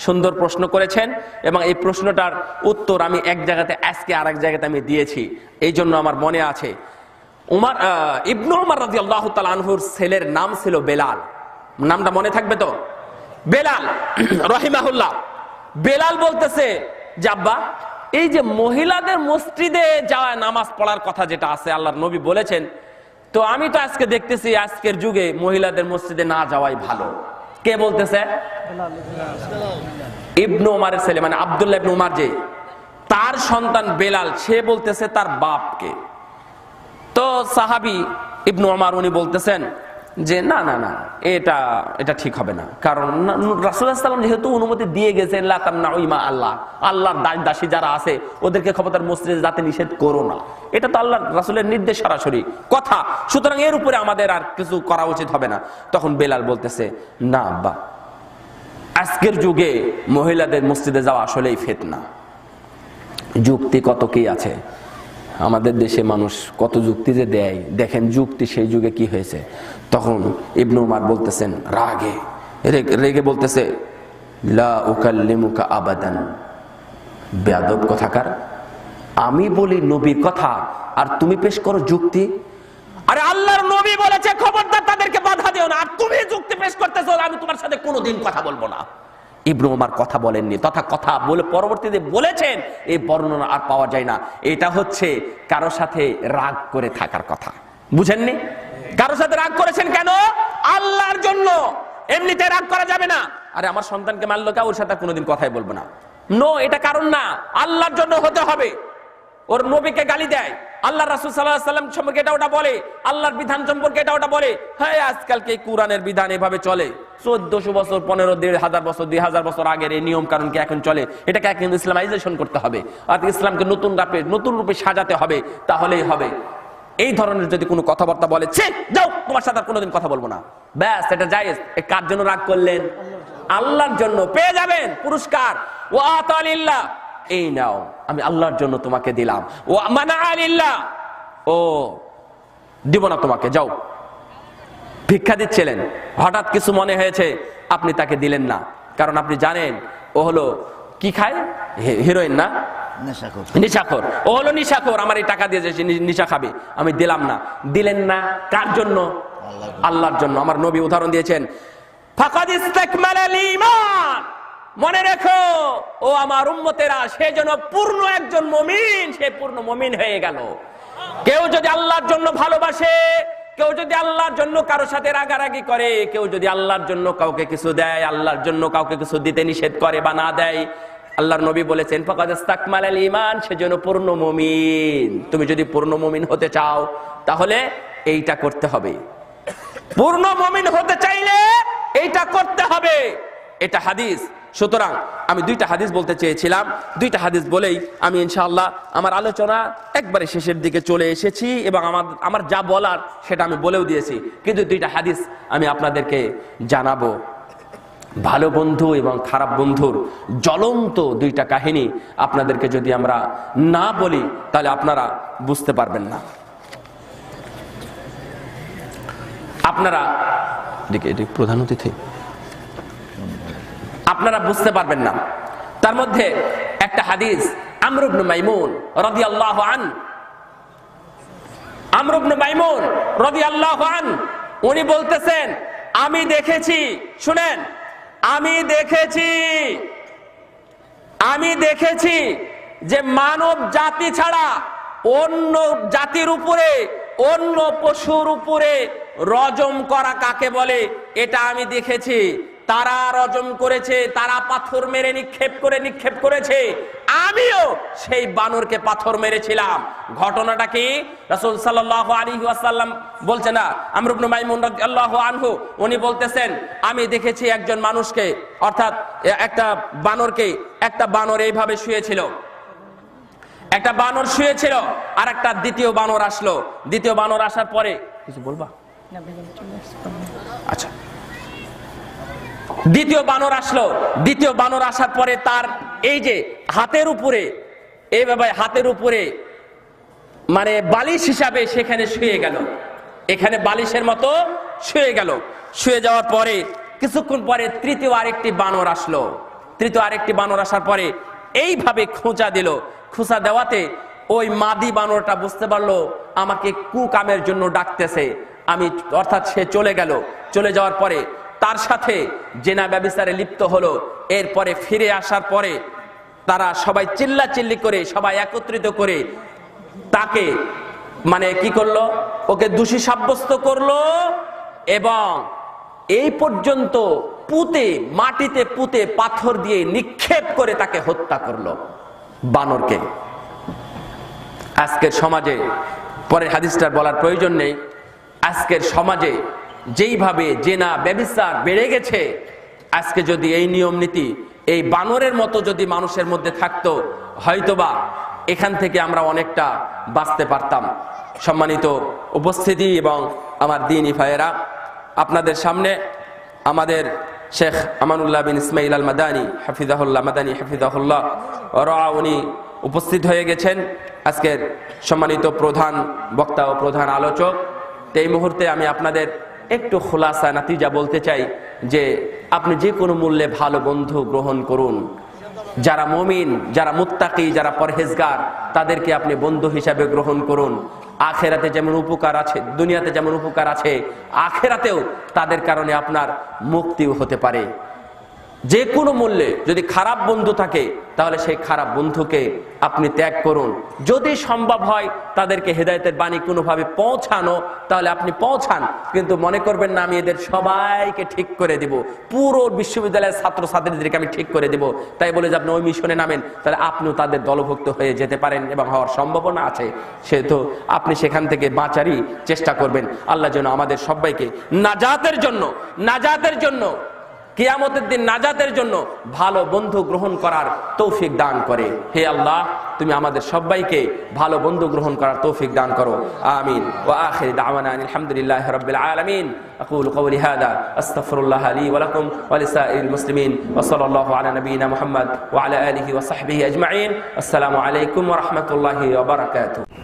সুন্দর প্রশ্ন করেছেন এবং এই প্রশ্নটার উত্তর আমি এক জায়গাতে আজকে আরেক জায়গাতে আমি দিয়েছি, এই জন্য আমার মনে আছে। ইবনে উমর রাদিয়াল্লাহু তাআলা আনহুর ছেলের নাম ছিল বেলাল। নামটা মনে থাকবে তো? বেলাল রহিমাহুল্লাহ। বেলাল বলতেছে যে আব্বা, এই যে মহিলাদের মসজিদে যাওয়া নামাজ পড়ার কথা যেটা আছে আল্লাহর নবী বলেছেন, তো আমি তো আজকে দেখতেছি আজকের যুগে মহিলাদের মসজিদে না যাওয়াই ভালো। কে বলতেছে? ইবনে উমরের ছেলে, মানে আব্দুল্লাহ ইবনে উমর, যে তার সন্তান বেলাল, সে বলতেছে তার বাপকে। তো সাহাবী ইবনে উমর উনি বলতেছেন যে না না না, এটা ঠিক হবে না, কারণ রাসূলুল্লাহ সাল্লাল্লাহু আলাইহি ওয়াসাল্লাম যেহেতু অনুমতি দিয়ে গেছেন লা তামনাউ ইমা আল্লাহ, আল্লাহর দাসী যারা আছে ওদেরকে খবরদার মসজিদে যেতে নিষেধ করো না, এটা তো আল্লাহর রাসূলের নির্দেশ, সরাসরি কথা। সুতরাং এর উপরে আমাদের আর কিছু করা উচিত হবে না। তখন বেলাল বলতেছে না আব্বা, আজকের যুগে মহিলাদের মসজিদে যাওয়া আসলেই ফিতনা। যুক্তি কত কি আছে। আমাদের দেশে মানুষ কত যুক্তি যে দেয়, দেখেন যুক্তি সেই যুগে কি হয়েছে। তখন ইবনে উমর বলতেছেন রাগে রেগে বলতেছে, লা উকাল্লিমুকা আবাদান, বেয়াদব কথাকার, আমি বলি নবীর কথা আর তুমি পেশ করো যুক্তি। আরে আল্লাহর নবী বলেছে খবরদার তাদেরকে বাধা দিও না, আর তুমি যুক্তি পেশ করতেছো, আমি তোমার সাথে কোনোদিন কথা বলবো না। ইবনে উমর কথা বলেননি, তথা কথা বলে পরবর্তীতে বলেছেন, এই বর্ণনা আর পাওয়া যায় না। এটা হচ্ছে কারো সাথে রাগ করে থাকার কথা, বুঝেননি? কারো সাথে রাগ করেছেন কেন? আল্লাহর জন্য। এমনিতে রাগ করা যাবে না। আরে আমার সন্তানকে মারলো কে, ওর সাথে কোনোদিন কথাই বলবো না, নো, এটা কারণ না। আল্লাহর জন্য হতে হবে। ওর নবীকে গালি দেয়, আল্লাহ রাসূল সাল্লাল্লাহু আলাইহি ওয়াসাল্লাম সম্পর্কে এটা ওটা বলে, আল্লাহর বিধান সম্পর্কে এটা ওটা বলে। হ্যাঁ, আজকালকে কোরআনের বিধান এভাবে চলে, 1400 বছর 1500 বছর 2000 বছর আগের এই নিয়ম কারণ কি এখন চলে? এটাকে এখন ইসলামাইজেশন করতে হবে, আর ইসলামকে নতুন রূপে সাজাতে হবে, তাহলেই হবে। এই ধরনের যদি কোনো কথাবার্তা বলে, ছি যাও, তোমার সাথে কোনোদিন কথা বলবো না, ব্যাস, এটা জায়েজ। কার জন্য রাগ করলেন? আল্লাহর জন্য, পেয়ে যাবেন পুরস্কার। ওয়া আতালিল্লাহ, এই নাও, আমি আল্লাহর জন্য তোমাকে দিলাম। ও মানা আলিল্লাহ, ও দিব না তোমাকে, যাও। ভিক্ষা দিচ্ছিলেন, হঠাৎ কিছু মনে হয়েছে, আপনি তাকে দিলেন না, কারণ আপনি জানেন ও হলো কি খায়, হিরোইন না, নিশাখোর। ও হলো নিশাখোর, আমার এই টাকা দিয়ে নিশা খাবে, আমি দিলাম না। দিলেন না কার জন্য? আল্লাহর জন্য। আমার নবী উদাহরণ দিয়েছেন, ফাকাদ ইসতাকমালাল ঈমান, মনে রেখো ও আমার উম্মতেরা, সে যেন পূর্ণ একজন মুমিন, সে পূর্ণ মুমিন হয়ে গেল। কেউ যদি আল্লাহর জন্য ভালোবাসে, কেউ যদি আল্লাহর জন্য কারো সাথে রাগারাগি করে, কেউ যদি আল্লাহর জন্য কাউকে কিছু দেয়, আল্লাহর জন্য কাউকে কিছু দিতে নিষেধ করে বা না দেয়, আল্লাহর নবী বলেছেন ফাকাদ ইসতাকমালাল ঈমান, সে যেন পূর্ণ মুমিন। তুমি যদি পূর্ণ মুমিন হতে চাও, তাহলে এইটা করতে হবে। পূর্ণ মুমিন হতে চাইলে এইটা করতে হবে, এটা হাদিস। সুতরাং আমি দুইটা হাদিস বলতে চেয়েছিলাম, দুইটা হাদিস বলেই আমি ইনশাআল্লাহ আমার আলোচনা একবারে শেষের দিকে চলে এসেছি, এবং আমার যা বলার সেটা আমি বলেও দিয়েছি। কিন্তু দুইটা হাদিস আমি আপনাদেরকে জানাবো। ভালো বন্ধু এবং খারাপ বন্ধুর জ্বলন্ত দুইটা কাহিনী আপনাদেরকে যদি আমরা না বলি, তাহলে আপনারা বুঝতে পারবেন না। আপনারা প্রধান অতিথি, আপনারা বুঝতে পারবেন না। তার মধ্যে একটা হাদিস, আমর ইবনে মাইমুন রাদিয়াল্লাহু আনহু, আমর ইবনে মাইমুন রাদিয়াল্লাহু আনহু উনি বলতেছেন, আমি দেখেছি, শুনেন, আমি দেখেছি যে মানব জাতি ছাড়া অন্য জাতির উপরে, অন্য পশুর উপরে রজম করা কাকে বলে এটা আমি দেখেছি। তারা রজম করেছে, তারা পাথর মেরে নিক্ষেপ করেছে, আমিও সেই বানরকে পাথর মেরেছিলাম। ঘটনাটা কি? রাসূল সাল্লাল্লাহু আলাইহি ওয়াসাল্লাম বলছেন না, আমর ইবনে মাইমুন রাদিয়াল্লাহু আনহু উনি বলতেছেন, আমি দেখেছি একজন মানুষকে, অর্থাৎ একটা বানরকে, একটা বানর এইভাবে শুয়েছিল, একটা বানর শুয়েছিল, আর একটা দ্বিতীয় বানর আসলো। দ্বিতীয় বানর আসার পরে কিছু বলবা? আচ্ছা, দ্বিতীয় বানর আসলো। দ্বিতীয় বানর আসার পরে তার এই যে হাতের উপরে, এইভাবে হাতের উপরে মানে বালিশ হিসাবে সেখানে শুয়ে গেল, এখানে বালিশের মতো শুয়ে গেল। শুয়ে যাওয়ার পরে কিছুক্ষণ পরে তৃতীয় আরেকটি বানর আসলো। তৃতীয় আরেকটি বানর আসার পরে এইভাবে খোঁচা দিল। খোঁচা দেওয়াতে ওই মাদি বানরটা বুঝতে পারলো আমাকে কুকামের জন্য ডাকতেছে, আমি, অর্থাৎ সে চলে গেল। চলে যাওয়ার পরে তার সাথে জেনা ব্যভিচারে লিপ্ত হলো। এরপরে ফিরে আসার পরে তারা সবাই চিল্লাচিল্লি করে, সবাই একত্রিত করে তাকে মানে কি করলো, ওকে দোষী সাব্যস্ত করলো, এবং এই পর্যন্ত মাটিতে পুঁতে পাথর দিয়ে নিক্ষেপ করে তাকে হত্যা করলো, বানরকে। আজকের সমাজে, পরের হাদিসটার বলার প্রয়োজন নেই, আজকের সমাজে যেইভাবে জেনা ব্যভিচার বেড়ে গেছে, আজকে যদি এই নিয়ম নীতি এই বানরের মতো যদি মানুষের মধ্যে থাকতো, হয়তোবা এখান থেকে আমরা অনেকটা বাঁচতে পারতাম। সম্মানিত উপস্থিতি এবং আমার দ্বীনী ভাইয়েরা, আপনাদের সামনে আমাদের শেখ আমানুল্লাহ বিন ইসমাইল আল মাদানী হাফিজাহুল্লাহ, মাদানী হাফিজাহুল্লাহ, উনি উপস্থিত হয়ে গেছেন আজকের সম্মানিত প্রধান বক্তা ও প্রধান আলোচক। এই মুহূর্তে আমি আপনাদের একটু খোলাসা নাতিজা বলতে চাই যে আপনি যে কোনো মূল্যে ভালো বন্ধু গ্রহণ করুন। যারা মুমিন, যারা মুত্তাকি, যারা পরহেজগার, তাদেরকে আপনি বন্ধু হিসাবে গ্রহণ করুন। আখেরাতে যেমন উপকার আছে, দুনিয়াতে যেমন উপকার আছে, আখেরাতেও তাদের কারণে আপনার মুক্তিও হতে পারে। যে কোনো মূল্যে যদি খারাপ বন্ধু থাকে তাহলে সেই খারাপ বন্ধুকে আপনি ত্যাগ করুন। যদি সম্ভব হয় তাদেরকে হেদায়েতের বাণী কোনোভাবে পৌঁছানো, তাহলে আপনি পৌঁছান, কিন্তু মনে করবেন না আমি এদের সবাইকে ঠিক করে দিব, পুরো বিশ্ববিদ্যালয়ের ছাত্র ছাত্রীদেরকে আমি ঠিক করে দিব, তাই বলে যে আপনি ওই মিশনে নামেন, তাহলে আপনিও তাদের দলভুক্ত হয়ে যেতে পারেন এবং হওয়ার সম্ভাবনা আছে। সেহেতু আপনি সেখান থেকে বাঁচারই চেষ্টা করবেন। আল্লাহ যেন আমাদের সবাইকে নাজাতের জন্য কিয়ামতের দিন নাজাতের জন্য ভালো বন্ধু গ্রহণ করার তৌফিক দান করে। হে আল্লাহ, তুমি আমাদের সবাইকে ভালো বন্ধু গ্রহণ করার তৌফিক দান করো। আমিন। ওয়া আখির দাওয়ানা আলহামদুলিল্লাহি রাব্বিল আলামিন। আকুলু কওলি হাদা আস্তাগফিরুল্লাহ লি ওয়া লাকুম ওয়া লিসাইরিল মুসলিমিন ওয়া সাল্লাল্লাহু আলা নাবিয়িনা মুহাম্মদ ওয়া আলা আলিহি ওয়া সাহবিহি আজমাইন। আসসালামু আলাইকুম ওয়া রাহমাতুল্লাহি ওয়া বারাকাতুহু।